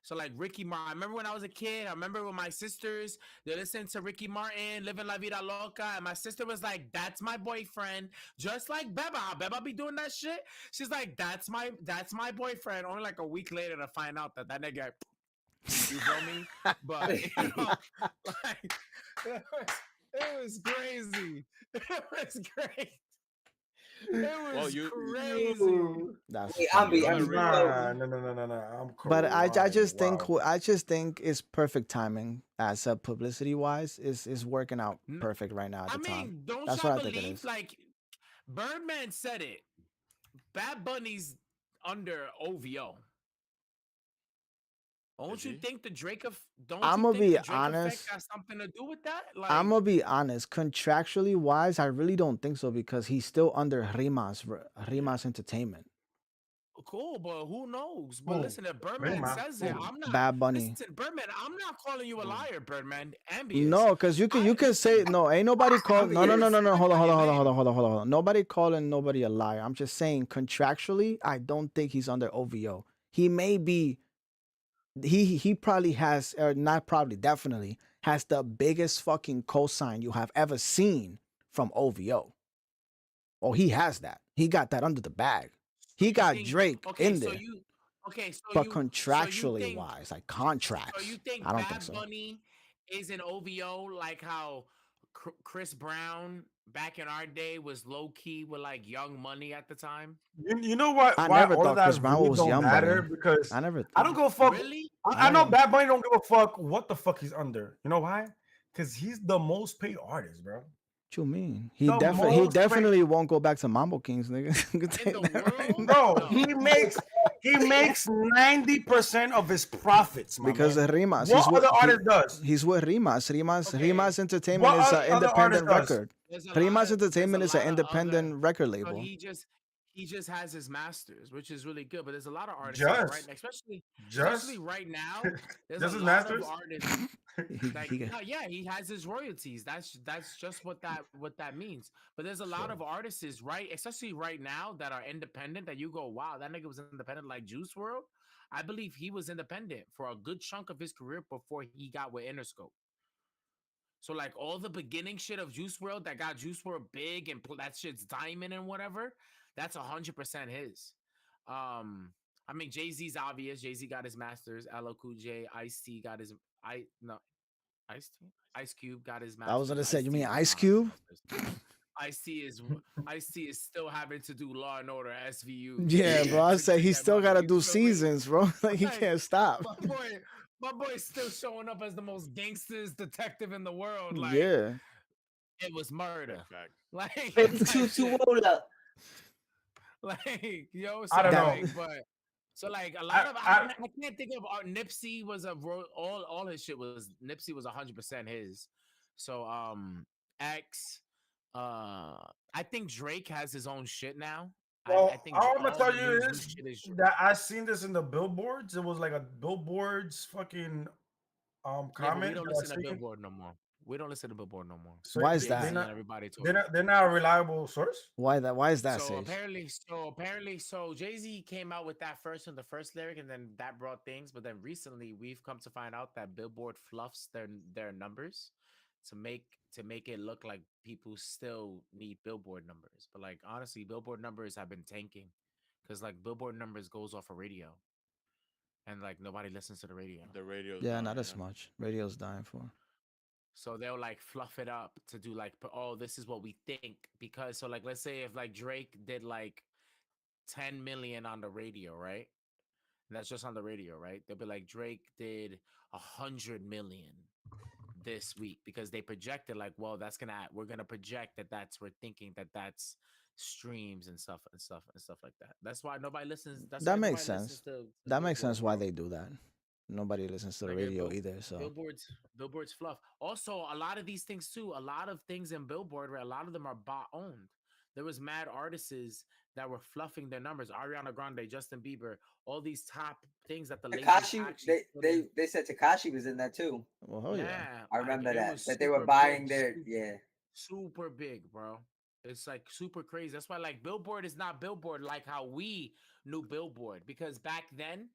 So like Ricky Martin, I remember when I was a kid. I remember with my sisters, they listened to Ricky Martin, "Living La Vida Loca," and my sister was like, "That's my boyfriend," just like Beba. How Beba be doing that shit. She's like, "That's my boyfriend." Only like a week later to find out that that nigga, you feel me? But you know, like it was crazy. It was great. It Well, was crazy. Yo. That's Hey, funny. you know I'm that be Rick. so No. I'm But I crying. just think Wow. I just think it's perfect timing as publicity wise is working out N- perfect right now at I the time. mean, don't That's y'all what I think it believe is. like Birdman said it? Bad Bunny's under OVO. Is Don't you he? think the Drake of don't I'm you gonna think be the Drake effect honest. has something to do with that? I'm Like, gonna be honest. Contractually wise, I really don't think so because he's still under Rimas Entertainment. cool, but who knows? But Who? listen, if Birdman Rima. says it, Who? I'm not. Bad Bunny. Listen, Birdman, I'm not calling you a Who? liar, Birdman. Ambius. No, because you I can say listen. no. Ain't nobody call. I'm No, no, no, years. no, no. Respect Hold on, on hold your on, hold on, hold name. on, hold on, hold on. Nobody calling nobody a liar. I'm just saying contractually, I don't think he's under OVO. He may be. He probably has, or not probably, definitely has the biggest fucking cosign you have ever seen from OVO. Oh, he has that. He got that under the bag. So He you got think Drake okay, in so there. you okay, But so you contractually think wise, like so you contracts, I think don't think Bad so. Bunny is an OVO like how Chris Brown back in our day was low key with like Young Money at the time? You know what? I Why never all of thought Chris that Brown really was don't Young matter? Bunny. Because I never. I don't give a fuck. Really? I know Yeah. Bad Bunny don't give a fuck what the fuck he's under. You know why? Because he's the most paid artist, bro. What you mean? The He most paid, definitely won't go back to Mambo Kings, nigga. You can In take the that right world? now. bro. No. He makes 90% of his profits, my Because man. of Rimas, What other artist does? he's with Rimas. Okay. Rimas Entertainment What is an other artist independent does? record. There's a Entertainment is an lot of other independent record so label. he just has his masters, which is really good. But there's a lot of artists right Just, now, especially just, right now. There's a just his lot of masters. artists like He no, yeah, he has his royalties. That's just what that means. But there's a lot Sure. of artists, right, especially right now that are independent that you go, wow, that nigga was independent like Juice World. I believe he was independent for a good chunk of his career before he got with Interscope. So like all the beginning shit of Juice World that got Juice World big and that shit's diamond and whatever, that's 100% his. I mean Jay Z's obvious. Jay Z got his masters. LL Cool J, Ice T got his Ice T, Ice Cube got his I was masters. gonna say, Ice you T mean does Ice not have his Cube? masters. I see is still having to do Law and Order SVU Yeah, bro. I say to he get still money. gotta You do feel me? seasons, bro. Like he Like can't stop. my boy's still showing up as the most gangsters detective in the world. Like Yeah. it was murder, Big facts. like Baby type Tutu shit. Wola. Like I don't so That know. like, but so like a lot I, of I I can't think of Nipsey was all his shit was Nipsey was 100% his. So X, I think Drake has his own shit now. I well, think all I'm gonna all tell the you new is shit is that I seen this in the billboards. It was like a billboards fucking yeah, but we comment don't that I listen to seen. Billboard no more. We don't listen to Billboard no more. So why is they that? Jay-Z and not everybody they're told us. not they're not a reliable source. Why is that, So Sage? so Jay-Z came out with that first in the first lyric, and then that brought things. But then recently, we've come to find out that Billboard fluffs their numbers to make to make it look like people still need Billboard numbers. But like honestly, Billboard numbers have been tanking because like Billboard numbers goes off a radio, and like nobody listens to the radio. The radio's Yeah, not dying. as Yeah. much. Radio's dying for. So they'll like fluff it up to do like, oh, this is what we think. Because so like let's say if like Drake did like 10 million on the radio, right? And that's just on the radio, right? They'll be like, Drake did 100 million this week because they projected like, well, we're gonna project we're thinking that that's streams and stuff like that. That's why nobody listens. That's why That makes nobody listens sense. to That makes Billboard, sense why bro. they do that. Nobody listens to the Like radio either. So Billboard's fluff. Also, a lot of these things too. A lot of things in Billboard, where a lot of them are bot owned. There was mad artists that were fluffing their numbers. Ariana Grande, Justin Bieber, all these top things that the labels Takashi, actually put in. they said Takashi was in that too. well, oh yeah. Yeah, I like remember it was that they were super big, buying their yeah. super big, bro. It's like super crazy. That's why like Billboard is not Billboard like how we knew Billboard because back then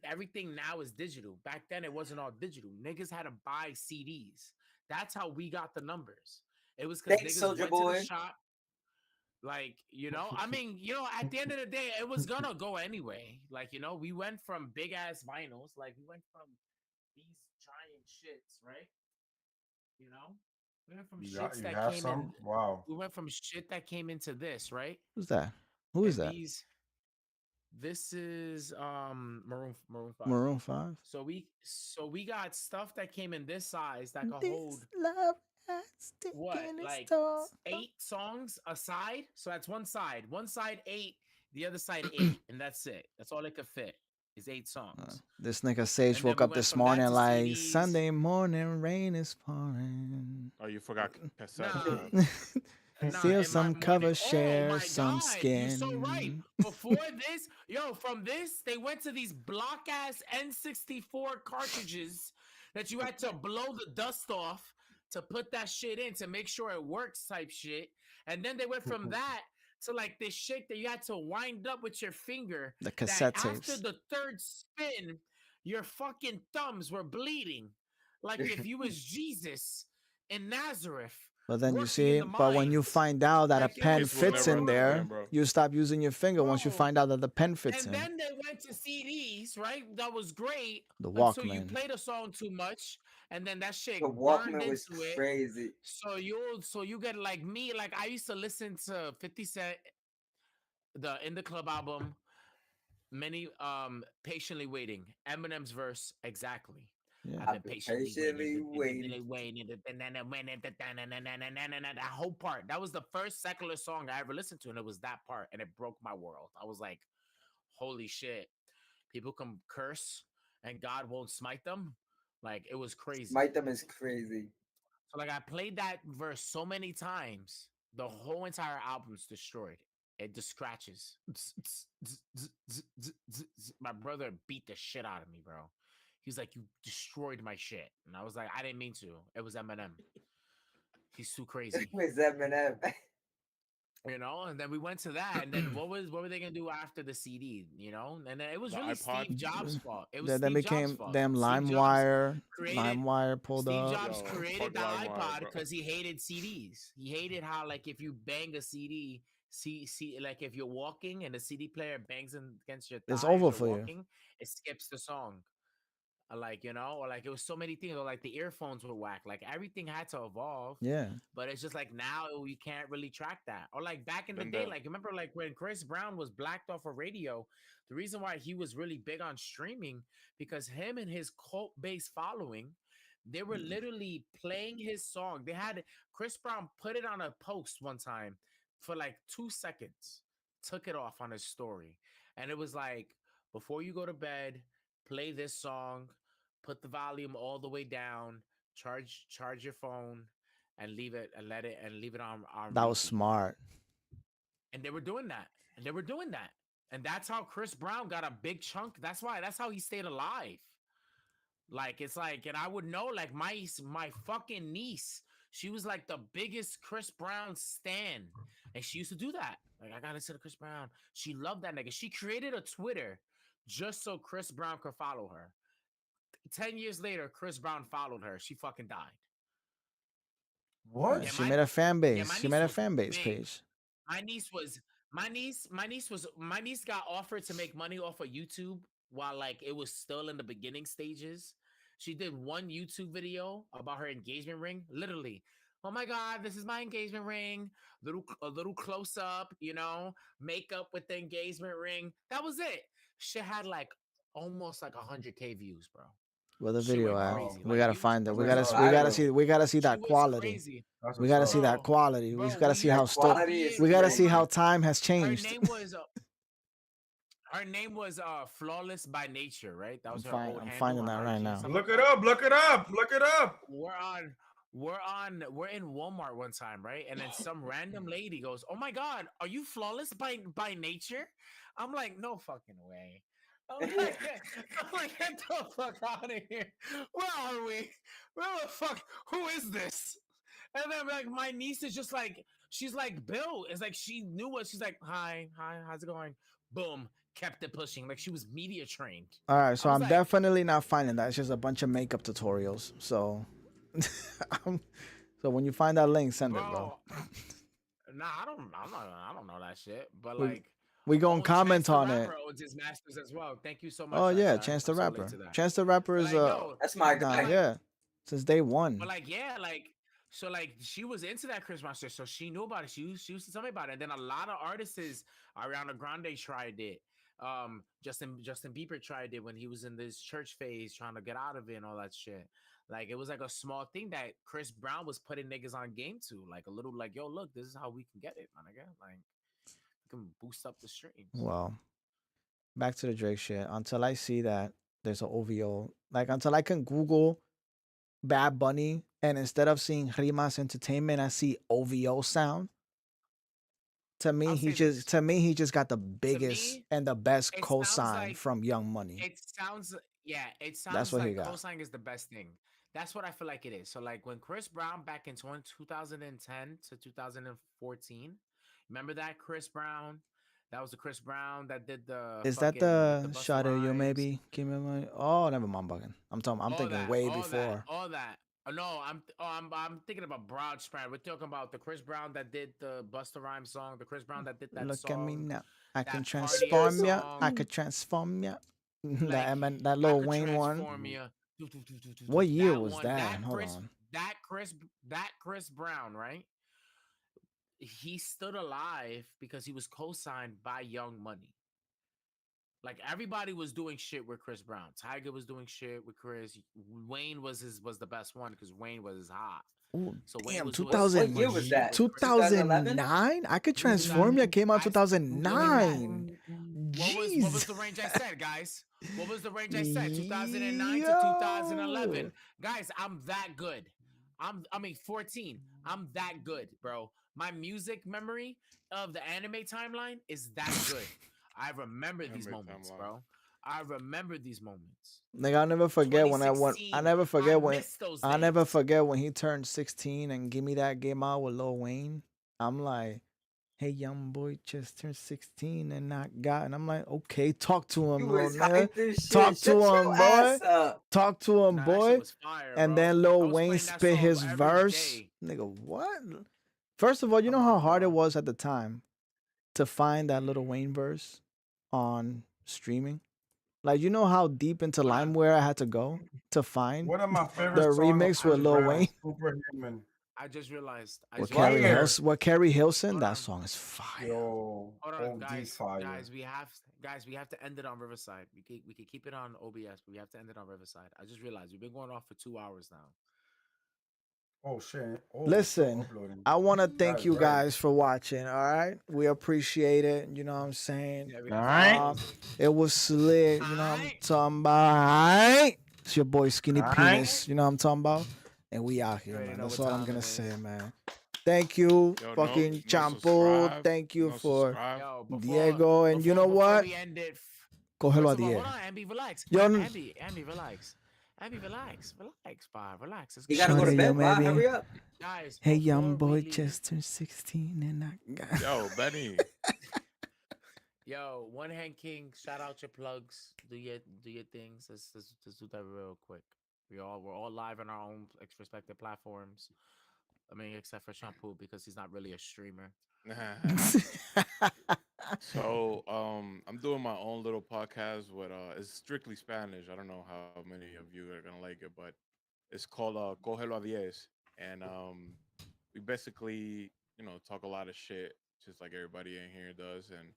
everything now is digital. Back then it wasn't all digital. Niggas had to buy CDs. That's how we got the numbers. It was because Thanks, niggas Soldier went to the Boy. shop. Like, I mean, at the end of the day, it was gonna go anyway. Like, we went from big ass vinyls, like we went from these giant shits, right? You know, we went from shits You that have came in. some? Wow. We went from shit that came into this, right? Who's that? Who is And that? this is Maroon 5. Maroon 5? So we got stuff that came in this size that could This hold love has what, taken its like toll. 8 songs a side. So that's one side 8, the other side 8, and that's it. That's all it could fit is 8 songs. This nigga Sage And then woke we up went this from that morning to like CDs. Sunday morning, rain is pouring. Oh, you forgot cassettes. Nah. Bro. Feel in some my cover morning. share, Oh my some god, you're so right. skin. Before this, from this, they went to these block ass N64 cartridges that you had to blow the dust off to put that shit in to make sure it works type shit. And then they went from that to like this shit that you had to wind up with your finger. The That cassette after tapes. the third spin, your fucking thumbs were bleeding. Like if you was Jesus in Nazareth. But then you Working see, in the but when you mines. find out that a Like, it pen was Kids will fits never in there, understand, bro. you stop using your finger once you Bro. find out that the pen fits And in. then they went to CDs, right? That was great The until you Walkman. played a song too much, and then that shit The burned Walkman was into it. crazy. So you get like me, like I used to listen to 50 Cent, the In the Club album, many patiently waiting. Eminem's verse, exactly. Yeah. I've been patiently waiting. That whole part. That was the first secular song I ever listened to, and it was that part, and it broke my world. I was like, holy shit. People can curse and God won't smite them. Like it was crazy. Smite them is crazy. So like I played that verse so many times, the whole entire album's destroyed. It just scratches. My brother beat the shit out of me, bro. He's like, "You destroyed my shit," and I was like, "I didn't mean to. It was Eminem. He's too crazy." With Eminem. And then we went to that, and then what were they gonna do after the CD? And then it was The really iPod? Steve Jobs' fault. It was Then Steve Jobs' became fault. damn Steve Jobs LimeWire. created LimeWire pulled Steve up. Jobs Yo, created fuck the LimeWire, iPod bro. because he hated CDs. He hated how like if you bang a CD, like if you're walking and the CD player bangs against your thigh It's as over you're for you. walking, it skips the song. Like, you know, or like it was so many things, or like the earphones were whack. Like everything had to evolve. Yeah. But it's just like now we can't really track that. Or like back in the Then day, the like remember like when Chris Brown was blacked off of radio, the reason why he was really big on streaming because him and his cult based following, they were literally playing his song. They had Chris Brown put it on a post one time for like 2 seconds, took it off on his story. And it was like, before you go to bed, play this song, put the volume all the way down, charge your phone, and leave it and let it and leave it on That was repeat. smart. And they were doing that. And they were doing that. And that's how Chris Brown got a big chunk. That's how he stayed alive. Like it's like, and I would know, like my fucking niece, she was like the biggest Chris Brown stan, and she used to do that. Like I got into the Chris Brown. She loved that nigga. She created a Twitter just so Chris Brown could follow her. 10 years later, Chris Brown followed her. She fucking died. What? Yeah, She made a fan yeah, base. my She niece made a was fan base big. page. My niece got offered to make money off of YouTube while like it was still in the beginning stages. She did one YouTube video about her engagement ring. Literally, oh my god, this is my engagement ring. A little close up, you know, makeup with the engagement ring. That was it. She had like almost like 100K views, bro. Where the She video went at? Wow. crazy. We Like gotta YouTube, find it. That's We what's gotta up. we gotta Viral. see she that was quality. crazy. That's We what's gotta up. see that Bro, quality. We bro, gotta we see That how quality is we gotta crazy. see how time has her changed. name was her name was Flawless by Nature, right? That was her old I'm handle finding on that IG right and now. stuff Look like it that. up. Look it up. Look it up. We're in Walmart one time, right? And then some random lady goes, "Oh my god, are you Flawless by Nature?" I'm like, "No fucking way." I'm like, I'm like, get the fuck out of here. Where are we? Where the fuck? Who is this? And then like my niece is just like, she's like, Bill. It's like she knew what she's like, hi, how's it going? Boom, kept it pushing. Like she was media trained. All right, I so was I'm like, definitely not finding that. It's just a bunch of makeup tutorials. So, so when you find that link, send it, bro. bro, nah, I don't know that shit. But We like, we gonna oh, Chance comment the on it. Rapper owns his masters as well. Thank you so Oh much, yeah, Shy. Chance I'm the so late Rapper. to that. Chance the Rapper But is like, yo, That's my but guy. like, yeah, since day but one. like, yeah, like, so like she was into that Chris Brown shit, so she knew about it. She used to tell me about it. And then a lot of artists, Ariana Grande tried it. Justin Bieber tried it when he was in this church phase, trying to get out of it and all that shit. Like it was like a small thing that Chris Brown was putting niggas on game to, like a little, like, yo, look, this is how we can get it, man. Again, like we can boost up the streams. Well, back to the Drake shit. Until I see that there's an OVO, like until I can Google Bad Bunny and instead of seeing Rimas Entertainment, I see OVO sound. I'll say this. To me he just got the To biggest me, and the best it sounds cosign like from Young Money. it sounds, yeah, it That's sounds what he like got. cosign is the best thing. That's what I feel like it is. So like when Chris Brown back in 2010 to 2014, remember that Chris Brown? That was the Chris Brown that did the Is that fucking with the the Busta shot of you Rhymes, maybe? Give me my. Oh, never mind. I'm bugging. I'm thinking way before. all that. Oh no, I'm thinking about Broad Spread. We're talking about the Chris Brown that did the Busta Rhymes song, the Chris Brown that did that Look at me song, now. I can that party ass transform ya. I song, could transform ya. like That I Lil could Wayne one. transform you. What year That was one, that? Hold on. that Chris Brown, right? He stood alive because he was co-signed by Young Money. Like everybody was doing shit with Chris Brown. Tiger was doing shit with Chris. Wayne was the best one because Wayne was hot. Ooh, So Wayne damn, was doing so What 2000, year much was shit that? with Chris. 2011? 2009? I could 2000. transform ya came out I s- Give me that. 2009. What was Jeez. the range I said, guys? What was the range I said? 2009 to Yo. 2011. Guys, I'm that good. I mean 14. I'm that good, bro. My music memory of the anime timeline is that good. I remember these Anime moments, timeline. bro. I remember these moments. Like I'll never forget when I 2016. never forget when miss those I never days. forget when he turned 16 and Give Me That Game Out with Lil Wayne. I'm like, hey young boy just turned 16 and not got, and I'm like, okay, talk to him, You little was nigga. hyped as shit. Talk Shut to your him, boy. ass up. Talk to him, Nah, that shit boy. was fire, And bro. then I Lil was Wayne playing that spit song his every verse. day. Nigga, what? First of all, you know Come how on, hard it bro. was at the time to find that Lil Wayne verse on streaming? Like, you know how deep into What up? LimeWare I had to go to find One of my the favorite songs remix with Lil underground, Wayne Superhuman. I just realized. I with just Carrie realized. Fire. Hilson. With Carrie Hilson, Hold that on. song is fire. Yo, Hold on, OD fire. guys, we have to end it on Riverside. We could keep it on OBS, but we have to end it on Riverside. I just realized we've been going off for 2 hours now. Oh shit. Oh, we're still Listen, uploading. I want to thank That's you right. guys for watching. All right, we appreciate it. You know what I'm saying? Yeah, we All have right. follows. It was slit. You know what I'm Aight. talking about? It's your boy Skinny All right. Penis. You know what I'm talking about? And we out You here, already man. know That's what all I'm time gonna it say, is. man. Thank you, Yo, fucking no Champo. subscribe. Thank you No for subscribe. Yo, Diego. And you know before what? we end it, Cógelo first a of all, 10. hold on, Ambi, relax. Yo, Ambi, relax. Ambi, relax, Bob, relax. Let's You get gotta go to Shorty, yo, bed, Bob. maybe. Hurry up. guys. Hey, young Before boy we leave, just turned 16 and I got. Yo, Benny. yo, One Hand King, shout out your plugs. Do your things. Let's do that real quick. We're all live on our own respective platforms. I mean, except for Shampoo because he's not really a streamer. So I'm doing my own little podcast with it's strictly Spanish. I don't know how many of you are gonna like it, but it's called Cógelo a 10. And we basically, talk a lot of shit just like everybody in here does, and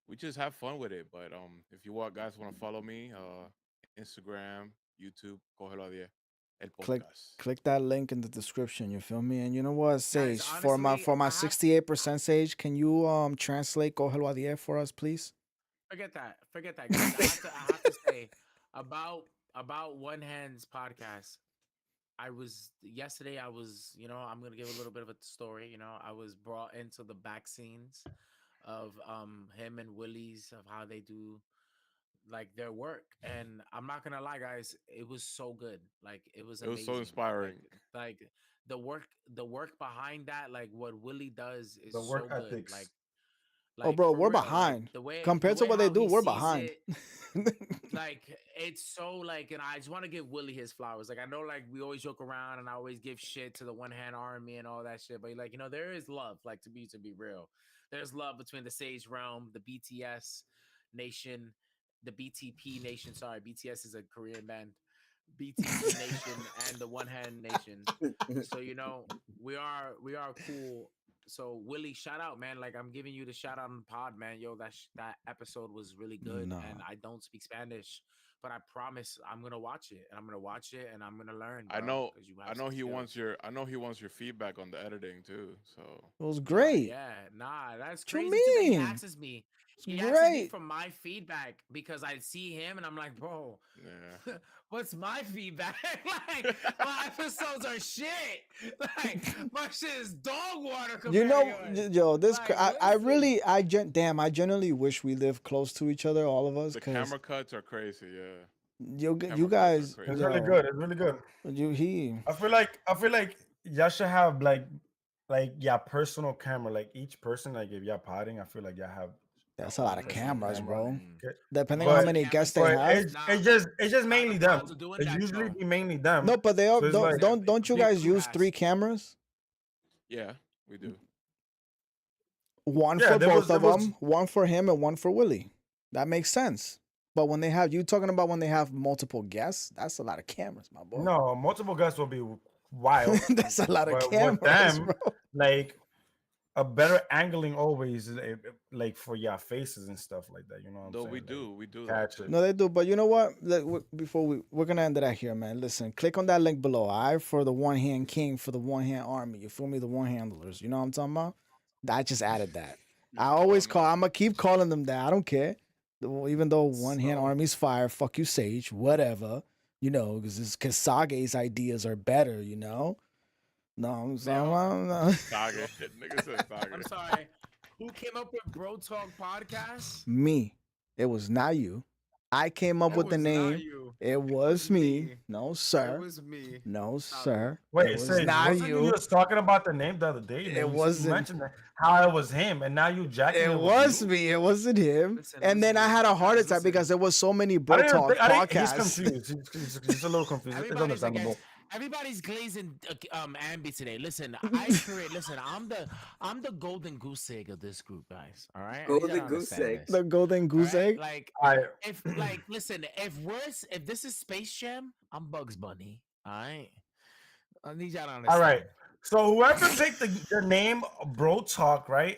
we just have fun with it. But if you guys want to follow me, Instagram, YouTube, Cógelo a 10, el click podcast. click that link in the description, you feel me? And you know what, Sage, for my honestly, I have 68% Sage, can you translate Cógelo a 10 for us, please? forget that, guys. I have to say about One Hand's podcast. Yesterday I was, I'm gonna give a little bit of a story. I was brought into the back scenes of him and Willie's of how they do like their work, and I'm not gonna lie, guys, it was so good. Like it was It was so amazing. inspiring. Like the work behind that, like what Willie does is The work so good. ethics. Oh, Like bro, for we're real, like behind. the Compared to way what they how do, he we're sees behind. it, like it's so like, and I just want to give Willie his flowers. Like I know, like we always joke around, and I always give shit to the One Hand Army and all that shit. But like there is love. Like to be real, there's love between the Sage Realm, the BTS Nation, the BTP Nation. Sorry, BTS is a Korean band. BTP Nation and the One Hand Nation. So we are cool. So Willie, shout out, man. Like I'm giving you the shout out on the pod, man. Yo, that episode was really good, No. and I don't speak Spanish, but I promise I'm gonna watch it, and I'm gonna watch it, and I'm gonna learn. I Bro, know. 'cause you I have know some he skills. wants your. I know he wants your feedback on the editing too. So It was Oh, great. yeah, nah, that's What you crazy too that he mean? asks me. It's He asks me great. for my feedback because I see him and I'm like, bro, yeah. what's my feedback? Like my episodes are shit. Like my shit is dog water compared You know, to yours. yo, Like, I listen. really, damn, I genuinely wish we lived close to each other, all of us, The because camera cuts are crazy. Yeah. you Camera cuts are guys, It's crazy. really good. It's really good. he, I feel like y'all should have like yeah personal camera. Like each person, like if y'all potting, I feel like y'all have that's their a own lot of personal cameras, camera. bro. Okay. Depending Oh, on how so But many cameras guests they do but that? have. it's just Nah, mainly the them. pods are doing It's that usually though. be mainly them. No, but they So are, it's like don't you Big guys crew use has. 3 cameras? Yeah, we do. One yeah, for both there of was them, one for him and one for Willie. That makes sense. But when they have, you talking about when they have multiple guests, that's a lot of cameras, my boy. no multiple guests will be wild. That's a lot of But cameras, with them, bro. like a better angling always is like for your faces and stuff like that. You know what I'm Though saying? we Like, do. We do that catch too. it. No, they do. But you know what? Before we're gonna end it out here, man. Listen, click on that link below. All right, for the One Hand King, for the One Hand Army. You feel me? The One Handlers. You know what I'm talking about? I just added that. You I follow always me? call. I'm gonna keep calling them that. I don't care. Even though One Hand So- Army's fire, fuck you, Sage. Whatever. You know, because Sage's ideas are better. You know. No, I'm sorry. Saga. Nigga said Saga. I'm sorry. Who came up with BroTalk podcast? Me. It was not you. I came up It with the was not name. you. It was me. No, It sir. was me. No, Stop sir. Wait, It was Sage, not wasn't you you. just talking about the name the other day? It And you wasn't. mentioned that how it was him, and now you jacking It it was you? me. It wasn't him. Listen, And then I listen, had a heart guys, attack because listen. there was so many I Bro didn't Talk think, I didn't, he's podcasts. confused. He's a little confused. It's Everybody's understandable. against Everybody's glazing Ambi today. Listen, I create. Listen, I'm the golden goose egg of this group, guys. All right, I need you to Golden goose understand egg. this. The golden All goose right, egg. like I if listen, if this is Space Jam, I'm Bugs Bunny. All right, I need y'all to all right. understand. So whoever picked the name Bro Talk, right?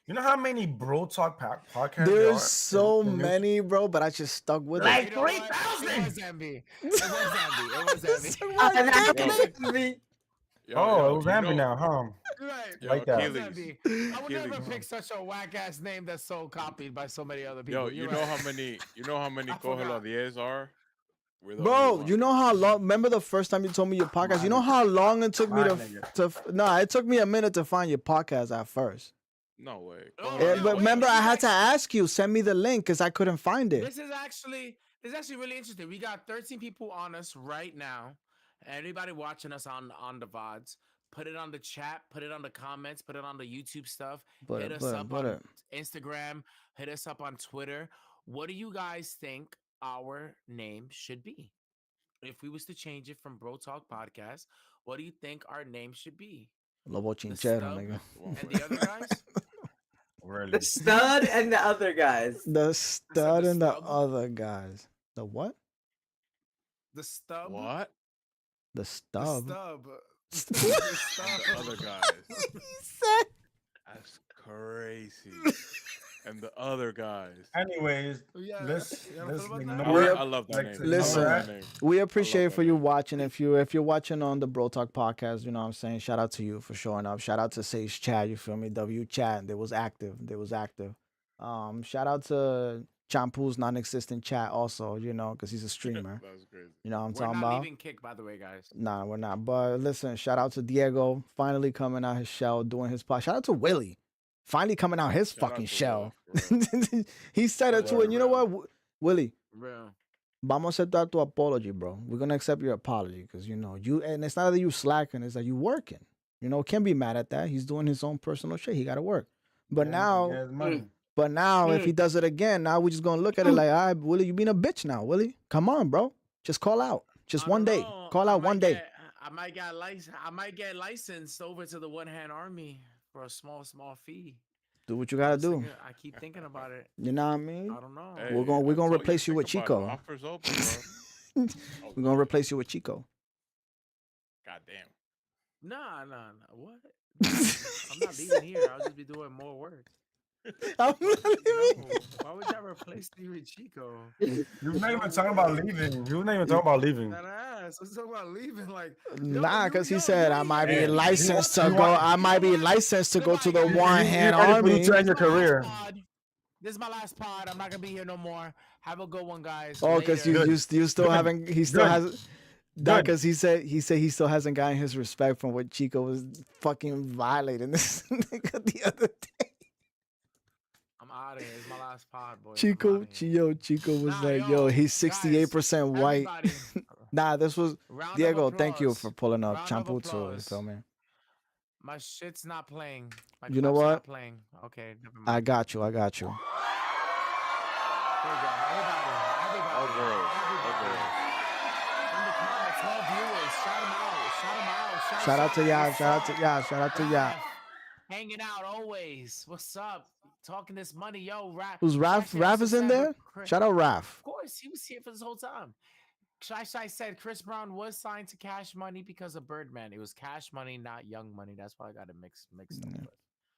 You know how many Bro Talk podcasts there There's are so in music? many, bro, but I just stuck with it. Like You know what? It 3,000. was Ambi. It was Ambi. It was Ambi. Suck Ah, my now dick, Yo. it's nigga. me. Oh, it Yo, was you Ambi know, now, huh? Right. yo, Like It that. was Achilles, Ambi. I would never Achilles. pick such a whack ass name that's so copied by so many other people. Yo, You're you know right. how many, I forgot. Cógelo 10 are? We're the only Bro, one. you know how long? Remember the first time you told me your podcast? My You know nigga. how long it took me My to nigga. no, it took me a minute to find your podcast at first. No way. Oh, Cógelo yeah, 10. But wait, remember, this I is had to actually ask you, send me the link because I couldn't find it. this is actually really interesting. We got 13 people on us right now. Everybody watching us on the VODs. Put it on the chat, put it on the comments, put it on the YouTube stuff. Hit us up But on Instagram, hit us up on Twitter. What do you guys think our name should be? If we was to change it from Bro Talk Podcast, what do you think our name should be? Lobo The Chinchero, Stub nigga. That's the one and way. the other guys? The Really? stud and the other guys. The I said stud the and the Stub. other guys. The what? The Stub. What? The The stub. Stub. St- The And Stub. the other guys. he said. That's crazy. And the other guys. Anyways, Yeah, let's you ever let's thought about I, that? We like, are- I love that like name. to I Listen, love know that name. We I appreciate love for that you name. watching. If you're watching on the Bro Talk podcast, you know what I'm saying. Shout out to you for showing up. Shout out to Sage Chat. You feel me? W Chat. They was active. Shout out to Champoo's non-existent chat also. You know, because he's a streamer. That was crazy. You know what I'm We're talking not about? leaving Kick, by the way, guys. Nah, we're not. But listen, shout out to Diego finally coming out his shell, doing his pod. Shout out to Willie finally coming out his Shout out fucking to shell. Will, for real. He said it too, Word. and you know what, Willie? Real. Vamos a aceptar tu apology, bro. We're gonna accept your apology because you know you, and it's not that you slacking, it's that you working. You know, can't be mad at that. He's doing his own personal shit. He got to work. But he now, has money. if he does it again, now we're just gonna look at it like, all right, Willie, you being a bitch now, Willie. Come on, bro. Just call out. Just I one don't day. know. Call out one day. I might get licensed over to the One Hand Army for a small fee. Do what you gotta do. I keep thinking about it. You know what I mean? I don't know. We're gonna I told replace you with think about it. Chico. Offers open, bro. We're gonna replace you with Chico. God damn. Nah. What? I'm not leaving here. I'll just be doing more work. I'm not leaving. No. Why would y'all replace me with Chico? You're not even talking about leaving. You're not even talking about leaving. That ass. Let's talk about leaving. Like, Nah, because he said I might be Hey, licensed you to want- go. I might be licensed to go to the Goodbye, guys. One Hand ready for Army. you to end your career. This is my last pod. I'm not gonna be here no more. Have a good one, guys. Oh, because Later. you still Good. he still Good. has. Because he said he still hasn't gotten his respect from what Chico was fucking violating this nigga the other day. I'm out of here. It's my last pod, boys. I'm Chico outta here. Chico was Nah, like, yo, he's guys, 68% white. everybody, Nah, this was round of Diego. Thank you applause. for pulling up Round of Champutsu. You applause. feel me? My shit's not playing. My You know claps are what? Not playing. Okay, never mind. I got you. There you go. Everybody. All girls. All girls. In the comments, all viewers, shout them out. Shout out to y'all. What's Shout out to up? y'all. Shout out to y'all. Raph, hanging out always. What's up? Talking this money, yo, Raph. Who's Raph? Actually, Raph also is in said there. with Chris- Shout out Raph. Of course, he was here for this whole time. Shai said Chris Brown was signed to Cash Money because of Birdman. It was Cash Money, not Young Money. That's why I got it mixed up. Yeah. But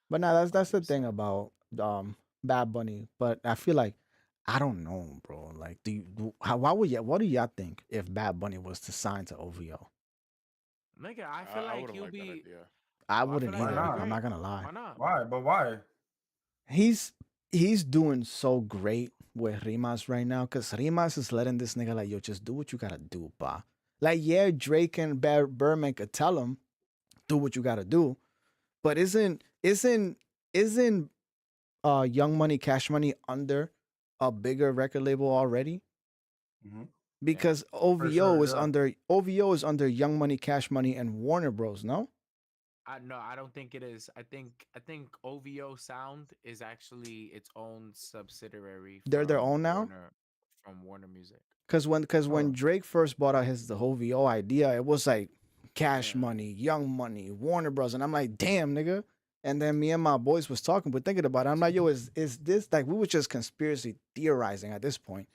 But now that's the 100%. thing about Bad Bunny. But I feel like I don't know, bro. Like, what do y'all think if Bad Bunny was to sign to OVO? Nigga, I feel like wouldn't he'll like that be. idea. I Well, I wouldn't feel like either. that'd be I'm great. not gonna lie. Why not? Why? But why? He's doing so great with Rimas right now because Rimas is letting this nigga like, yo, just do what you gotta do, pa. Like, yeah, Drake and Birdman could tell him, do what you gotta do, but isn't Young Money, Cash Money under a bigger record label already? Mhm. Because OVO sure, is yeah. under Young Money, Cash Money, and Warner Bros. No, No, I don't think it is. I think OVO Sound is actually its own subsidiary. They're their from own now? from Warner Music. because when Oh. Drake first bought out the whole VO idea, it was like Cash Yeah. Money, Young Money, Warner Bros. And I'm like, damn, nigga. And then me and my boys was talking, but thinking about it. I'm like, yo, is this like we were just conspiracy theorizing at this point.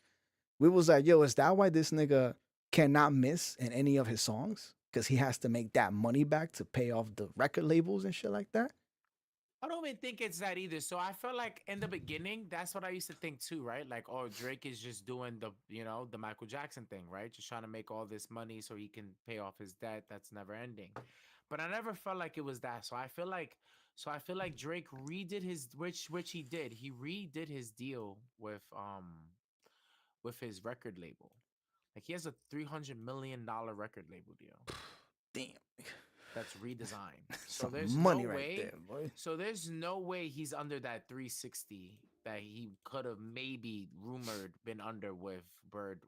We was like, yo, is that why this nigga cannot miss in any of his songs? Because he has to make that money back to pay off the record labels and shit like that. I don't even think it's that either. So I felt like in the beginning, that's what I used to think too, right? Like, oh, Drake is just doing the Michael Jackson thing, right? Just trying to make all this money so he can pay off his debt that's never ending. But I never felt like it was that. So I feel like Drake redid his which he did. He redid his deal with his record label. Like he has a $300 million record label deal Damn, that's redesigned. So some there's no money right way. there, boy. So there's no way he's under that 360 that he could have maybe rumored been under with Bird